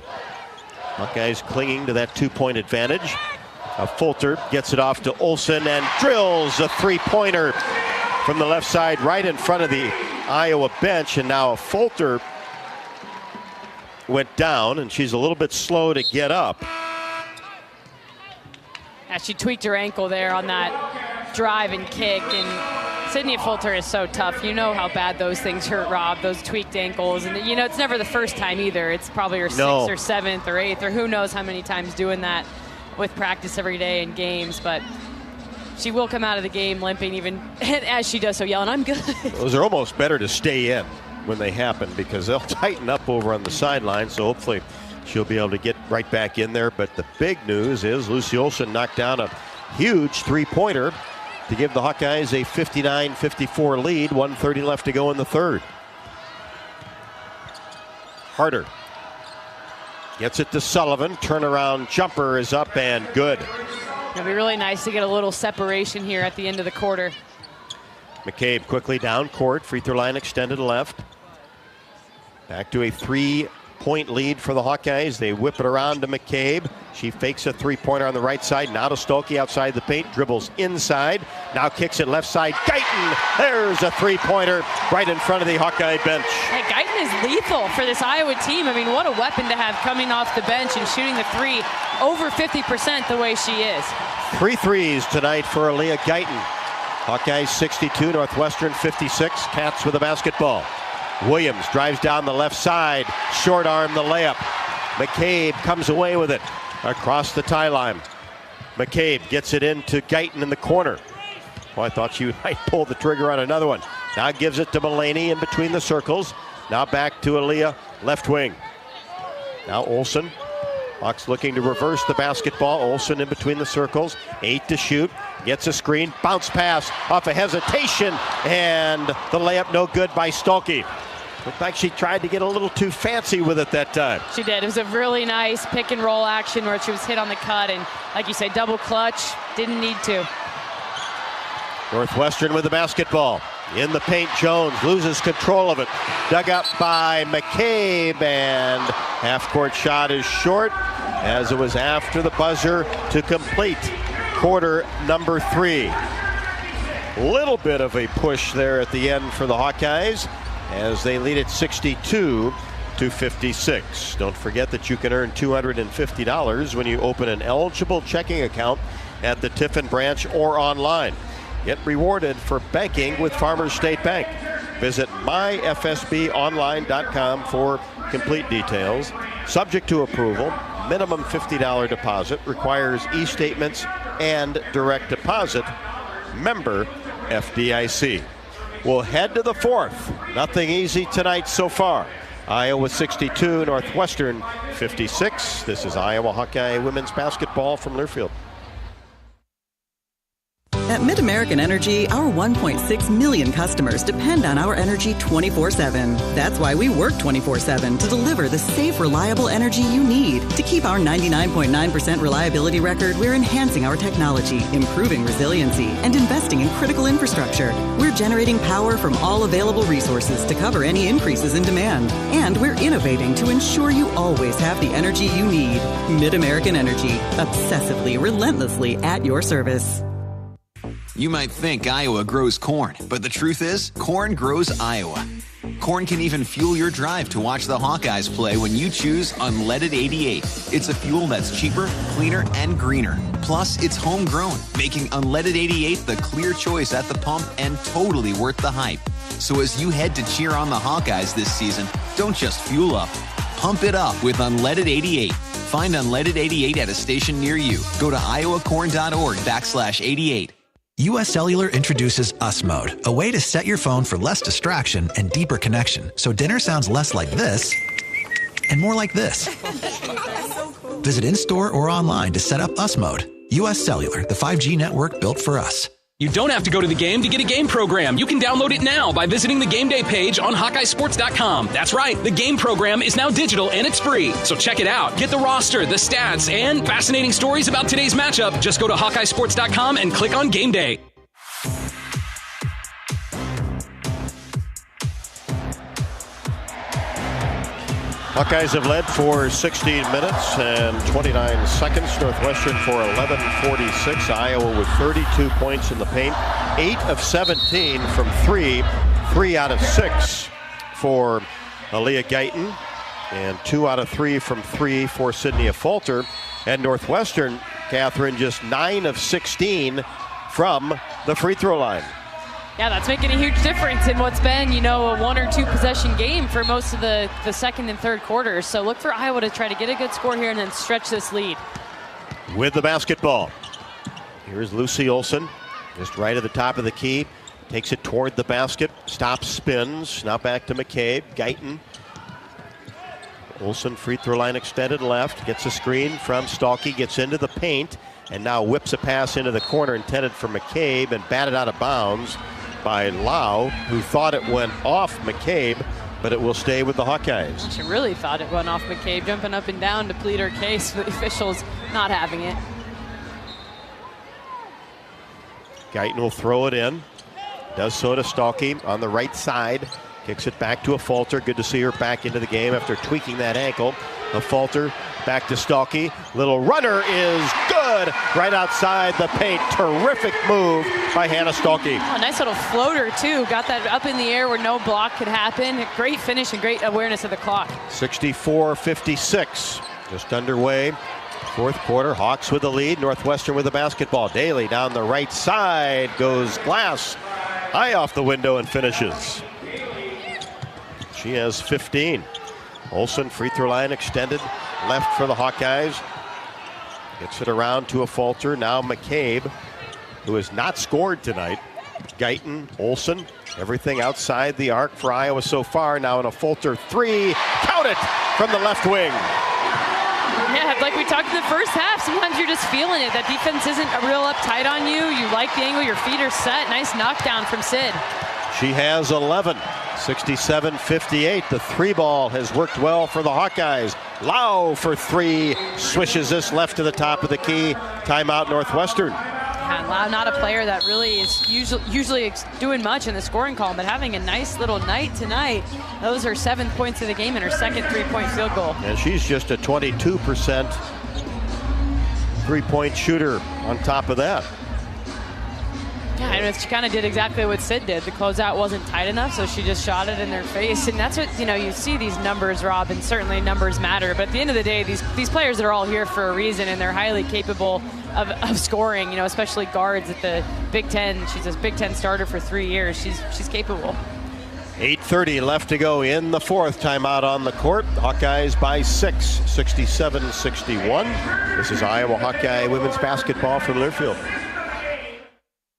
Hawkeyes clinging to that 2-point advantage. Fulter gets it off to Olsen and drills a 3-pointer from the left side right in front of the Iowa bench. And now Fulter went down, and she's a little bit slow to get up. Yeah, she tweaked her ankle there on that drive and kick. And Sydney Fulter is so tough. You know how bad those things hurt, Rob, those tweaked ankles. And, you know, it's never the first time either. It's probably her 6th or 7th or 8th or who knows how many times doing that with practice every day and games. But she will come out of the game limping even as she does so, yelling, "I'm good." Those are almost better to stay in when they happen because they'll tighten up over on the sideline. So hopefully she'll be able to get right back in there. But the big news is Lucy Olsen knocked down a huge 3-pointer to give the Hawkeyes a 59-54 lead. 1:30 left to go in the third. Harder gets it to Sullivan. Turnaround jumper is up and good. It'll be really nice to get a little separation here at the end of the quarter. McCabe quickly down court. Free throw line extended left. Back to a 3 point lead for the Hawkeyes. They whip it around to McCabe. She fakes a three-pointer on the right side. Now to Stolke outside the paint. Dribbles inside. Now kicks it left side. Guyton! There's a three-pointer right in front of the Hawkeye bench. Hey, Guyton is lethal for this Iowa team. I mean, what a weapon to have coming off the bench and shooting the three over 50% the way she is. 3 threes tonight for Aaliyah Guyton. Hawkeyes 62, Northwestern 56. Cats with the basketball. Williams drives down the left side. Short arm the layup. McCabe comes away with it across the tie line. McCabe gets it into Guyton in the corner. Well, I thought she might pull the trigger on another one. Now gives it to Mulaney in between the circles. Now back to Aaliyah, left wing. Now Olsen. Hawks looking to reverse the basketball. Olsen in between the circles. 8 to shoot. Gets a screen. Bounce pass off a hesitation. And the layup no good by Stolke. Looked like she tried to get a little too fancy with it that time. She did. It was a really nice pick and roll action where she was hit on the cut. And like you say, double clutch. Didn't need to. Northwestern with the basketball. In the paint, Jones loses control of it. Dug up by McCabe, and half-court shot is short as it was after the buzzer to complete quarter number 3. Little bit of a push there at the end for the Hawkeyes as they lead it 62-56. Don't forget that you can earn $250 when you open an eligible checking account at the Tiffin branch or online. Get rewarded for banking with Farmers State Bank. Visit myfsbonline.com for complete details. Subject to approval, minimum $50 deposit, requires e-statements and direct deposit. Member FDIC. We'll head to the 4th. Nothing easy tonight so far. Iowa 62, Northwestern 56. This is Iowa Hawkeye women's basketball from Learfield. At MidAmerican Energy, our 1.6 million customers depend on our energy 24/7. That's why we work 24/7 to deliver the safe, reliable energy you need. To keep our 99.9% reliability record, we're enhancing our technology, improving resiliency, and investing in critical infrastructure. We're generating power from all available resources to cover any increases in demand. And we're innovating to ensure you always have the energy you need. MidAmerican Energy, obsessively, relentlessly at your service. You might think Iowa grows corn, but the truth is, corn grows Iowa. Corn can even fuel your drive to watch the Hawkeyes play when you choose Unleaded 88. It's a fuel that's cheaper, cleaner, and greener. Plus, it's homegrown, making Unleaded 88 the clear choice at the pump and totally worth the hype. So as you head to cheer on the Hawkeyes this season, don't just fuel up. Pump it up with Unleaded 88. Find Unleaded 88 at a station near you. Go to iowacorn.org/88. US Cellular introduces US Mode, a way to set your phone for less distraction and deeper connection, so dinner sounds less like this and more like this. Visit in-store or online to set up US Mode. US Cellular, the 5G network built for us. You don't have to go to the game to get a game program. You can download it now by visiting the Game Day page on HawkeyeSports.com. That's right, the game program is now digital and it's free. So check it out. Get the roster, the stats, and fascinating stories about today's matchup. Just go to HawkeyeSports.com and click on Game Day. Hawkeyes have led for 16 minutes and 29 seconds. Northwestern for 11:46. Iowa with 32 points in the paint. 8 of 17 from 3. 3 out of 6 for Aaliyah Guyton. And 2 out of 3 from 3 for Sydney Falter. And Northwestern, Catherine, just 9 of 16 from the free throw line. Yeah, that's making a huge difference in what's been, a 1 or 2 possession game for most of the second and third quarters. So look for Iowa to try to get a good score here and then stretch this lead. With the basketball, here's Lucy Olsen, just right at the top of the key. Takes it toward the basket, stops, spins. Now back to McCabe, Guyton. Olsen, free throw line extended left, gets a screen from Stolke, gets into the paint, and now whips a pass into the corner intended for McCabe and batted out of bounds by Lau, who thought it went off McCabe, but it will stay with the Hawkeyes. She really thought it went off McCabe, jumping up and down to plead her case, but the officials not having it. Guyton will throw it in. Does so to Stolke on the right side. Kicks it back to a Falter. Good to see her back into the game after tweaking that ankle. A Falter back to Stalky. Little runner is good right outside the paint. Terrific move by Hannah Stalky. Oh, nice little floater, too. Got that up in the air where no block could happen. Great finish and great awareness of the clock. 64-56. Just underway. Fourth quarter. Hawks with the lead. Northwestern with the basketball. Daly down the right side. Goes Glass. High off the window and finishes. She has 15. Olsen, free throw line extended. Left for the Hawkeyes. Gets it around to a Falter. Now McCabe, who has not scored tonight. Guyton, Olsen, everything outside the arc for Iowa so far. Now in a Falter three. Count it from the left wing. Yeah, like we talked in the first half, sometimes you're just feeling it. That defense isn't real uptight on you. You like the angle, your feet are set. Nice knockdown from Sid. She has 11. 67-58. The three ball has worked well for the Hawkeyes. Lau for three. Swishes this left to the top of the key. Timeout Northwestern. Yeah, Lau not a player that really is usually doing much in the scoring column, but having a nice little night tonight. Those are 7 points of the game and her second three-point field goal. And she's just a 22% three-point shooter on top of that. Yeah, and she kind of did exactly what Sid did. The closeout wasn't tight enough, so she just shot it in their face. And that's what, you see these numbers, Rob, and certainly numbers matter. But at the end of the day, these players are all here for a reason, and they're highly capable of scoring, especially guards at the Big Ten. She's a Big Ten starter for 3 years. She's capable. 8:30 left to go in the fourth. Timeout on the court. Hawkeyes by 6, 67-61. This is Iowa Hawkeye women's basketball from Learfield.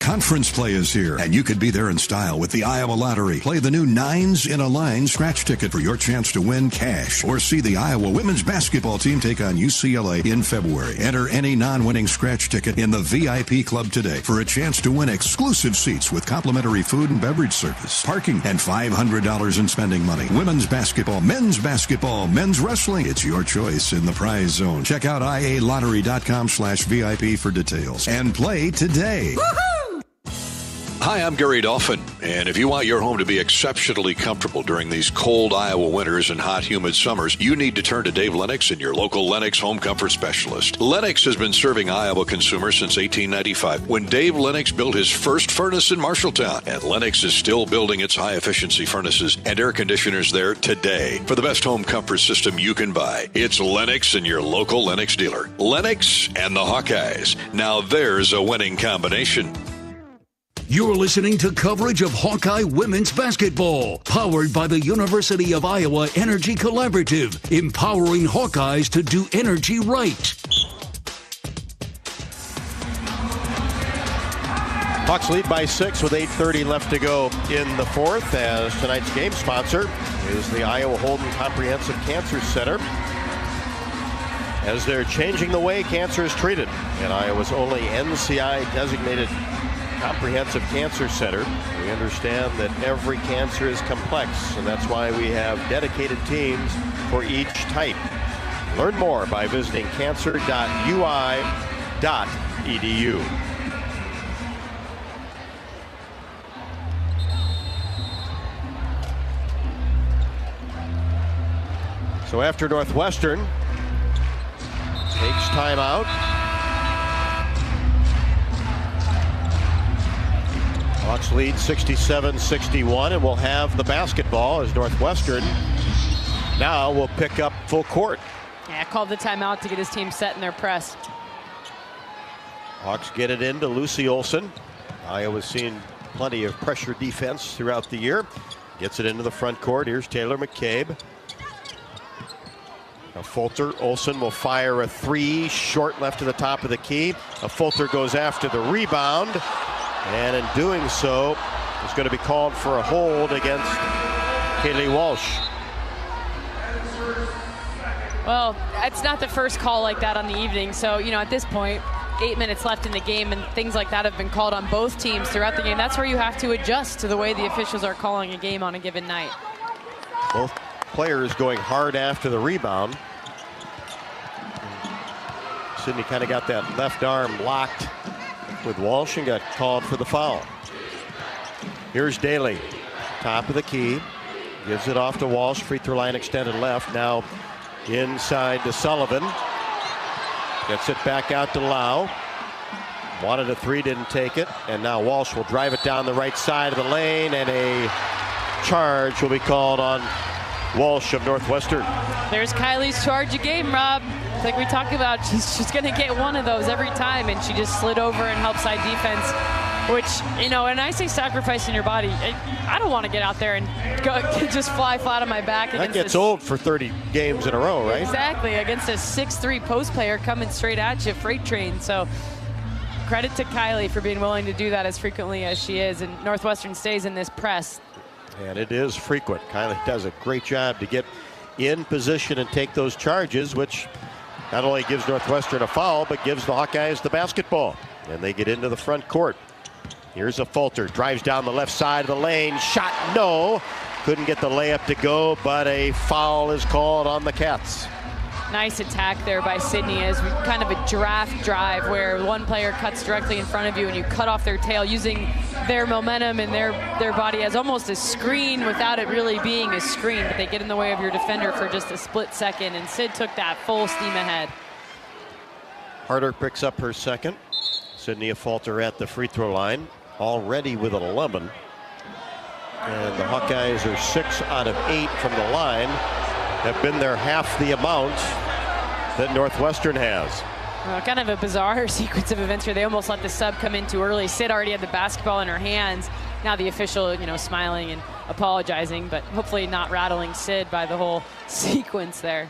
Conference play is here, and you could be there in style with the Iowa Lottery. Play the new Nines in a Line scratch ticket for your chance to win cash, or see the Iowa women's basketball team take on UCLA in February. Enter any non-winning scratch ticket in the VIP club today for a chance to win exclusive seats with complimentary food and beverage service, parking, and $500 in spending money. Women's basketball, men's wrestling. It's your choice in the prize zone. Check out ialottery.com/VIP for details and play today. Woo-hoo! Hi, I'm Gary Dolphin, and if you want your home to be exceptionally comfortable during these cold Iowa winters and hot, humid summers, you need to turn to Dave Lennox and your local Lennox home comfort specialist. Lennox has been serving Iowa consumers since 1895, when Dave Lennox built his first furnace in Marshalltown, and Lennox is still building its high-efficiency furnaces and air conditioners there today. For the best home comfort system you can buy, it's Lennox and your local Lennox dealer. Lennox and the Hawkeyes. Now there's a winning combination. You're listening to coverage of Hawkeye women's basketball, powered by the University of Iowa Energy Collaborative, empowering Hawkeyes to do energy right. Hawks lead by 6 with 8:30 left to go in the fourth, as tonight's game sponsor is the Iowa Holden Comprehensive Cancer Center, as they're changing the way cancer is treated. And Iowa's only NCI-designated Comprehensive Cancer Center. We understand that every cancer is complex, and that's why we have dedicated teams for each type. Learn more by visiting cancer.ui.edu. So after Northwestern takes timeout, Hawks lead 67-61, and we'll have the basketball as Northwestern now will pick up full court. Yeah, called the timeout to get his team set in their press. Hawks get it into Lucy Olsen. Iowa's seen plenty of pressure defense throughout the year. Gets it into the front court. Here's Taylor McCabe. A Falter. Olsen will fire a three, short left to the top of the key. A Falter goes after the rebound, and in doing so, is going to be called for a hold against Kaylee Walsh. Well, it's not the first call like that on the evening, so, at this point, 8 minutes left in the game, and things like that have been called on both teams throughout the game. That's where you have to adjust to the way the officials are calling a game on a given night. Both players going hard after the rebound. Sydney kind of got that left arm locked with Walsh and got called for the foul. Here's Daly, top of the key. Gives it off to Walsh. Free throw line extended left. Now inside to Sullivan. Gets it back out to Lau. Wanted a three, didn't take it. And now Walsh will drive it down the right side of the lane, and a charge will be called on Walsh of Northwestern. There's Kylie's charge a game, Rob. Like we talked about, she's going to get one of those every time, and she just slid over and helped side defense. Which, you know, and I say sacrificing your body, I don't want to get out there and go, just fly flat on my back. That gets old for 30 games in a row, right? Exactly, against a 6'3" post player coming straight at you, freight train. So credit to Kylie for being willing to do that as frequently as she is, and Northwestern stays in this press. And it is frequent. Kylie does a great job to get in position and take those charges, which not only gives Northwestern a foul, but gives the Hawkeyes the basketball. And they get into the front court. Here's a Fulter, drives down the left side of the lane, shot no. Couldn't get the layup to go, but a foul is called on the Cats. Nice attack there by Sydney, as kind of a draft drive where one player cuts directly in front of you and you cut off their tail, using their momentum and their body as almost a screen without it really being a screen, but they get in the way of your defender for just a split second, and Sid took that full steam ahead. Harder picks up her second. Sydney Fulter at the free throw line, already with 11. And the Hawkeyes are 6 out of 8 from the line. Have been there half the amount that Northwestern has. Kind of a bizarre sequence of events here. They almost let the sub come in too early. Sid already had the basketball in her hands. Now the official, you know, smiling and apologizing, but hopefully not rattling Sid by the whole sequence there.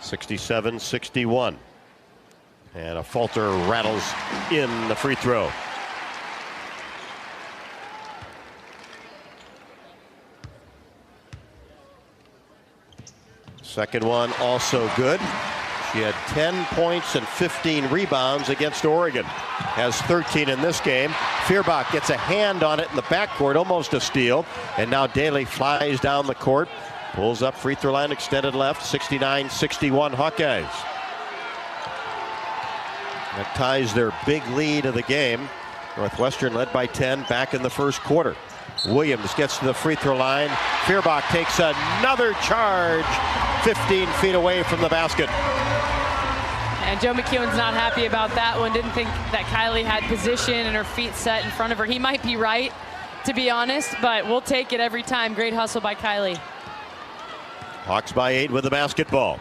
67-61. And a Fulter rattles in the free throw. Second one also good. She had 10 points and 15 rebounds against Oregon. Has 13 in this game. Feuerbach gets a hand on it in the backcourt, almost a steal. And now Daly flies down the court. Pulls up, free throw line extended left. 69-61 Hawkeyes. That ties their big lead of the game. Northwestern led by 10 back in the first quarter. Williams gets to the free throw line. Feuerbach takes another charge 15 feet away from the basket. And Joe McEwen's not happy about that one. Didn't think that Kylie had position and her feet set in front of her. He might be right, to be honest, but we'll take it every time. Great hustle by Kylie. Hawks by 8 with the basketball.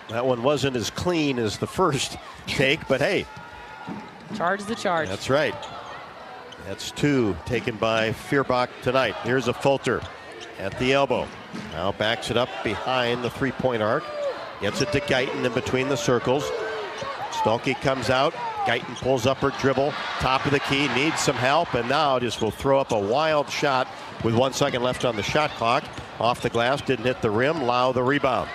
That one wasn't as clean as the first take, but hey. Charge the charge. That's right. That's 2 taken by Feuerbach tonight. Here's a Fulter at the elbow. Now backs it up behind the three-point arc. Gets it to Guyton in between the circles. Stolke comes out. Guyton pulls up her dribble. Top of the key, needs some help, and now just will throw up a wild shot with 1 second left on the shot clock. Off the glass, didn't hit the rim. Lau the rebound.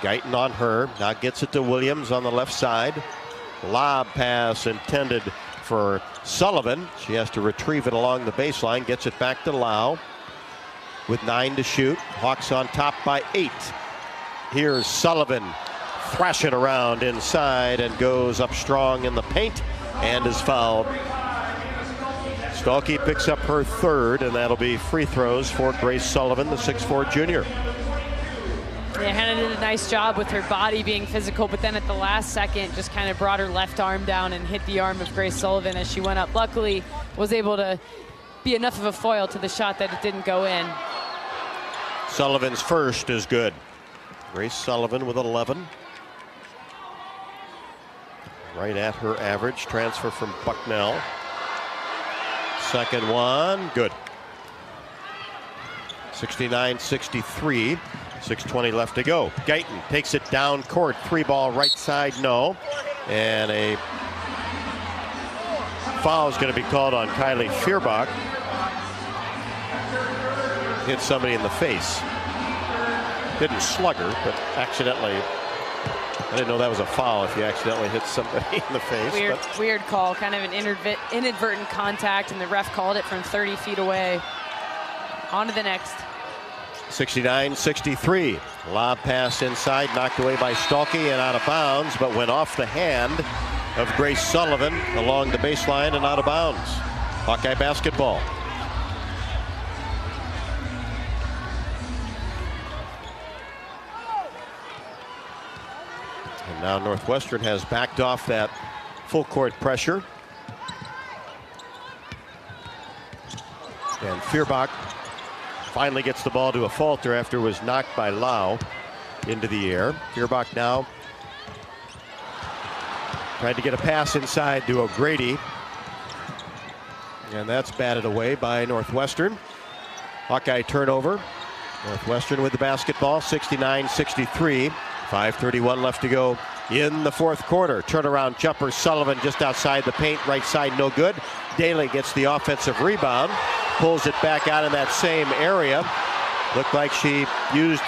Guyton on her. Now gets it to Williams on the left side. Lob pass intended for Sullivan. She has to retrieve it along the baseline. Gets it back to Lau with 9 to shoot. Hawks on top by 8. Here's Sullivan thrashing around inside and goes up strong in the paint and is fouled. Stolke picks up her third, and that'll be free throws for Grace Sullivan, the 6'4" junior. Yeah, Hannah did a nice job with her body being physical, but then at the last second just kind of brought her left arm down and hit the arm of Grace Sullivan as she went up. Luckily was able to be enough of a foil to the shot that it didn't go in. Sullivan's first is good. Grace Sullivan with 11. Right at her average. Transfer from Bucknell. Second one, good. 69-63. 6:20 left to go. Guyton takes it down court. 3-ball right side, no. And a foul is going to be called on Kylie Feuerbach. Hit somebody in the face. Didn't slug her, but accidentally. I didn't know that was a foul if you accidentally hit somebody in the face. Weird call, kind of an inadvertent contact, and the ref called it from 30 feet away. On to the next. 69-63. Lob pass inside, knocked away by Stolke and out of bounds, but went off the hand of Grace Sullivan along the baseline and out of bounds. Hawkeye basketball. And now Northwestern has backed off that full court pressure. And Feuerbach finally gets the ball to a falter after it was knocked by Lau into the air. Feuerbach now tried to get a pass inside to O'Grady. And that's batted away by Northwestern. Hawkeye turnover. Northwestern with the basketball, 69-63. 5:31 left to go in the fourth quarter. Turnaround jumper, Sullivan just outside the paint, right side no good. Daly gets the offensive rebound, pulls it back out in that same area. Looked like she used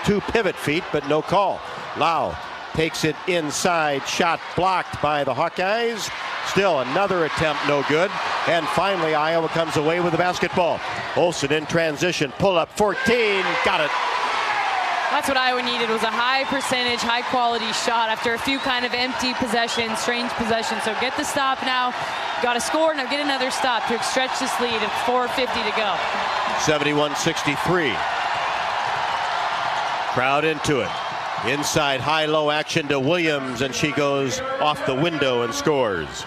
2 pivot feet, but no call. Lau takes it inside, shot blocked by the Hawkeyes. Still another attempt, no good. And finally, Iowa comes away with the basketball. Olsen in transition, pull up 14, got it. That's what Iowa needed, was a high percentage, high quality shot after a few kind of empty possessions, strange possessions. So get the stop now, got to score, now get another stop to stretch this lead at 4:50 to go. 71-63. Crowd into it. Inside high-low action to Williams, and she goes off the window and scores.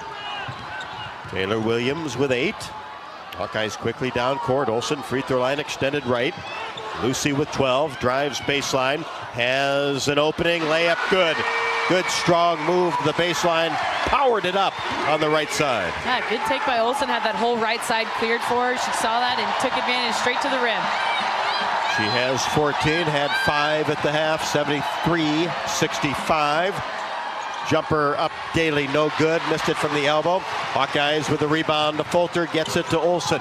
Taylor Williams with 8. Hawkeyes quickly down court. Olsen free throw line extended right. Lucy with 12, drives baseline, has an opening, layup good. Good strong move to the baseline, powered it up on the right side. Yeah, good take by Olsen, had that whole right side cleared for her. She saw that and took advantage straight to the rim. She has 14, had 5 at the half, 73-65. Jumper up Daly, no good, missed it from the elbow. Hawkeyes with the rebound to Fulter, gets it to Olsen.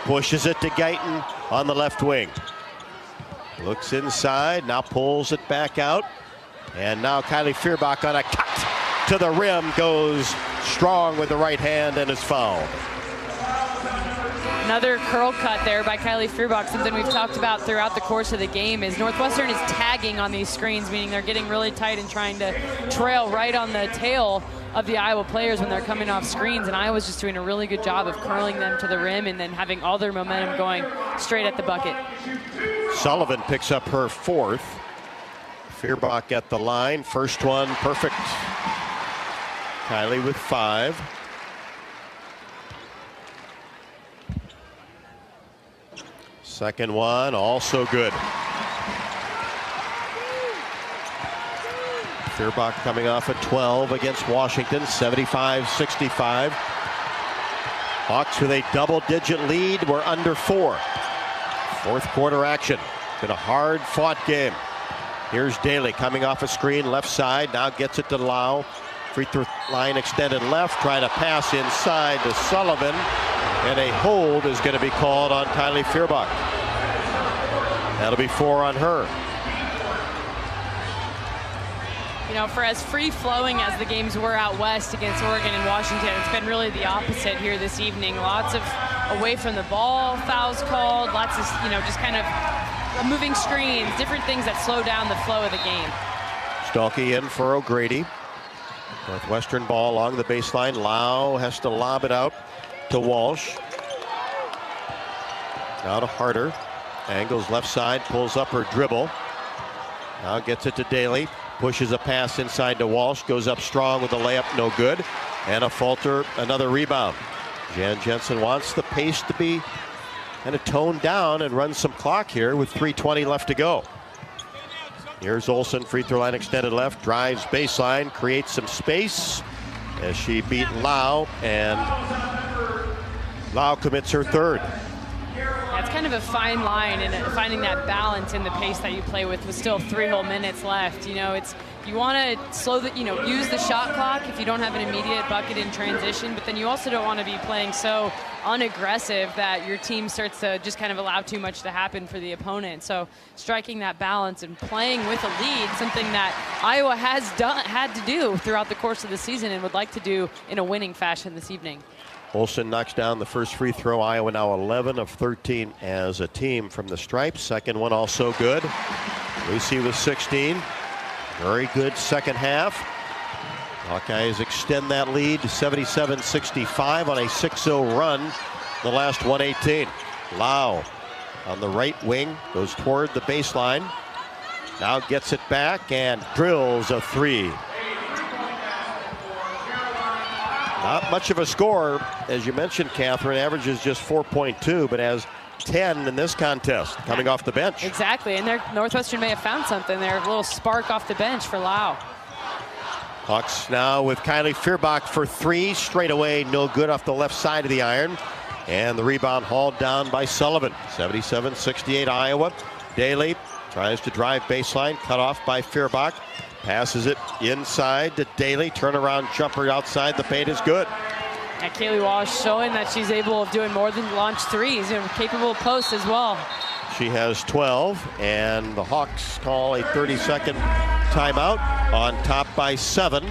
Pushes it to Guyton on the left wing. Looks inside, now pulls it back out. And now Kylie Feuerbach on a cut to the rim, goes strong with the right hand and is fouled. Another curl cut there by Kylie Feuerbach, something we've talked about throughout the course of the game is Northwestern is tagging on these screens, meaning they're getting really tight and trying to trail right on the tail of the Iowa players when they're coming off screens, and Iowa's just doing a really good job of curling them to the rim and then having all their momentum going straight at the bucket. Sullivan picks up her 4th. Feuerbach at the line, first one perfect. Kylie with 5. Second one also good. Feuerbach coming off at 12 against Washington, 75-65. Hawks with a double-digit lead. We're under 4. Fourth quarter action. Been a hard-fought game. Here's Daly coming off a screen, left side. Now gets it to Lau. Free throw line extended left. Trying to pass inside to Sullivan. And a hold is going to be called on Kylie Feuerbach. That'll be 4 on her. You know, for as free-flowing as the games were out west against Oregon and Washington, it's been really the opposite here this evening. Lots of away from the ball fouls called, lots of, you know, just kind of moving screens, different things that slow down the flow of the game. Stalky in for O'Grady. Northwestern ball along the baseline. Lau has to lob it out to Walsh. Now to Harder. Angles left side, pulls up her dribble. Now gets it to Daly. Pushes a pass inside to Walsh. Goes up strong with a layup, no good. And a falter, another rebound. Jan Jensen wants the pace to be kind of toned down and run some clock here with 3:20 left to go. Here's Olsen, free throw line extended left, drives baseline, creates some space as she beat Lau, and Lau commits her 3rd. It's kind of a fine line and finding that balance in the pace that you play with still 3 whole minutes left. You know, it's, you want to slow the, you know, use the shot clock if you don't have an immediate bucket in transition, but then you also don't want to be playing so unaggressive that your team starts to just kind of allow too much to happen for the opponent. So striking that balance and playing with a lead, something that Iowa has had to do throughout the course of the season and would like to do in a winning fashion this evening. Olsen knocks down the first free throw. Iowa now 11 of 13 as a team from the stripe. Second one also good. Lucy with 16. Very good second half. Hawkeyes extend that lead to 77-65 on a 6-0 run the last 118. Lau on the right wing goes toward the baseline. Now gets it back and drills a three. Not much of a score, as you mentioned, Catherine. Averages just 4.2, but has 10 in this contest coming off the bench. Exactly, and Northwestern may have found something there. A little spark off the bench for Lau. Hawks now with Kylie Fierbach for three. Straight away, no good off the left side of the iron. And the rebound hauled down by Sullivan. 77-68 Iowa. Daly tries to drive baseline, cut off by Fierbach. Passes it inside to Daly. Turnaround jumper outside the paint is good. And Kaylee Walsh showing that she's able of doing more than launch threes, capable of posts as well. She has 12, and the Hawks call a 30-second timeout, on top by 7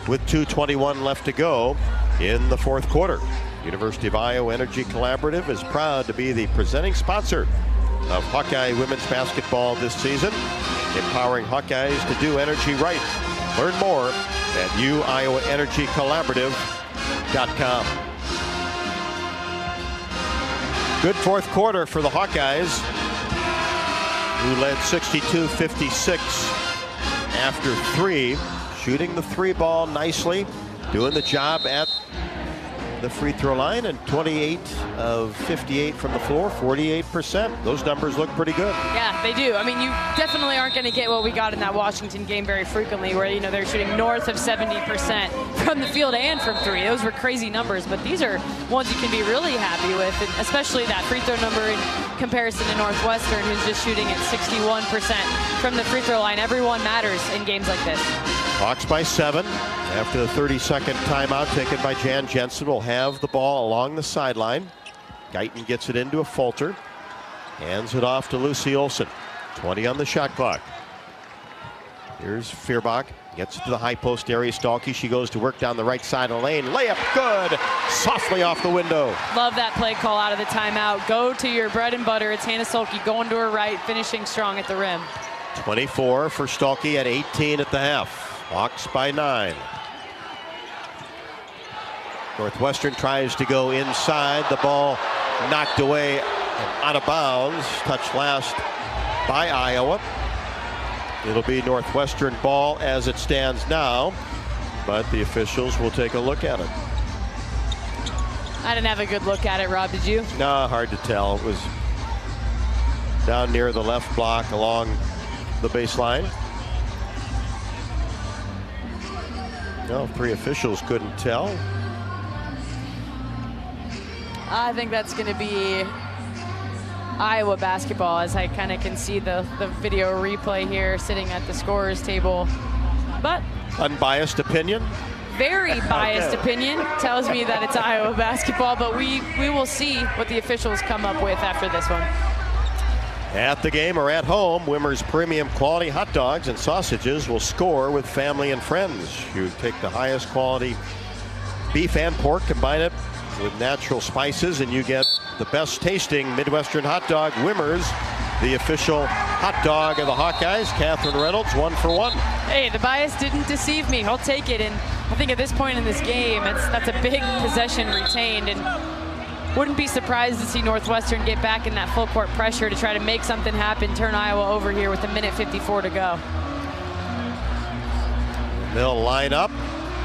with 2:21 left to go in the fourth quarter. University of Iowa Energy Collaborative is proud to be the presenting sponsor of Hawkeye women's basketball this season, empowering Hawkeyes to do energy right. Learn more at uiowaenergycollaborative.com. Good fourth quarter for the Hawkeyes, who led 62-56 after three, shooting the three ball nicely, doing the job at the free throw line, and 28 of 58 from the floor, 48%. Those numbers look pretty good. Yeah, they do. I mean, you definitely aren't going to get what we got in that Washington game very frequently, where they're shooting north of 70% from the field and from three. Those were crazy numbers, but these are ones you can be really happy with, and especially that free throw number in comparison to Northwestern, who's just shooting at 61% from the free throw line. Everyone matters in games like this. Hawks by 7 after the 30-second timeout taken by Jan Jensen. Will have the ball along the sideline. Guyton gets it into a Fulter. Hands it off to Lucy Olson. 20 on the shot clock. Here's Fierbach. Gets it to the high post area. Stalky. She goes to work down the right side of the lane. Layup good. Softly off the window. Love that play call out of the timeout. Go to your bread and butter. It's Hannah Sulky going to her right, finishing strong at the rim. 24 for Stalky at 18 at the half. Hawks by 9. Northwestern tries to go inside. The ball knocked away and out of bounds. Touched last by Iowa. It'll be Northwestern ball as it stands now, but the officials will take a look at it. I didn't have a good look at it, Rob. Did you? No, hard to tell. It was down near the left block along the baseline. No, three officials couldn't tell. I think that's going to be Iowa basketball, as I kind of can see the video replay here sitting at the scorer's table. But unbiased opinion? Very biased opinion tells me that it's Iowa basketball, but we will see what the officials come up with after this one. At the game or at home, Wimmer's premium quality hot dogs and sausages will score with family and friends. You take the highest quality beef and pork, combine it with natural spices, and you get the best tasting Midwestern hot dog. Wimmer's, the official hot dog of the Hawkeyes. Catherine Reynolds, 1 for 1. Hey, the bias didn't deceive me. I'll take it. And I think at this point in this game, that's a big possession retained. And wouldn't be surprised to see Northwestern get back in that full court pressure to try to make something happen, turn Iowa over here with 1:54 to go. They'll line up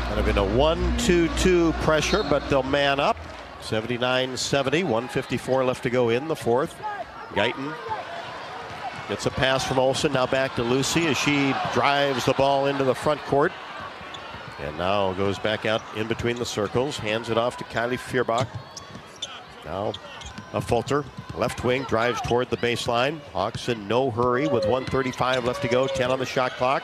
kind of in a 1-2-2 pressure, but they'll man up. 79-70, 1:54 left to go in the fourth. Guyton gets a pass from Olsen, now back to Lucy as she drives the ball into the front court. And now goes back out in between the circles, hands it off to Kylie Fierbach. Now a Fulter, left wing, drives toward the baseline. Hawks in no hurry with 1:35 left to go, 10 on the shot clock.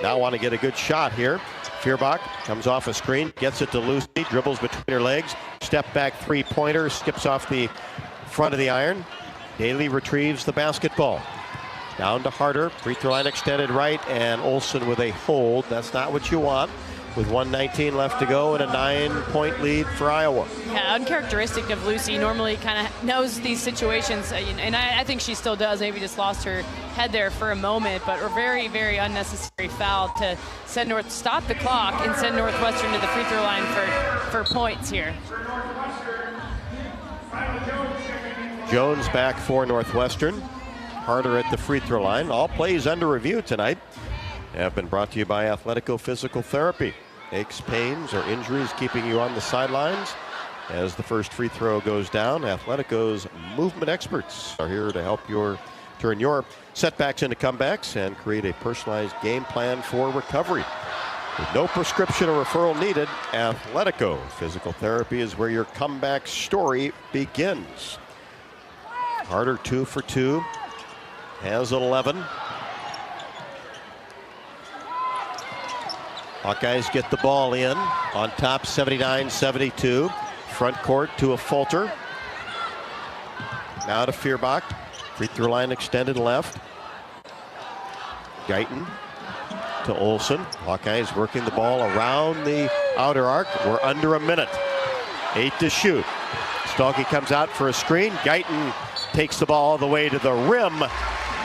Now want to get a good shot here. Fierbach comes off a screen, gets it to Lucy, dribbles between her legs, step back three-pointer, skips off the front of the iron. Daly retrieves the basketball. Down to Harder, free throw line extended right, and Olsen with a hold. That's not what you want. with 1:19 left to go and a 9-point lead for Iowa. Yeah, uncharacteristic of Lucy. Normally kind of knows these situations, and I think she still does. Maybe just lost her head there for a moment, but a very, very unnecessary foul to stop the clock and send Northwestern to the free throw line for points here. Jones back for Northwestern. Harder at the free throw line. All plays under review tonight have been brought to you by Athletico Physical Therapy. Aches, pains, or injuries keeping you on the sidelines. As the first free throw goes down, Athletico's movement experts are here to help turn your setbacks into comebacks and create a personalized game plan for recovery. With no prescription or referral needed, Athletico Physical Therapy is where your comeback story begins. Harder 2 for 2. Has 11. Hawkeyes get the ball in on top 79-72. Front court to a Fulter. Now to Feuerbach. Free throw line extended left. Guyton to Olsen. Hawkeyes working the ball around the outer arc. We're under a minute. 8 to shoot. Stalky comes out for a screen. Guyton takes the ball all the way to the rim.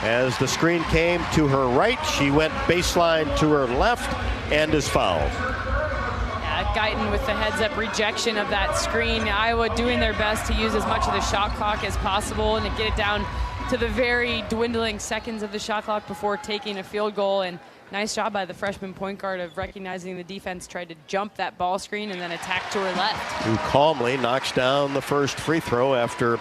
As the screen came to her right, she went baseline to her left and is fouled. Yeah, Guyton with the heads-up rejection of that screen. Iowa doing their best to use as much of the shot clock as possible and to get it down to the very dwindling seconds of the shot clock before taking a field goal. And nice job by the freshman point guard of recognizing the defense tried to jump that ball screen and then attack to her left. Who calmly knocks down the first free throw after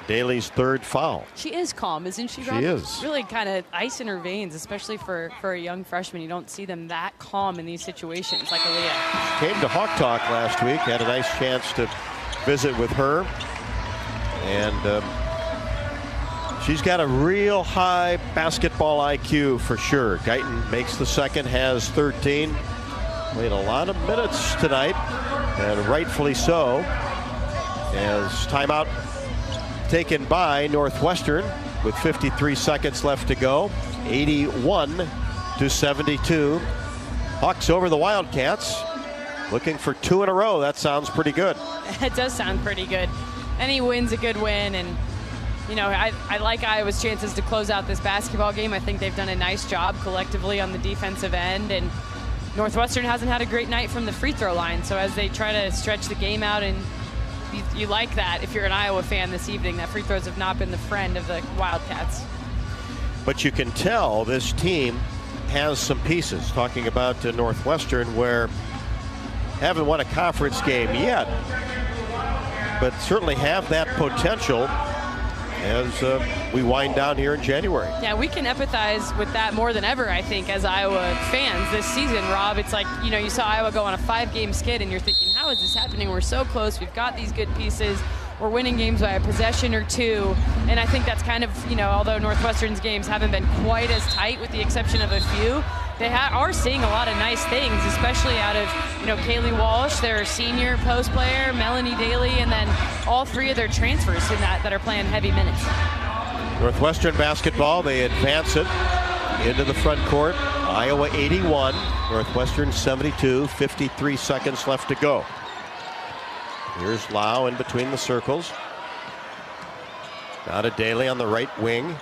Daly's third foul. She is calm, isn't she, Rob? She is. Really kind of ice in her veins, especially for a young freshman. You don't see them that calm in these situations like Aaliyah. Came to Hawk Talk last week, had a nice chance to visit with her. And she's got a real high basketball IQ for sure. Guyton makes the second, has 13. Played a lot of minutes tonight, and rightfully so. As timeout taken by Northwestern with 53 seconds left to go. 81-72. Hawks over the Wildcats. Looking for 2 in a row. That sounds pretty good. It does sound pretty good. Any win's a good win. And, you know, I like Iowa's chances to close out this basketball game. I think they've done a nice job collectively on the defensive end. And Northwestern hasn't had a great night from the free throw line. So as they try to stretch the game out, and you like that if you're an Iowa fan this evening, that free throws have not been the friend of the Wildcats. But you can tell this team has some pieces. Talking about Northwestern, where haven't won a conference game yet, but certainly have that potential as we wind down here in January. Yeah, we can empathize with that more than ever, I think, as Iowa fans this season, Rob. It's like, you know, you saw Iowa go on a 5-game skid and you're thinking, how is this happening? We're so close. We've got these good pieces. We're winning games by a possession or two. And I think that's kind of, you know, although Northwestern's games haven't been quite as tight with the exception of a few, they are seeing a lot of nice things, especially out of, you know, Kaylee Walsh, their senior post player, Melanie Daly, and then all 3 of their transfers in that are playing heavy minutes. Northwestern basketball, they advance it into the front court. Iowa 81, Northwestern 72, 53 seconds left to go. Here's Lau in between the circles. Now to Daly on the right wing.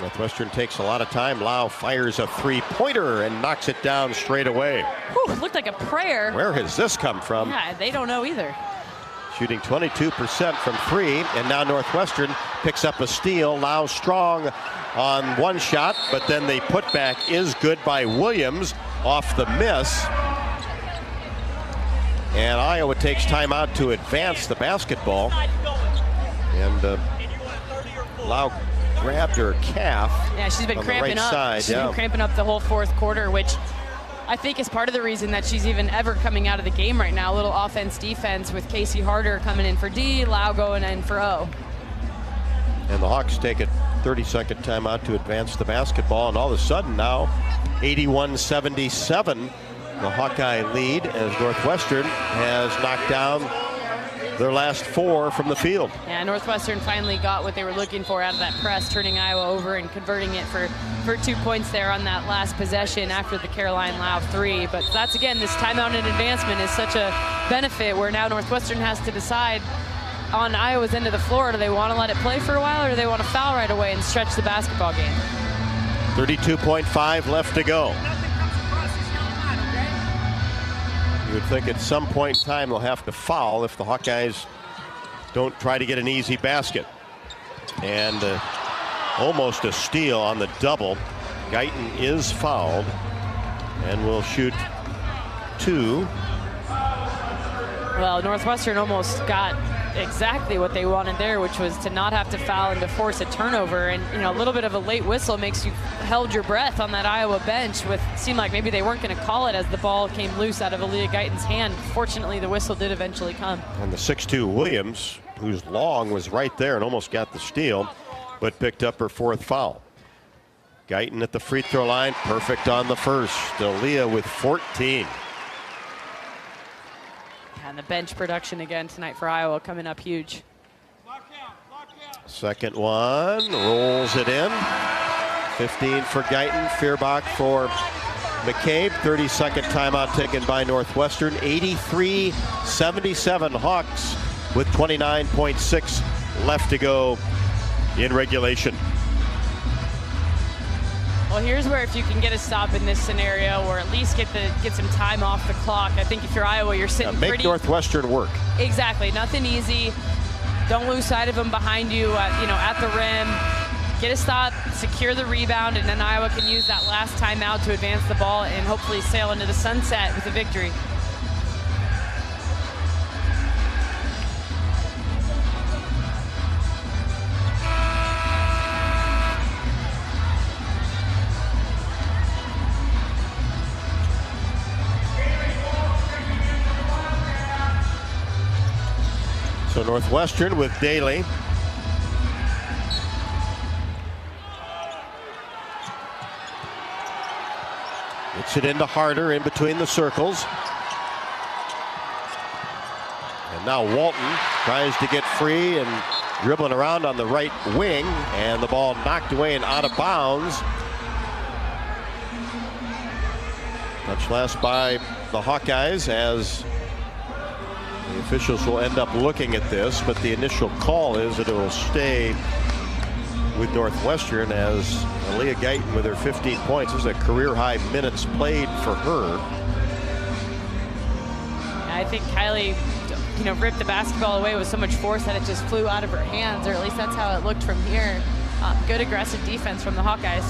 Northwestern takes a lot of time. Lau fires a 3-pointer and knocks it down straight away. Whew, looked like a prayer. Where has this come from? Yeah, they don't know either. Shooting 22% from 3, and now Northwestern picks up a steal. Lau strong on one shot, but then the putback is good by Williams off the miss. And Iowa takes timeout to advance the basketball. And Lau grabbed her calf. Yeah, she's been cramping up. She's been cramping up the whole fourth quarter, which I think is part of the reason that she's even ever coming out of the game right now. A little offense defense with Casey Harder coming in for D, Lau going in for O. And the Hawks take a 30-second timeout to advance the basketball, and all of a sudden now 81-77 the Hawkeye lead as Northwestern has knocked down their last 4 from the field. Yeah, Northwestern finally got what they were looking for out of that press, turning Iowa over and converting it for 2 points there on that last possession after the Caroline Lau 3. But that's, again, this timeout and advancement is such a benefit where now Northwestern has to decide on Iowa's end of the floor, do they want to let it play for a while or do they want to foul right away and stretch the basketball game? 32.5 left to go. You would think at some point in time they'll have to foul if the Hawkeyes don't try to get an easy basket. And almost a steal on the double. Guyton is fouled and will shoot 2. Well, Northwestern almost got exactly what they wanted there, which was to not have to foul and to force a turnover. And, you know, a little bit of a late whistle makes you held your breath on that Iowa bench. Seemed like maybe they weren't going to call it as the ball came loose out of Aaliyah Guyton's hand. Fortunately, the whistle did eventually come. And the 6'2 Williams, whose long was right there and almost got the steal, but picked up her 4th foul. Guyton at the free throw line, perfect on the first. Aaliyah with 14. And the bench production again tonight for Iowa coming up huge. Second one, rolls it in. 15 for Guyton, Feuerbach for McCabe. 30-second timeout taken by Northwestern. 83-77 Hawks with 29.6 left to go in regulation. Well, here's where if you can get a stop in this scenario or at least get some time off the clock, I think if you're Iowa, you're sitting make Northwestern work. Exactly. Nothing easy. Don't lose sight of them behind you, at the rim. Get a stop, secure the rebound, and then Iowa can use that last timeout to advance the ball and hopefully sail into the sunset with a victory. So Northwestern with Daly. Gets it into Harder in between the circles. And now Walton tries to get free and dribbling around on the right wing, and the ball knocked away and out of bounds. Much less by the Hawkeyes, as the officials will end up looking at this, but the initial call is that it will stay with Northwestern as Aaliyah Guyton with her 15 points. This is a career-high minutes played for her. I think Kylie, ripped the basketball away with so much force that it just flew out of her hands, or at least that's how it looked from here. Good aggressive defense from the Hawkeyes.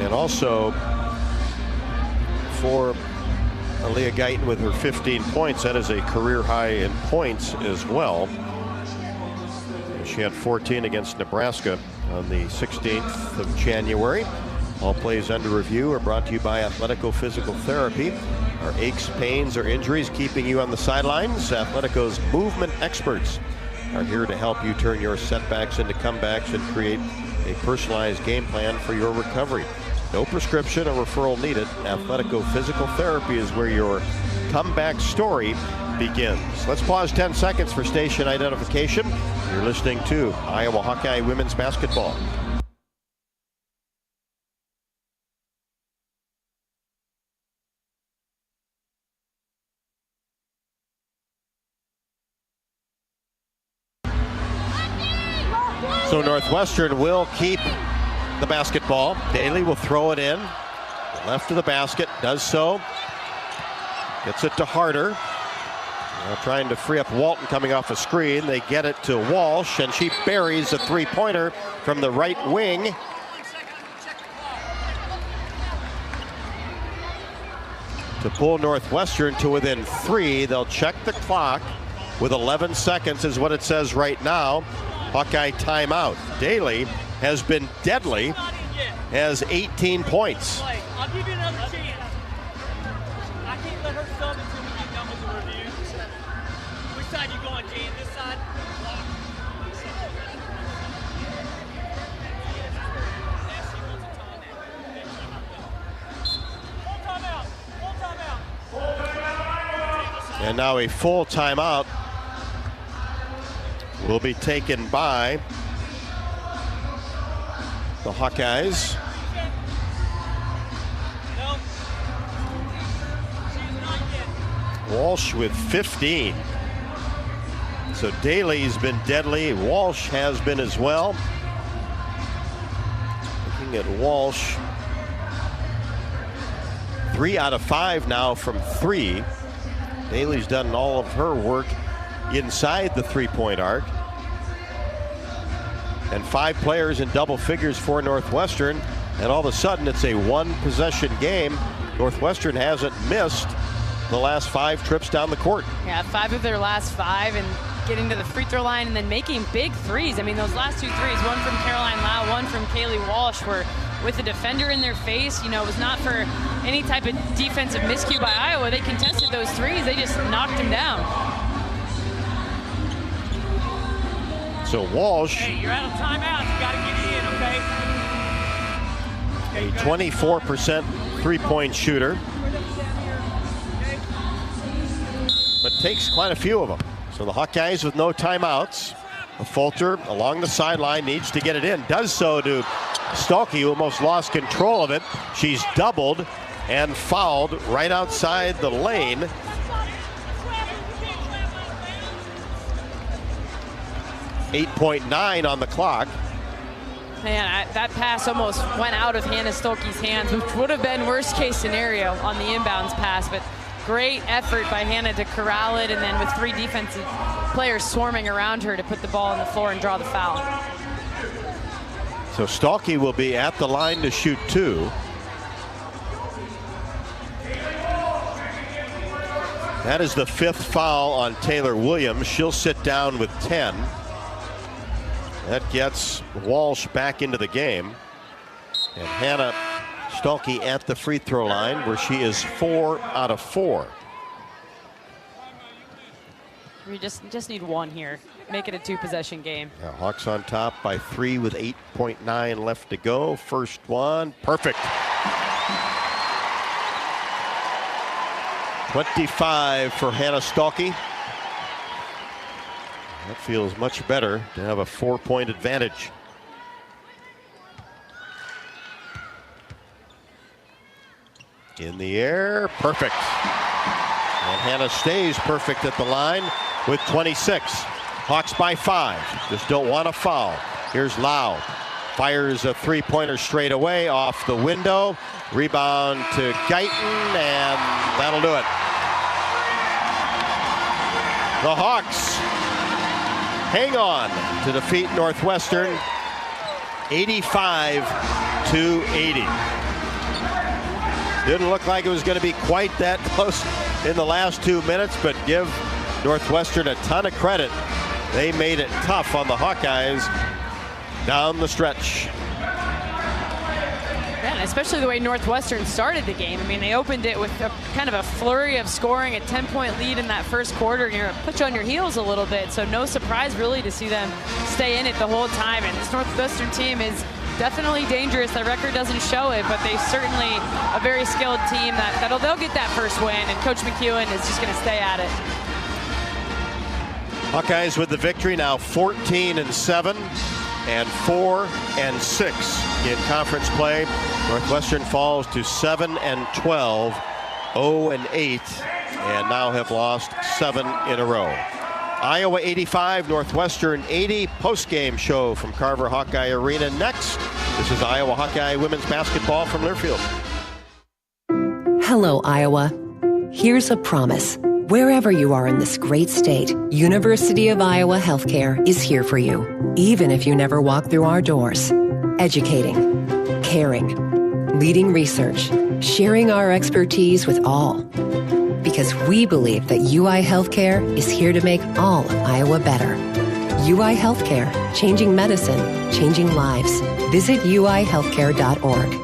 And also for Aaliyah Guyton with her 15 points, that is a career high in points as well. She had 14 against Nebraska on the 16th of January. All plays under review are brought to you by Athletico Physical Therapy. Our aches, pains, or injuries keeping you on the sidelines? Athletico's movement experts are here to help you turn your setbacks into comebacks and create a personalized game plan for your recovery. No prescription or referral needed. Athletico Physical Therapy is where your comeback story begins. Let's pause 10 seconds for station identification. You're listening to Iowa Hawkeye Women's Basketball. So Northwestern will keep the basketball. Daly will throw it in. Left of the basket, does so. Gets it to Harder. Now trying to free up Walton coming off a screen. They get it to Walsh, and she buries a three-pointer from the right wing. To pull Northwestern to within 3. They'll check the clock with 11 seconds is what it says right now. Hawkeye timeout. Daly has been deadly, has 18 points. I'll give you another chance. I can't let her sub until we get done with the review. Which side you going, Gene? This side? And now a full timeout will be taken by the Hawkeyes. Walsh with 15. So Daly's been deadly. Walsh has been as well. Looking at Walsh, 3 out of 5 now from 3. Daly's done all of her work inside the three-point arc. And 5 players in double figures for Northwestern. And all of a sudden, it's a one-possession game. Northwestern hasn't missed the last 5 trips down the court. Yeah, 5 of their last 5, and getting to the free throw line and then making big threes. I mean, those last 2 threes, one from Caroline Lau, one from Kaylee Walsh, were with the defender in their face. You know, it was not for any type of defensive miscue by Iowa. They contested those threes. They just knocked them down. So Walsh, Hey, you're out of timeout. You got to get in, okay? a 24% three-point shooter, but takes quite a few of them. So the Hawkeyes with no timeouts. Fulter along the sideline needs to get it in. Does so to Stolke, who almost lost control of it. She's doubled and fouled right outside the lane. .9 on the clock. Man, that pass almost went out of Hannah Stolke's hands, which would have been worst case scenario on the inbounds pass, but great effort by Hannah to corral it, and then with 3 defensive players swarming around her to put the ball on the floor and draw the foul. So Stolke will be at the line to shoot 2. That is the 5th foul on Taylor Williams. She'll sit down with 10. That gets Walsh back into the game. And Hannah Stolke at the free throw line, where she is 4 out of 4. We just need 1 here. Make it a 2-possession game. Now Hawks on top by 3 with 8.9 left to go. First one, perfect. 25 for Hannah Stolke. That feels much better to have a 4-point advantage. In the air, perfect. And Hannah stays perfect at the line with 26. Hawks by 5. Just don't want to foul. Here's Lau. Fires a 3-pointer straight away off the window. Rebound to Guyton, and that'll do it. The Hawks hang on to defeat Northwestern 85-80. Didn't look like it was going to be quite that close in the last 2 minutes, but give Northwestern a ton of credit. They made it tough on the Hawkeyes down the stretch. Yeah, especially the way Northwestern started the game. I mean, they opened it with a kind of a flurry of scoring, a 10-point lead in that first quarter, and you're put you on your heels a little bit. So no surprise really to see them stay in it the whole time. And this Northwestern team is definitely dangerous. Their record doesn't show it, but they certainly a very skilled team they'll get that first win, and Coach McEwen is just going to stay at it. Hawkeyes with the victory, now 14-7 and 4-6 in conference play. Northwestern falls to 7-12, 0-8, and now have lost 7 in a row. Iowa 85, Northwestern 80. Post-game show from Carver Hawkeye Arena next. This is Iowa Hawkeye women's basketball from Learfield. Hello, Iowa. Here's a promise. Wherever you are in this great state, University of Iowa Healthcare is here for you, even if you never walk through our doors. Educating, caring, leading research, sharing our expertise with all. Because we believe that UI Healthcare is here to make all of Iowa better. UI Healthcare, changing medicine, changing lives. Visit uihealthcare.org.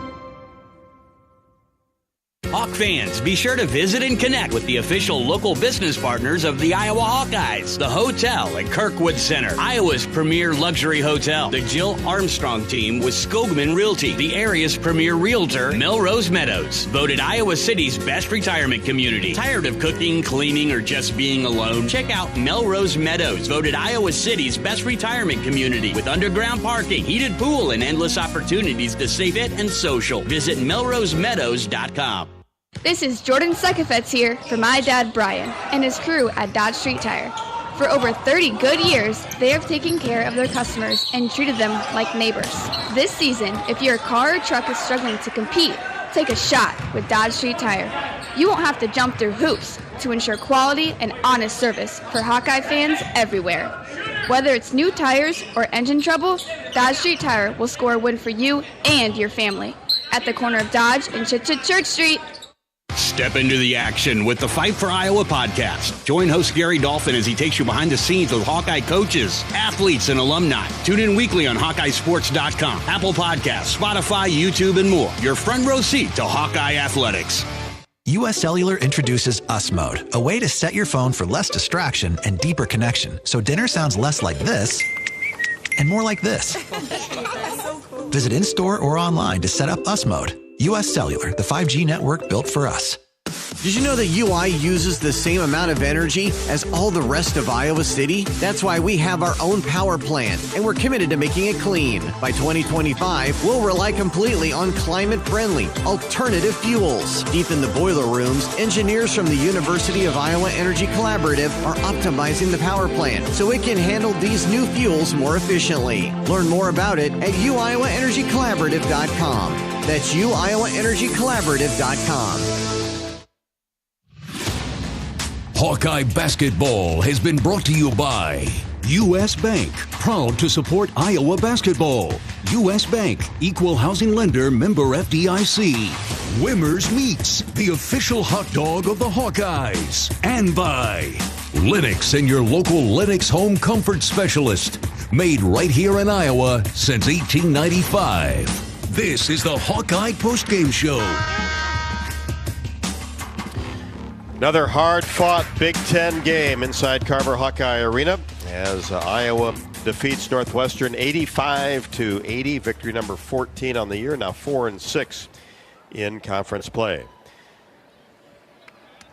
Hawk fans, be sure to visit and connect with the official local business partners of the Iowa Hawkeyes, the hotel at Kirkwood Center, Iowa's premier luxury hotel, the Jill Armstrong team with Skogman Realty, the area's premier realtor, Melrose Meadows, voted Iowa City's best retirement community. Tired of cooking, cleaning, or just being alone? Check out Melrose Meadows, voted Iowa City's best retirement community with underground parking, heated pool, and endless opportunities to stay fit and social. Visit melrosemeadows.com. This is Jordan Sekefetz here for my dad Brian and his crew at Dodge Street Tire. For over 30 good years, they have taken care of their customers and treated them like neighbors. This season, if your car or truck is struggling to compete, take a shot with Dodge Street Tire. You won't have to jump through hoops to ensure quality and honest service for Hawkeye fans everywhere. Whether it's new tires or engine trouble, Dodge Street Tire will score a win for you and your family. At the corner of Dodge and Church Street. Step into the action with the Fight for Iowa podcast. Join host Gary Dolphin as he takes you behind the scenes with Hawkeye coaches, athletes, and alumni. Tune in weekly on HawkeyeSports.com, Apple Podcasts, Spotify, YouTube, and more. Your front row seat to Hawkeye athletics. U.S. Cellular introduces Us Mode, a way to set your phone for less distraction and deeper connection, so dinner sounds less like this and more like this. Visit in-store or online to set up Us Mode. U.S. Cellular, the 5G network built for us. Did you know that UI uses the same amount of energy as all the rest of Iowa City? That's why we have our own power plant, and we're committed to making it clean. By 2025, we'll rely completely on climate-friendly, alternative fuels. Deep in the boiler rooms, engineers from the University of Iowa Energy Collaborative are optimizing the power plant so it can handle these new fuels more efficiently. Learn more about it at uiowaenergycollaborative.com. That's uiowaenergycollaborative.com. Hawkeye basketball has been brought to you by U.S. Bank, proud to support Iowa basketball. U.S. Bank, equal housing lender, member FDIC. Wimmer's Meats, the official hot dog of the Hawkeyes. And by Lennox and your local Lennox home comfort specialist. Made right here in Iowa since 1895. This is the Hawkeye Postgame Show. Another hard-fought Big Ten game inside Carver Hawkeye Arena as Iowa defeats Northwestern 85-80. Victory number 14 on the year, now 4-6 in conference play.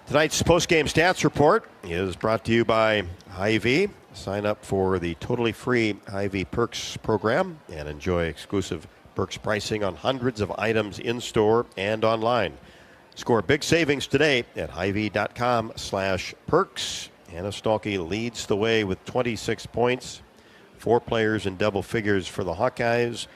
Tonight's post-game stats report is brought to you by Hy-Vee. Sign up for the totally free Hy-Vee Perks program and enjoy exclusive Perks pricing on hundreds of items in-store and online. Score big savings today at Hy-Vee.com/perks. Hannah Stalkey leads the way with 26 points. 4 players in double figures for the Hawkeyes.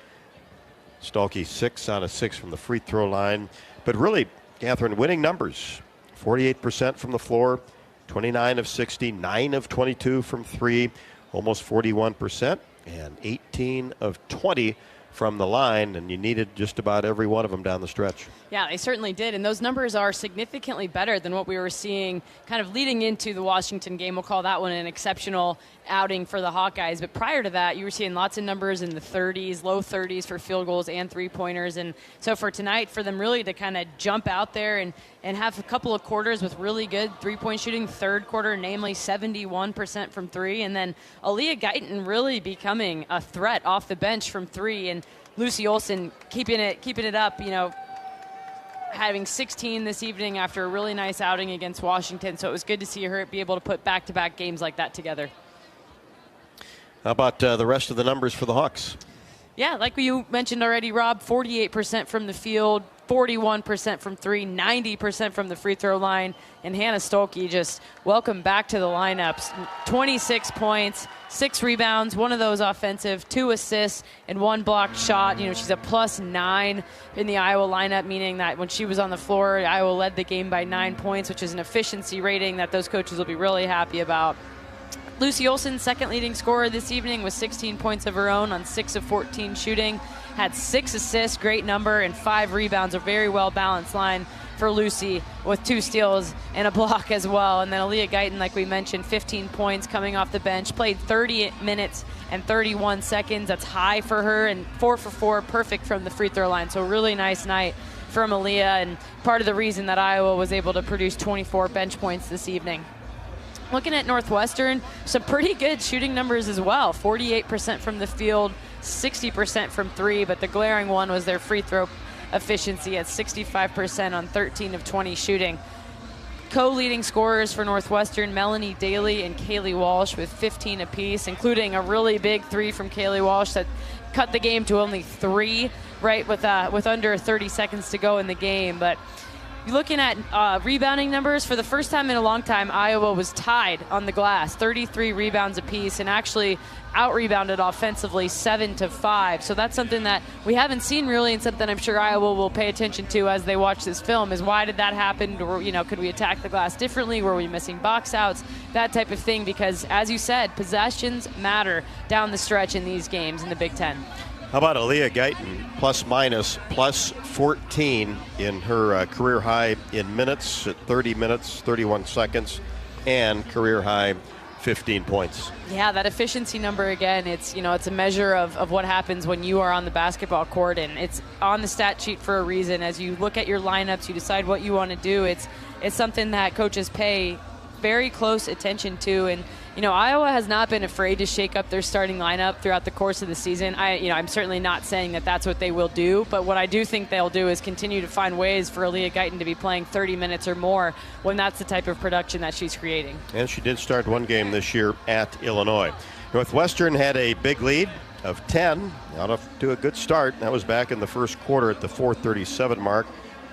Stalkey 6 out of 6 from the free throw line. But really, Catherine, winning numbers. 48% from the floor, 29 of 60, 9 of 22 from 3, almost 41%, and 18 of 20 from the line, and you needed just about every one of them down the stretch. Yeah, they certainly did, and those numbers are significantly better than what we were seeing kind of leading into the Washington game. We'll call that one an exceptional outing for the Hawkeyes, but prior to that, you were seeing lots of numbers in the 30s, low 30s for field goals and three-pointers, and so for tonight, for them really to kind of jump out there and have a couple of quarters with really good three-point shooting, third quarter, namely 71% from three, and then Aaliyah Guyton really becoming a threat off the bench from three, and Lucy Olson keeping it up, you know, having 16 this evening after a really nice outing against Washington, so it was good to see her be able to put back-to-back games like that together. How about the rest of the numbers for the Hawks? Yeah, like you mentioned already, Rob, 48% from the field, 41% from three, 90% from the free throw line, and Hannah Stolke just welcome back to the lineups. 26 points, 6 rebounds, 1 of those offensive, 2 assists, and 1 blocked shot. You know, she's a +9 in the Iowa lineup, meaning that when she was on the floor, Iowa led the game by 9 points, which is an efficiency rating that those coaches will be really happy about. Lucy Olson, second leading scorer this evening with 16 points of her own on 6 of 14 shooting. Had 6 assists, great number, and 5 rebounds, a very well-balanced line for Lucy with 2 steals and a block as well. And then Aaliyah Guyton, like we mentioned, 15 points coming off the bench, played 30 minutes and 31 seconds. That's high for her, and 4 for 4, perfect from the free throw line. So really nice night from Aaliyah, and part of the reason that Iowa was able to produce 24 bench points this evening. Looking at Northwestern, some pretty good shooting numbers as well. 48% from the field, 60% from three, but the glaring one was their free throw efficiency at 65% on 13 of 20 shooting. Co-leading scorers for Northwestern, Melanie Daly and Kaylee Walsh with 15 apiece, including a really big three from Kaylee Walsh that cut the game to only 3, right, with under 30 seconds to go in the game. But looking at rebounding numbers, for the first time in a long time, Iowa was tied on the glass, 33 rebounds apiece, and actually out-rebounded offensively 7-5. So that's something that we haven't seen really, and something I'm sure Iowa will pay attention to as they watch this film, is why did that happen? Or, could we attack the glass differently? Were we missing box outs? That type of thing, because as you said, possessions matter down the stretch in these games in the Big Ten. How about Aaliyah Guyton, plus 14 in her career high in minutes at 30 minutes, 31 seconds, and career high 15 points. Yeah, that efficiency number, again, it's a measure of what happens when you are on the basketball court, and it's on the stat sheet for a reason. As you look at your lineups, you decide what you want to do. It's something that coaches pay very close attention to, and Iowa has not been afraid to shake up their starting lineup throughout the course of the season. I'm certainly not saying that that's what they will do, but what I do think they'll do is continue to find ways for Aaliyah Guyton to be playing 30 minutes or more when that's the type of production that she's creating. And she did start one game this year at Illinois. Northwestern had a big lead of 10, got off to a good start. That was back in the first quarter at the 4:37 mark.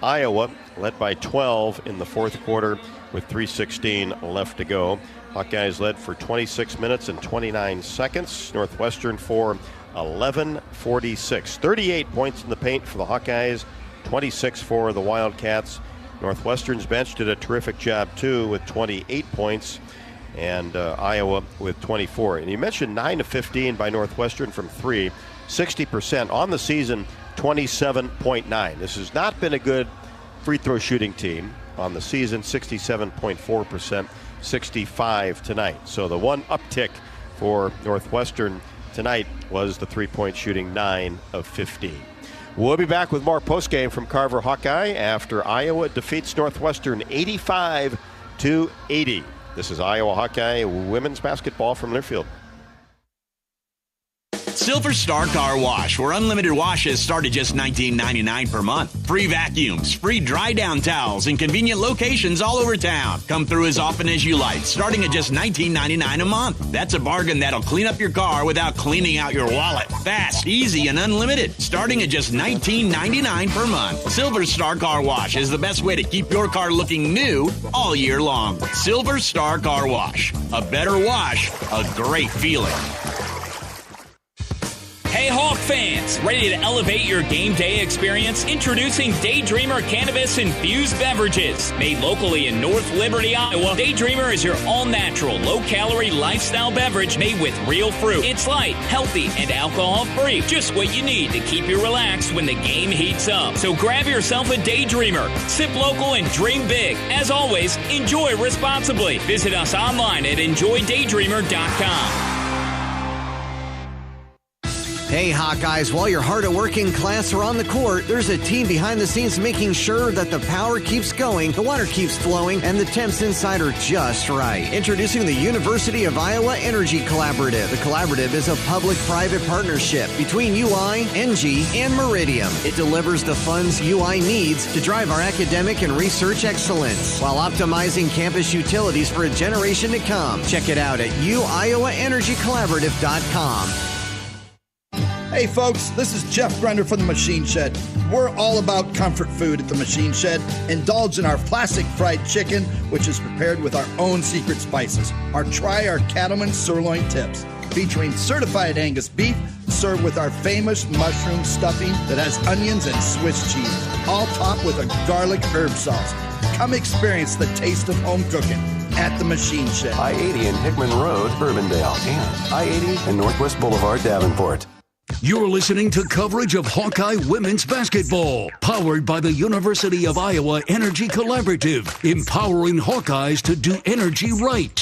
Iowa led by 12 in the fourth quarter with 3:16 left to go. Hawkeyes led for 26 minutes and 29 seconds. Northwestern for 11:46. 38 points in the paint for the Hawkeyes, 26 for the Wildcats. Northwestern's bench did a terrific job, too, with 28 points, and Iowa with 24. And you mentioned 9 of 15 by Northwestern from three, 60% on the season, 27.9. This has not been a good free throw shooting team on the season, 67.4%. 65 tonight. So the one uptick for Northwestern tonight was the three-point shooting, 9 of 15. We'll be back with more postgame from Carver Hawkeye after Iowa defeats Northwestern 85-80. This is Iowa Hawkeye women's basketball from Learfield. Silver Star Car Wash, where unlimited washes start at just $19.99 per month. Free vacuums, free dry down towels, and convenient locations all over town. Come through as often as you like, starting at just $19.99 a month. That's a bargain that'll clean up your car without cleaning out your wallet. Fast, easy, and unlimited, starting at just $19.99 per month. Silver Star Car Wash is the best way to keep your car looking new all year long. Silver Star Car Wash. A better wash, a great feeling. Hey Hawk fans, ready to elevate your game day experience? Introducing Daydreamer Cannabis-infused beverages. Made locally in North Liberty, Iowa, Daydreamer is your all-natural, low-calorie lifestyle beverage made with real fruit. It's light, healthy, and alcohol-free. Just what you need to keep you relaxed when the game heats up. So grab yourself a Daydreamer. Sip local and dream big. As always, enjoy responsibly. Visit us online at enjoydaydreamer.com. Hey Hawkeyes, while your hard-working class are on the court, there's a team behind the scenes making sure that the power keeps going, the water keeps flowing, and the temps inside are just right. Introducing the University of Iowa Energy Collaborative. The collaborative is a public-private partnership between UI, NG, and Meridium. It delivers the funds UI needs to drive our academic and research excellence while optimizing campus utilities for a generation to come. Check it out at uiowaenergycollaborative.com. Hey folks, this is Jeff Grunder from the Machine Shed. We're all about comfort food at the Machine Shed. Indulge in our classic fried chicken, which is prepared with our own secret spices. Try our Cattleman sirloin tips, featuring certified Angus beef, served with our famous mushroom stuffing that has onions and Swiss cheese, all topped with a garlic herb sauce. Come experience the taste of home cooking at the Machine Shed. I-80 and Hickman Road, Urbandale, and I-80 and Northwest Boulevard, Davenport. You're listening to coverage of Hawkeye women's basketball, powered by the University of Iowa Energy Collaborative, empowering Hawkeyes to do energy right.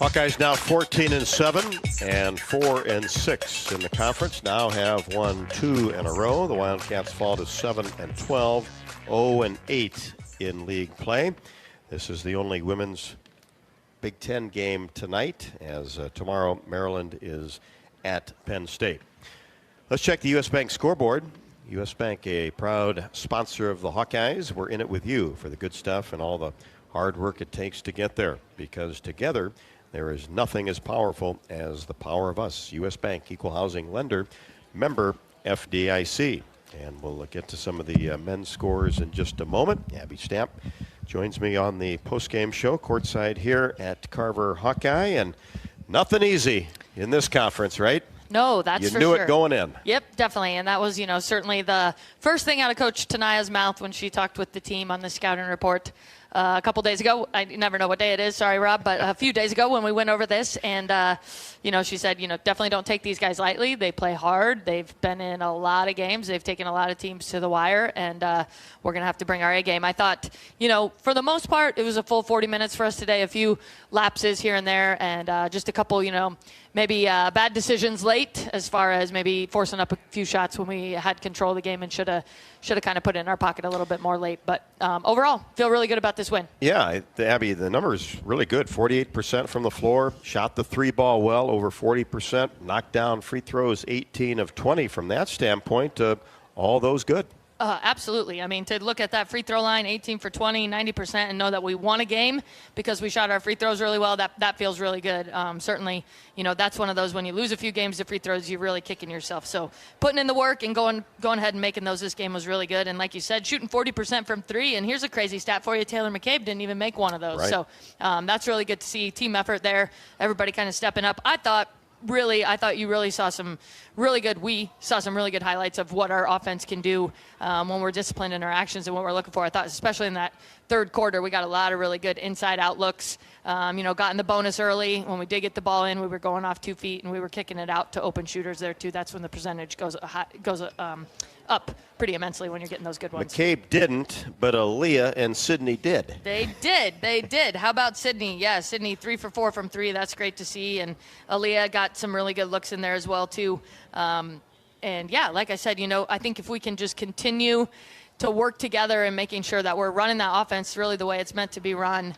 Hawkeyes now 14-7 and 4-6 in the conference. Now have won 2 in a row. The Wildcats fall to 7-12, 0-8 in league play. This is the only women's Big Ten game tonight, as tomorrow Maryland is at Penn State. Let's check the U.S. Bank scoreboard. U.S. Bank, a proud sponsor of the Hawkeyes. We're in it with you for the good stuff and all the hard work it takes to get there, because together there is nothing as powerful as the power of us. U.S. Bank, equal housing lender, member FDIC. And we'll get to some of the men's scores in just a moment. Abby Stamp joins me on the postgame show courtside here at Carver Hawkeye. And nothing easy in this conference, right? No, that's for sure. You knew it going in. Yep, definitely. And that was, certainly the first thing out of Coach Tanaya's mouth when she talked with the team on the scouting report a couple days ago. I never know what day it is. Sorry, Rob. But a few days ago when we went over this, and, she said, definitely don't take these guys lightly. They play hard. They've been in a lot of games. They've taken a lot of teams to the wire, and we're going to have to bring our A game. I thought, for the most part, it was a full 40 minutes for us today. A few lapses here and there, and just a couple, maybe bad decisions late as far as maybe forcing up a few shots when we had control of the game and should have kind of put it in our pocket a little bit more late. But overall, feel really good about this win. Yeah, Abby, the number's really good. 48% from the floor, shot the 3 ball well, over 40%, knocked down free throws 18 of 20 from that standpoint. All those good. Absolutely. I mean, to look at that free throw line, 18 for 20, 90%, and know that we won a game because we shot our free throws really well, that feels really good. Certainly, that's one of those when you lose a few games to free throws, you're really kicking yourself. So putting in the work and going ahead and making those this game was really good. And like you said, shooting 40% from 3. And here's a crazy stat for you. Taylor McCabe didn't even make one of those. Right. So that's really good to see. Team effort there. Everybody kind of stepping up. I thought you really saw some really good highlights of what our offense can do when we're disciplined in our actions and what we're looking for. I thought especially in that third quarter, we got a lot of really good inside out looks. Got in the bonus early. When we did get the ball in, we were going off 2 feet and we were kicking it out to open shooters there too. That's when the percentage goes up pretty immensely when you're getting those good ones. McCabe didn't, but Aaliyah and Sydney did. They did. How about Sydney? Yeah, Sydney 3 for 4 from 3. That's great to see. And Aaliyah got some really good looks in there as well too. And yeah, like I said, I think if we can just continue to work together and making sure that we're running that offense really the way it's meant to be run.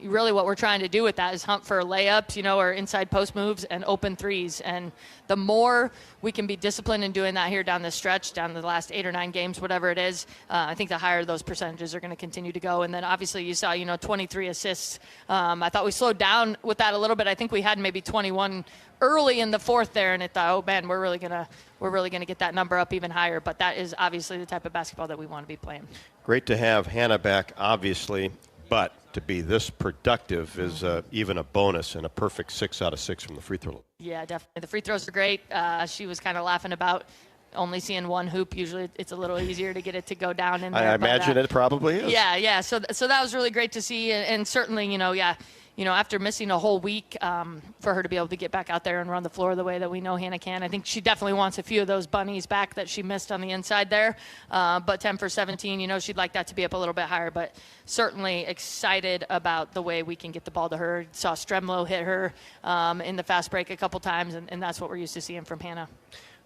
Really what we're trying to do with that is hunt for layups, or inside post moves and open threes. And the more we can be disciplined in doing that here down the stretch, down the last 8 or 9 games, whatever it is, I think the higher those percentages are going to continue to go. And then obviously you saw, 23 assists. I thought we slowed down with that a little bit. I think we had maybe 21 early in the fourth there, and I thought, oh man, we're really gonna get that number up even higher. But that is obviously the type of basketball that we want to be playing. Great to have Hannah back, obviously, but to be this productive is even a bonus, and a perfect 6 out of 6 from the free throw. Yeah, definitely. The free throws are great. She was kind of laughing about only seeing one hoop. Usually it's a little easier to get it to go down in there. I imagine it probably is. Yeah. So that was really great to see, and certainly, after missing a whole week, for her to be able to get back out there and run the floor the way that we know Hannah can. I think she definitely wants a few of those bunnies back that she missed on the inside there. But 10 for 17, she'd like that to be up a little bit higher. But certainly excited about the way we can get the ball to her. Saw Stremlow hit her in the fast break a couple times, and that's what we're used to seeing from Hannah.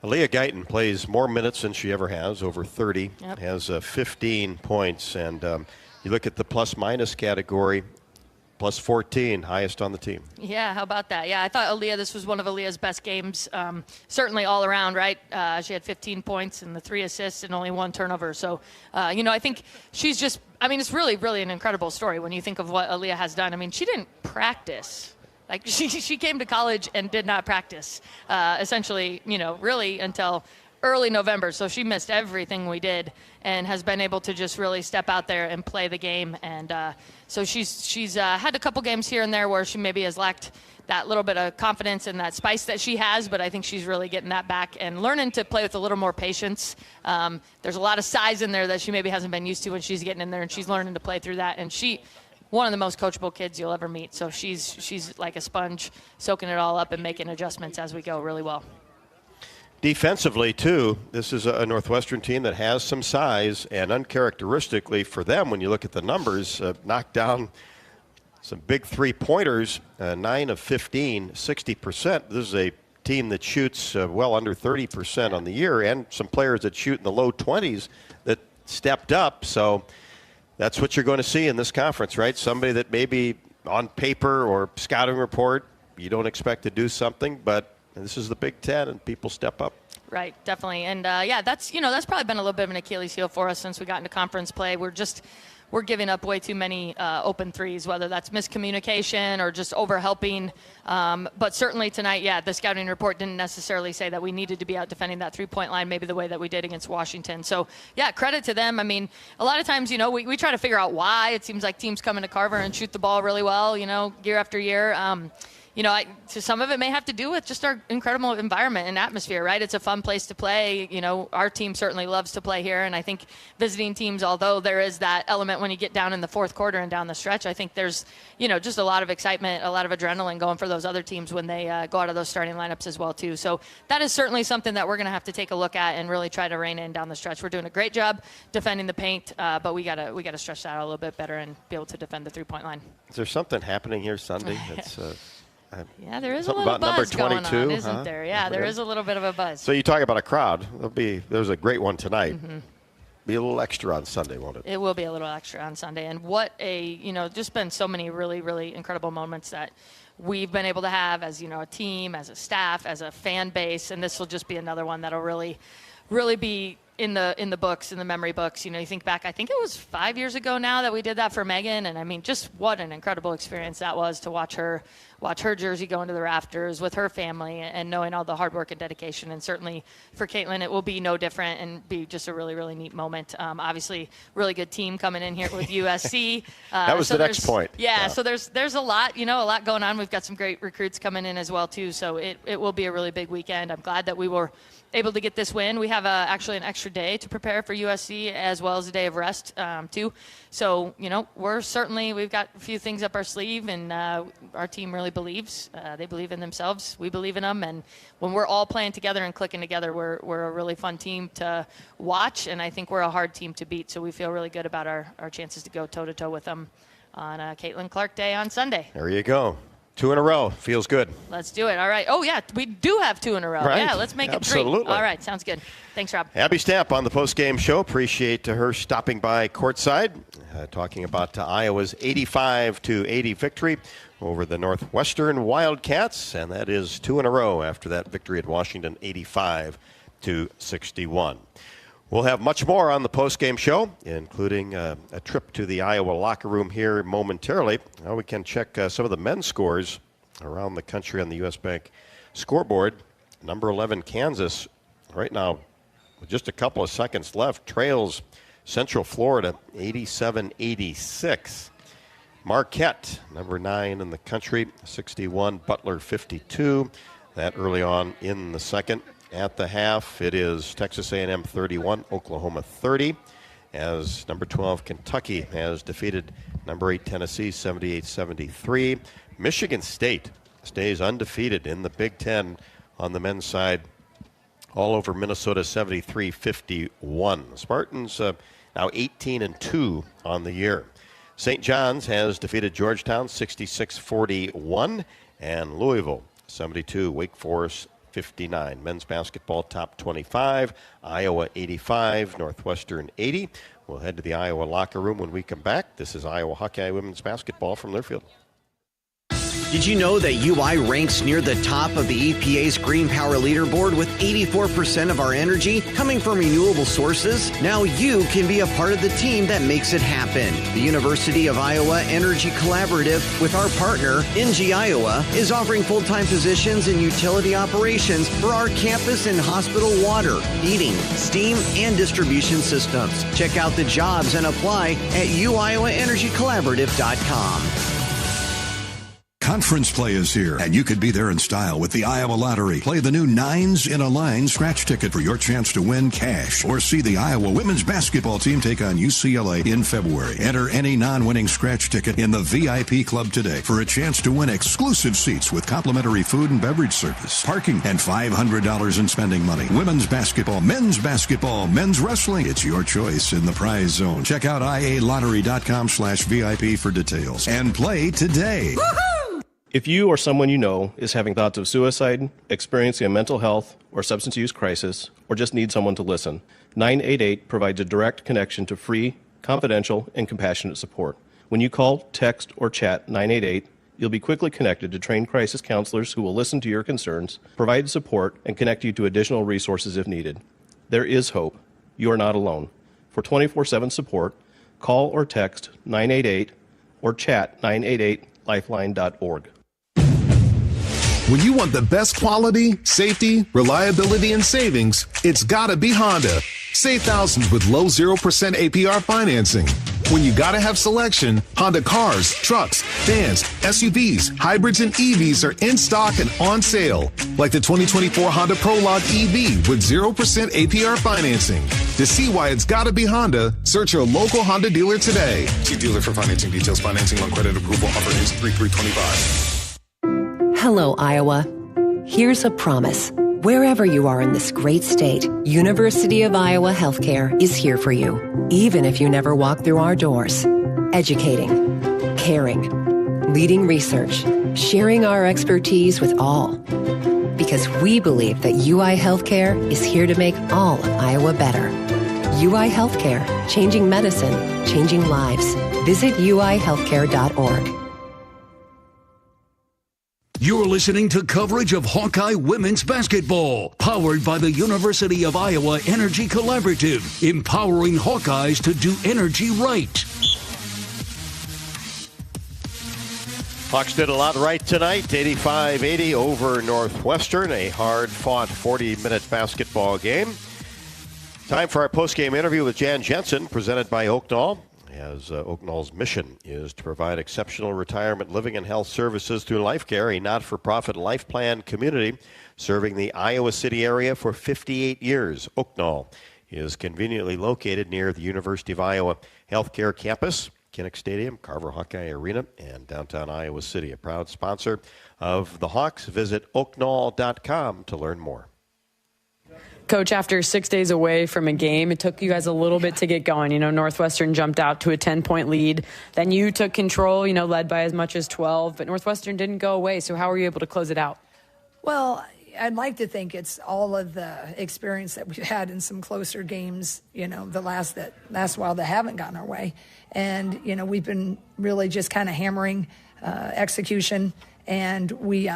Aaliyah Guyton plays more minutes than she ever has, over 30, has 15 points. And you look at the plus-minus category, plus 14, highest on the team. Yeah, how about that? Yeah, I thought this was one of Aaliyah's best games, certainly all around, right? She had 15 points and the 3 assists and only 1 turnover. So, I think she's just, it's really, really an incredible story when you think of what Aaliyah has done. She didn't practice. Like, she came to college and did not practice, essentially, really until early November. So she missed everything we did and has been able to just really step out there and play the game. And so she's had a couple games here and there where she maybe has lacked that little bit of confidence and that spice that she has, but I think she's really getting that back and learning to play with a little more patience. There's a lot of size in there that she maybe hasn't been used to when she's getting in there, and she's learning to play through that. And one of the most coachable kids you'll ever meet. So she's like a sponge, soaking it all up and making adjustments as we go really well. Defensively, too, this is a Northwestern team that has some size, and uncharacteristically for them, when you look at the numbers, knocked down Some big three-pointers, 9 of 15, 60%. This is a team that shoots well under 30% on the year, and some players that shoot in the low 20s that stepped up. So that's what you're going to see in this conference, right? Somebody that maybe on paper or scouting report you don't expect to do something, but this is the Big Ten, and people step up. Right, definitely. And, that's probably been a little bit of an Achilles heel for us since we got into conference play. We're giving up way too many open threes, whether that's miscommunication or just over-helping. But certainly tonight, the scouting report didn't necessarily say that we needed to be out defending that three-point line maybe the way that we did against Washington. So, credit to them. I mean, a lot of times, we try to figure out why. It seems like teams come into Carver and shoot the ball really well, year after year. So some of it may have to do with just our incredible environment and atmosphere, right? It's a fun place to play. Our team certainly loves to play here. And I think visiting teams, although there is that element when you get down in the fourth quarter and down the stretch, I think there's, just a lot of excitement, a lot of adrenaline going for those other teams when they go out of those starting lineups as well, too. So that is certainly something that we're going to have to take a look at and really try to rein in down the stretch. We're doing a great job defending the paint, but we got to stretch that out a little bit better and be able to defend the three-point line. Is there something happening here Sunday? That's there is a little buzz going on, isn't there? Yeah, there is a little bit of a buzz. So you talk about a crowd. There's a great one tonight. Mm-hmm. Be a little extra on Sunday, won't it? It will be a little extra on Sunday. And what just been so many really, really incredible moments that we've been able to have as, a team, as a staff, as a fan base. And this will just be another one that'll really, really be in the books, in the memory books. You think back, I think it was 5 years ago now that we did that for Megan. And I mean, just what an incredible experience that was to watch her jersey go into the rafters with her family and knowing all the hard work and dedication. And certainly for Caitlin, it will be no different and be just a really, really neat moment. Obviously, really good team coming in here with USC. That was the next point. Yeah, so there's a lot, a lot going on. We've got some great recruits coming in as well, too. So it will be a really big weekend. I'm glad that we were able to get this win. We have actually an extra day to prepare for USC as well as a day of rest, too. So, we've got a few things up our sleeve, and our team really believes. They believe in themselves. We believe in them. And when we're all playing together and clicking together, we're a really fun team to watch, and I think we're a hard team to beat. So we feel really good about our chances to go toe-to-toe with them on Caitlin Clark Day on Sunday. There you go. 2 in a row. Feels good. Let's do it. All right. Oh, yeah, we do have 2 in a row. Right. Yeah, let's make it 3. Absolutely. All right, sounds good. Thanks, Rob. Abby Stamp on the postgame show. Appreciate her stopping by courtside, talking about Iowa's 85-80 victory over the Northwestern Wildcats, and that is 2 in a row after that victory at Washington, 85-61. We'll have much more on the postgame show, including a trip to the Iowa locker room here momentarily. Now we can check some of the men's scores around the country on the U.S. Bank scoreboard. Number 11, Kansas, right now, with just a couple of seconds left, trails Central Florida 87-86. Marquette, number 9 in the country, 61. Butler, 52. That early on in the second. At the half, it is Texas A&M 31, Oklahoma 30, as number 12 Kentucky has defeated number 8 Tennessee 78-73. Michigan State stays undefeated in the Big Ten on the men's side, all over Minnesota 73-51. Spartans now 18-2 on the year. St. John's has defeated Georgetown 66-41, and Louisville 72, Wake Forest 59. Men's basketball top 25, Iowa 85, Northwestern 80. We'll head to the Iowa locker room when we come back. This is Iowa Hawkeye women's basketball from Learfield. Did you know that UI ranks near the top of the EPA's Green Power Leaderboard with 84% of our energy coming from renewable sources? Now you can be a part of the team that makes it happen. The University of Iowa Energy Collaborative, with our partner, NG Iowa, is offering full-time positions in utility operations for our campus and hospital water, heating, steam, and distribution systems. Check out the jobs and apply at uiowaenergycollaborative.com. Conference play is here, and you could be there in style with the Iowa Lottery. Play the new 9s in a Line scratch ticket for your chance to win cash, or see the Iowa women's basketball team take on UCLA in February. Enter any non-winning scratch ticket in the VIP club today for a chance to win exclusive seats with complimentary food and beverage service, parking, and $500 in spending money. Women's basketball, men's wrestling. It's your choice in the prize zone. Check out ialottery.com/VIP for details and play today. If you or someone you know is having thoughts of suicide, experiencing a mental health or substance use crisis, or just need someone to listen, 988 provides a direct connection to free, confidential, and compassionate support. When you call, text, or chat 988, you'll be quickly connected to trained crisis counselors who will listen to your concerns, provide support, and connect you to additional resources if needed. There is hope. You are not alone. For 24/7 support, call or text 988 or chat 988lifeline.org. When you want the best quality, safety, reliability, and savings, it's gotta be Honda. Save thousands with low 0% APR financing. When you gotta have selection, Honda cars, trucks, vans, SUVs, hybrids, and EVs are in stock and on sale. Like the 2024 Honda Prologue EV with 0% APR financing. To see why it's gotta be Honda, search your local Honda dealer today. See dealer for financing details. Financing on credit approval. Offer is 3/3/25. Hello, Iowa. Here's a promise. Wherever you are in this great state, University of Iowa Healthcare is here for you, even if you never walk through our doors. Educating, caring, leading research, sharing our expertise with all. Because we believe that UI Healthcare is here to make all of Iowa better. UI Healthcare, changing medicine, changing lives. Visit uihealthcare.org. You're listening to coverage of Hawkeye women's basketball, powered by the University of Iowa Energy Collaborative, empowering Hawkeyes to do energy right. Hawks did a lot right tonight, 85-80 over Northwestern, a hard-fought 40-minute basketball game. Time for our post-game interview with Jan Jensen, presented by Oaknall. As Oaknall's mission is to provide exceptional retirement living and health services through LifeCare, a not-for-profit life plan community serving the Iowa City area for 58 years. Oaknall is conveniently located near the University of Iowa Healthcare Campus, Kinnick Stadium, Carver Hawkeye Arena, and downtown Iowa City. A proud sponsor of the Hawks. Visit oaknall.com to learn more. Coach, after 6 days away from a game, it took you guys a little bit to get going. You know, Northwestern jumped out to a 10-point lead. Then you took control, you know, led by as much as 12. But Northwestern didn't go away. So how were you able to close it out? Well, I'd like to think it's all of the experience that we've had in some closer games, you know, the last while that haven't gone our way. And, you know, we've been really just kind of hammering execution. And we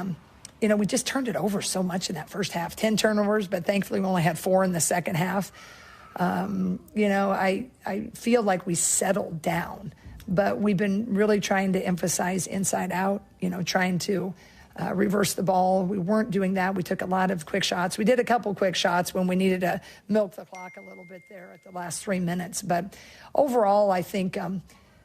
just turned it over so much in that first half. 10 turnovers, but thankfully we only had 4 in the second half. I feel like we settled down, but we've been really trying to emphasize inside out, you know, trying to reverse the ball. We weren't doing that. We took a lot of quick shots. We did a couple quick shots when we needed to milk the clock a little bit there at the last 3 minutes. But overall, I think,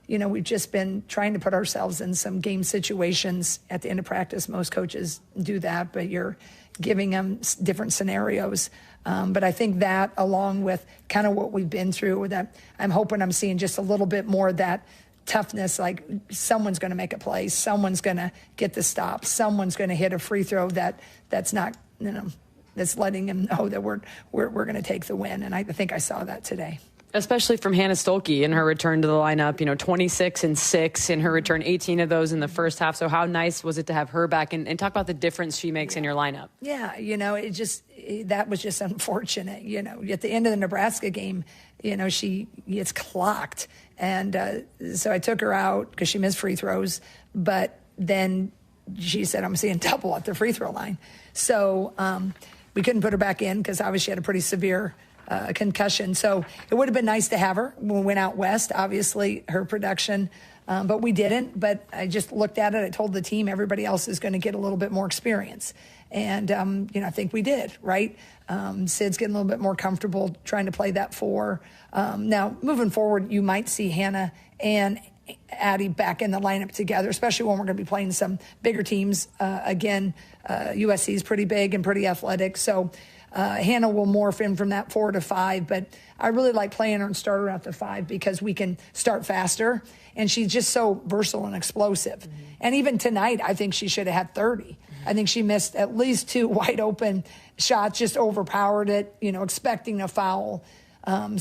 we've just been trying to put ourselves in some game situations at the end of practice. Most coaches do that, but you're giving them different scenarios. But I think that, along with kind of what we've been through, that I'm hoping I'm seeing just a little bit more of that toughness, like someone's going to make a play, someone's going to get the stop, someone's going to hit a free throw that's not, that's letting them know that we're going to take the win. And I think I saw that today. Especially from Hannah Stolke in her return to the lineup, 26 and 6 in her return, 18 of those in the first half. So how nice was it to have her back and talk about the difference she makes in your lineup? Yeah, that was just unfortunate. At the end of the Nebraska game, she gets clocked. And so I took her out because she missed free throws. But then she said, I'm seeing double at the free throw line. So we couldn't put her back in because obviously she had a pretty severe concussion. So it would have been nice to have her when we went out west, obviously her production, but we didn't. But I just looked at it. I told the team everybody else is going to get a little bit more experience. And, I think we did, right? Sid's getting a little bit more comfortable trying to play that 4. Now, moving forward, you might see Hannah and Addie back in the lineup together, especially when we're going to be playing some bigger teams. Again, USC is pretty big and pretty athletic, so Hannah will morph in from that 4 to 5, but I really like playing her and start her at the 5 because we can start faster, and she's just so versatile and explosive. Mm-hmm. And even tonight, I think she should have had 30. Mm-hmm. I think she missed at least 2 wide open shots, just overpowered it, expecting a foul. I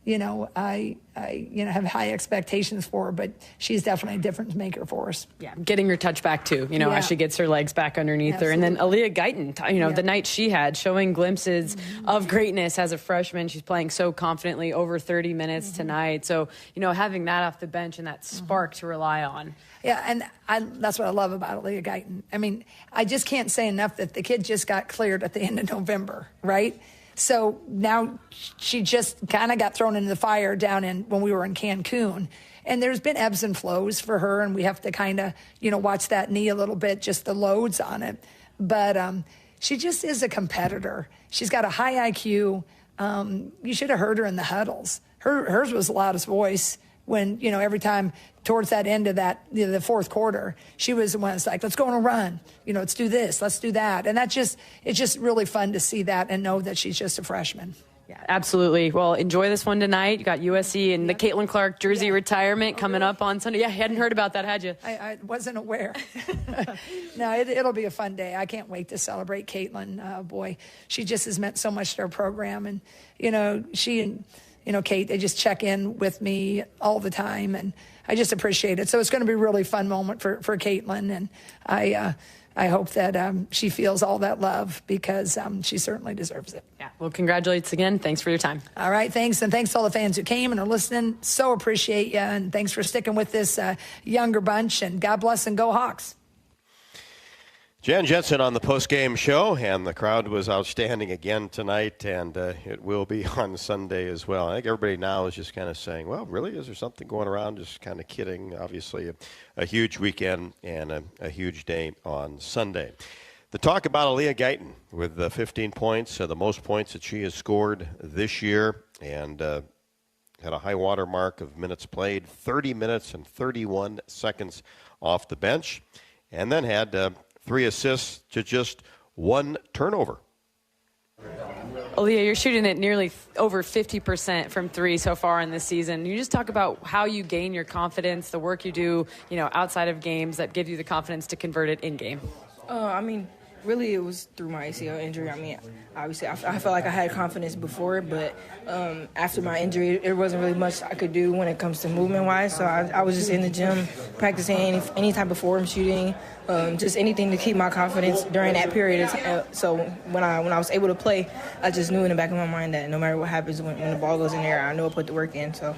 have high expectations for her, but she's definitely a difference maker for us. Yeah, getting her touch back too, as she gets her legs back underneath her. And then Aaliyah Guyton, the night she had, showing glimpses of greatness as a freshman. She's playing so confidently, over 30 minutes tonight. So, having that off the bench and that spark to rely on. Yeah, and that's what I love about Aaliyah Guyton. I mean, I just can't say enough that the kid just got cleared at the end of November, right? So now she just kind of got thrown into the fire down when we were in Cancun. And there's been ebbs and flows for her, and we have to kind of, watch that knee a little bit, just the loads on it. But she just is a competitor. She's got a high IQ. You should have heard her in the huddles. Hers was the loudest voice when, every time towards that end of that, the fourth quarter, she was the one that's like, let's go on a run. Let's do this, let's do that. And it's just really fun to see that and know that she's just a freshman. Yeah, absolutely. Well, enjoy this one tonight. You got USC and the Caitlin Clark jersey retirement coming up on Sunday. Yeah, you hadn't heard about that, had you? I wasn't aware. No, it'll be a fun day. I can't wait to celebrate Caitlin. Boy, she just has meant so much to our program. And, she and, Kate, they just check in with me all the time, and I just appreciate it. So it's going to be a really fun moment for Caitlin, and I hope that she feels all that love because she certainly deserves it. Yeah. Well, congratulations again. Thanks for your time. All right. Thanks. And thanks to all the fans who came and are listening. So appreciate you. And thanks for sticking with this younger bunch. And God bless and go Hawks. Jen Jensen on the postgame show, and the crowd was outstanding again tonight, and it will be on Sunday as well. I think everybody now is just kind of saying, well, really, is there something going around? Just kind of kidding. Obviously, a huge weekend and a huge day on Sunday. The talk about Aaliyah Guyton with 15 points, the most points that she has scored this year, and had a high water mark of minutes played, 30 minutes and 31 seconds off the bench, and then had 3 assists to just 1 turnover. Aaliyah, you're shooting at nearly over 50% from 3 so far in this season. You just talk about how you gain your confidence, the work you do, outside of games that give you the confidence to convert it in game. Really, it was through my ACL injury. Obviously, I felt like I had confidence before, but after my injury, there wasn't really much I could do when it comes to movement-wise. So I was just in the gym practicing any type of form shooting, just anything to keep my confidence during that period. So when I was able to play, I just knew in the back of my mind that no matter what happens when the ball goes in there, I know I put the work in. So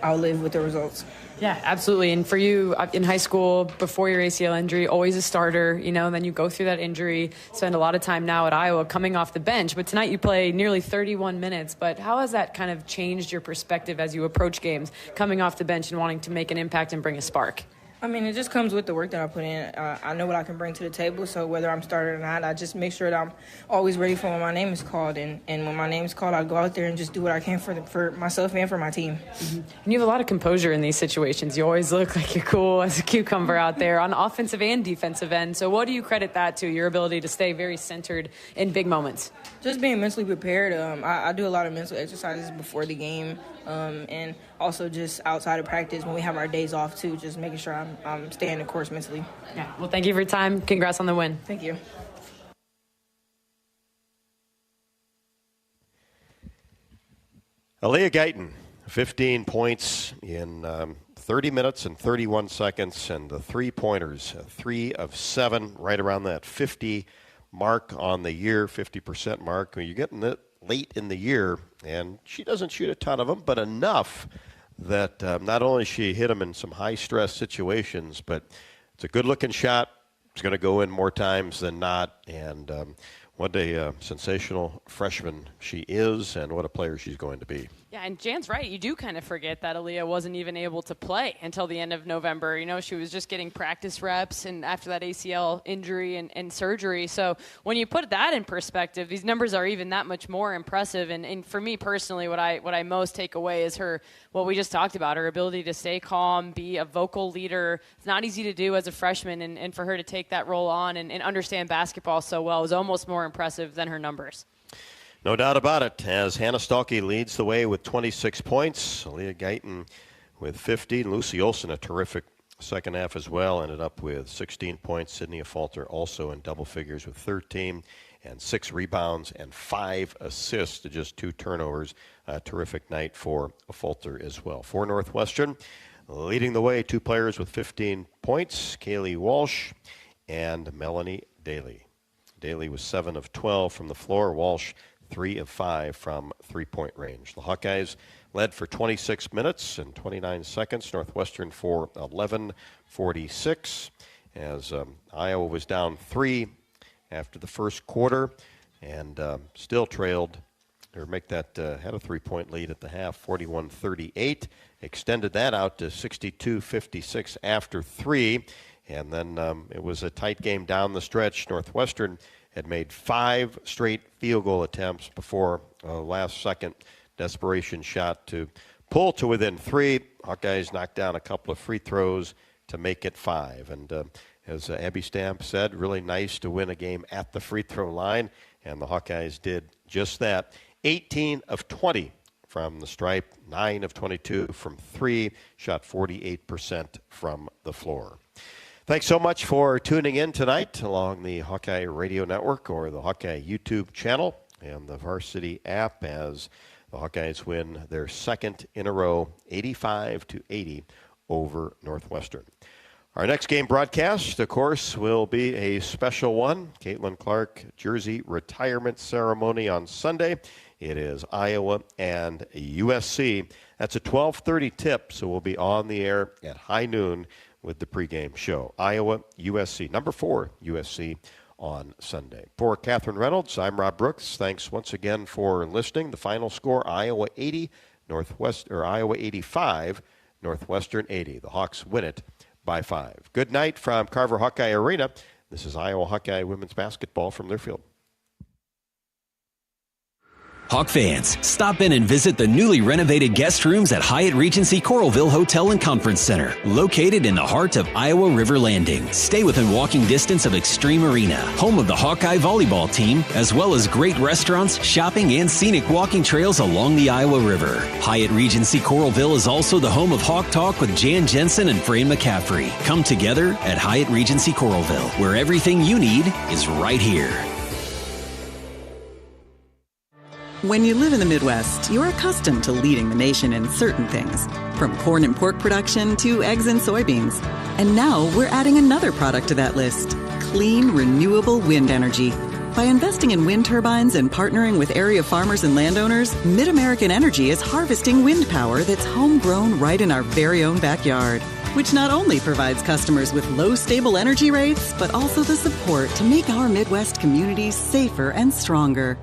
I'll live with the results. Yeah, absolutely. And for you in high school, before your ACL injury, always a starter, then you go through that injury, spend a lot of time now at Iowa coming off the bench. But tonight you play nearly 31 minutes. But how has that kind of changed your perspective as you approach games, coming off the bench and wanting to make an impact and bring a spark? It just comes with the work that I put in. I know what I can bring to the table, so whether I'm starting or not, I just make sure that I'm always ready for when my name is called. And when my name is called, I go out there and just do what I can for myself and for my team. Mm-hmm. And you have a lot of composure in these situations. You always look like you're cool as a cucumber out there on offensive and defensive end. So what do you credit that to, your ability to stay very centered in big moments? Just being mentally prepared. I do a lot of mental exercises before the game, and also just outside of practice when we have our days off too, just making sure I'm staying the course mentally. Yeah. Well, thank you for your time. Congrats on the win. Thank you. Aaliyah Guyton, 15 points in 30 minutes and 31 seconds, and the 3-pointers, 3 of 7, right around that 50 mark on the year, 50% mark. You're getting it late in the year, and she doesn't shoot a ton of them, but enough that not only she hit them in some high-stress situations, but it's a good-looking shot. It's going to go in more times than not, and what a sensational freshman she is, and what a player she's going to be. Yeah, and Jan's right. You do kind of forget that Aaliyah wasn't even able to play until the end of November. You know, she was just getting practice reps and after that ACL injury and surgery. So when you put that in perspective, these numbers are even that much more impressive. And for me personally, what I most take away is what we just talked about, her ability to stay calm, be a vocal leader. It's not easy to do as a freshman, and for her to take that role on and understand basketball so well is almost more impressive than her numbers. No doubt about it, as Hannah Stalke leads the way with 26 points. Aaliyah Guyton with 50. Lucy Olson, a terrific second half as well, ended up with 16 points. Sydney Affolter also in double figures with 13 and 6 rebounds and 5 assists to just 2 turnovers. A terrific night for Affolter as well. For Northwestern, leading the way, 2 players with 15 points, Kaylee Walsh and Melanie Daly. Daly was 7 of 12 from the floor. Walsh 3 of 5 from three-point range. The Hawkeyes led for 26 minutes and 29 seconds. Northwestern for 11:46 as Iowa was down 3 after the first quarter and still trailed, or had a 3-point lead at the half, 41-38. Extended that out to 62-56 after 3. And then it was a tight game down the stretch. Northwestern had made 5 straight field goal attempts before a last-second desperation shot to pull to within 3. Hawkeyes knocked down a couple of free throws to make it 5. And as Abby Stamp said, really nice to win a game at the free throw line, and the Hawkeyes did just that. 18 of 20 from the stripe, 9 of 22 from 3, shot 48% from the floor. Thanks so much for tuning in tonight along the Hawkeye Radio Network or the Hawkeye YouTube channel and the Varsity app as the Hawkeyes win their second in a row, 85-80 over Northwestern. Our next game broadcast, of course, will be a special one. Caitlin Clark jersey retirement ceremony on Sunday. It is Iowa and USC. That's a 12:30 tip, so we'll be on the air at high noon with the pregame show. Iowa, USC, number 4 USC on Sunday. For Catherine Reynolds, I'm Rob Brooks. Thanks once again for listening. The final score, Iowa 80, Iowa 85, Northwestern 80. The Hawks win it by 5. Good night from Carver Hawkeye Arena. This is Iowa Hawkeye women's basketball from Learfield. Hawk fans, stop in and visit the newly renovated guest rooms at Hyatt Regency Coralville Hotel and Conference Center, located in the heart of Iowa River Landing. Stay within walking distance of Extreme Arena, home of the Hawkeye volleyball team, as well as great restaurants, shopping, and scenic walking trails along the Iowa River. Hyatt Regency Coralville is also the home of Hawk Talk with Jan Jensen and Fran McCaffrey. Come together at Hyatt Regency Coralville, where everything you need is right here. When you live in the Midwest, you're accustomed to leading the nation in certain things, from corn and pork production to eggs and soybeans. And now we're adding another product to that list, clean, renewable wind energy. By investing in wind turbines and partnering with area farmers and landowners, Mid-American Energy is harvesting wind power that's homegrown right in our very own backyard, which not only provides customers with low, stable energy rates, but also the support to make our Midwest communities safer and stronger.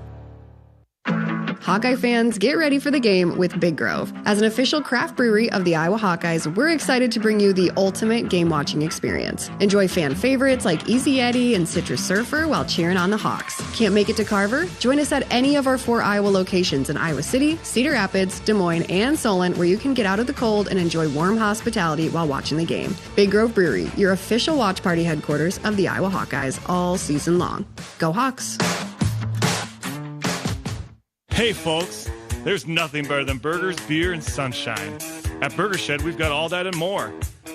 Hawkeye fans, get ready for the game with Big Grove. As an official craft brewery of the Iowa Hawkeyes, we're excited to bring you the ultimate game-watching experience. Enjoy fan favorites like Easy Eddie and Citrus Surfer while cheering on the Hawks. Can't make it to Carver? Join us at any of our 4 Iowa locations in Iowa City, Cedar Rapids, Des Moines, and Solon, where you can get out of the cold and enjoy warm hospitality while watching the game. Big Grove Brewery, your official watch party headquarters of the Iowa Hawkeyes all season long. Go Hawks! Hey folks, there's nothing better than burgers, beer, and sunshine. At Burger Shed, we've got all that and more.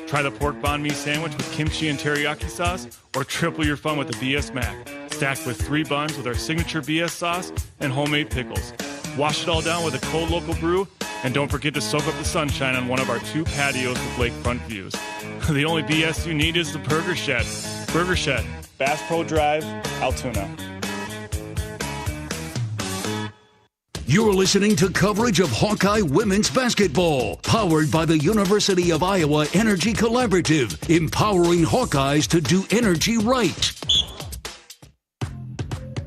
Try the pork banh mi sandwich with kimchi and teriyaki sauce, or triple your fun with the BS Mac, stacked with 3 buns with our signature BS sauce and homemade pickles. Wash it all down with a cold local brew, and don't forget to soak up the sunshine on one of our 2 patios with lakefront views. The only BS you need is the Burger Shed. Burger Shed, Bass Pro Drive, Altoona. You're listening to coverage of Hawkeye women's basketball, powered by the University of Iowa Energy Collaborative, empowering Hawkeyes to do energy right.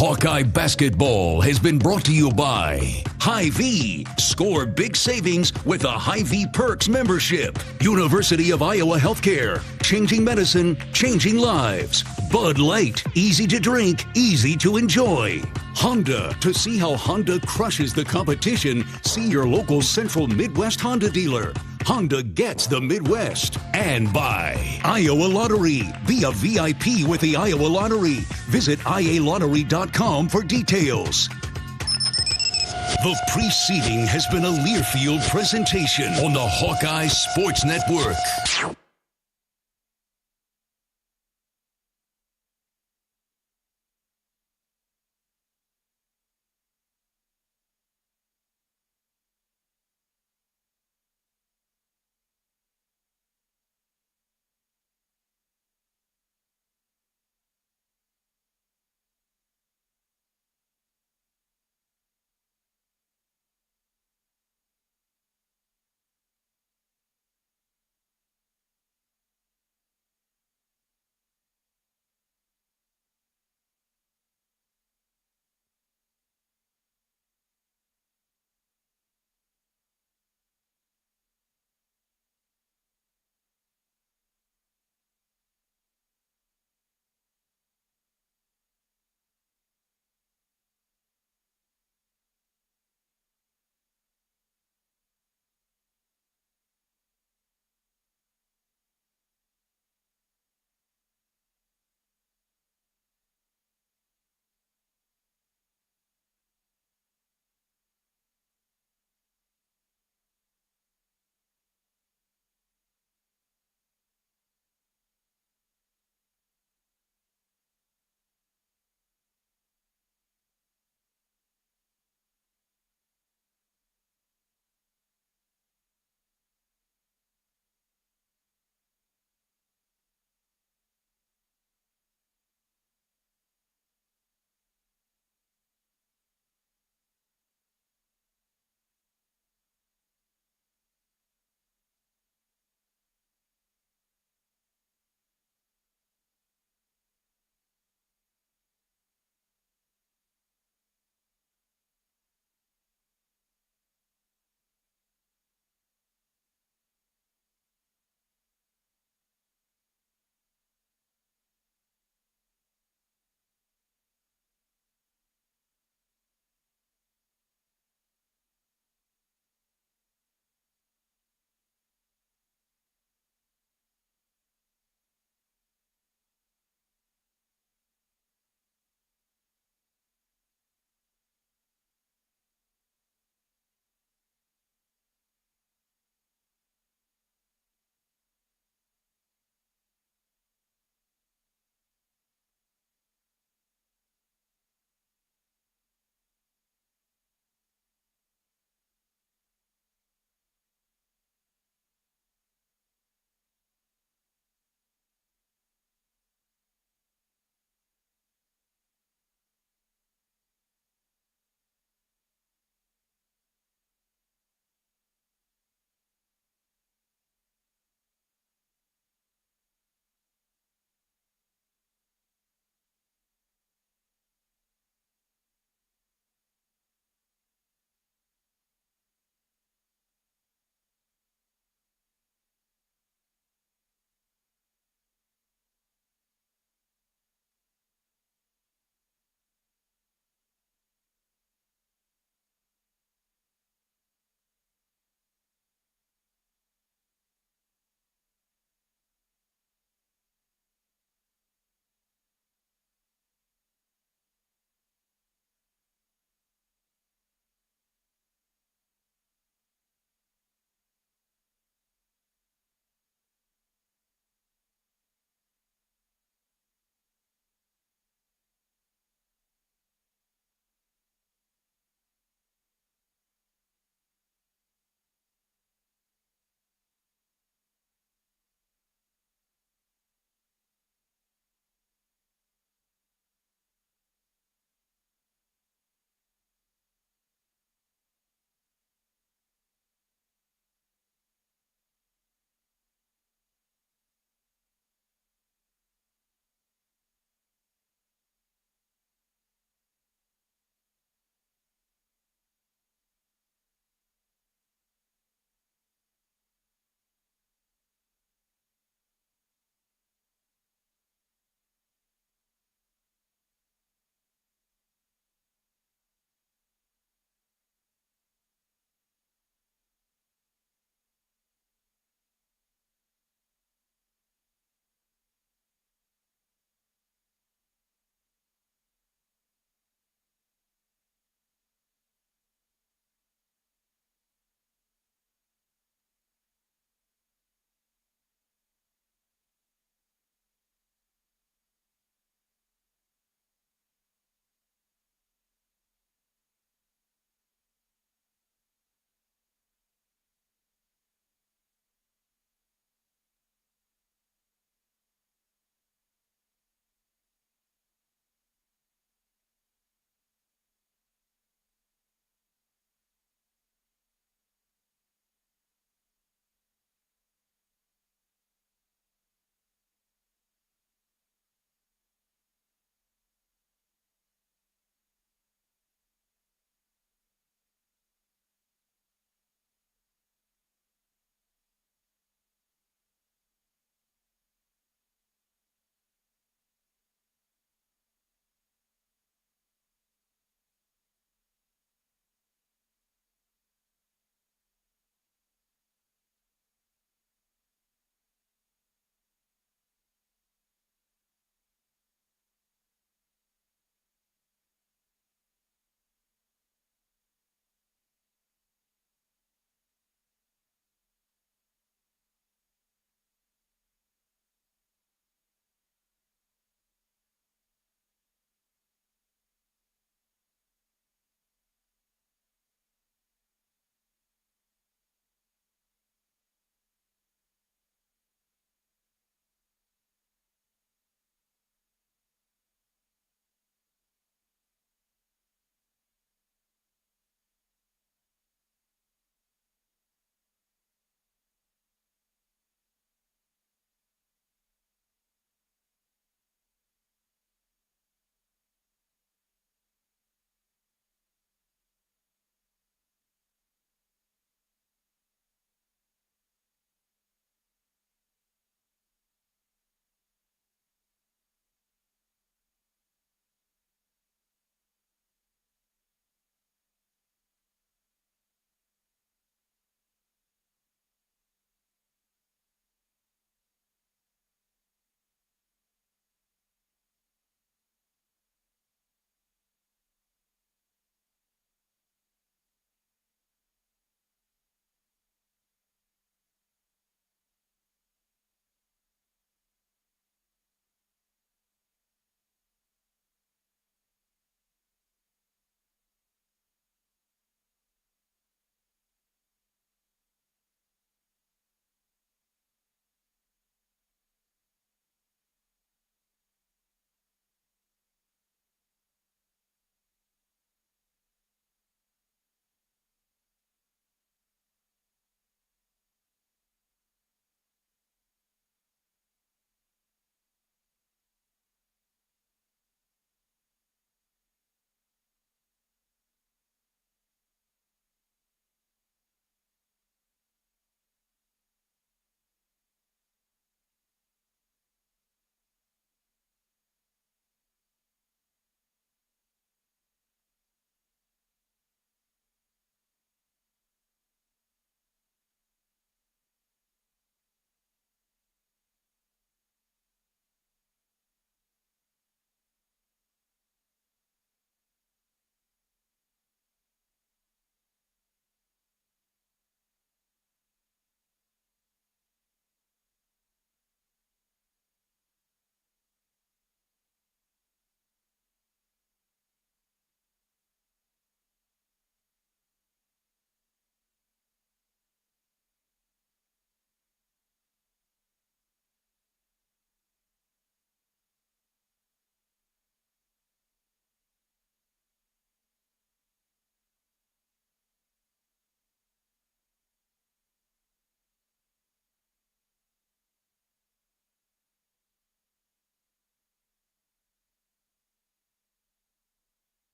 Hawkeye basketball has been brought to you by Hy-Vee. Score big savings with a Hy-Vee Perks membership. University of Iowa Healthcare. Changing medicine, changing lives. Bud Light. Easy to drink, easy to enjoy. Honda. To see how Honda crushes the competition, see your local Central Midwest Honda dealer. Honda gets the Midwest. And by Iowa Lottery. Be a VIP with the Iowa Lottery. Visit ialottery.com for details. The preceding has been a Learfield presentation on the Hawkeye Sports Network.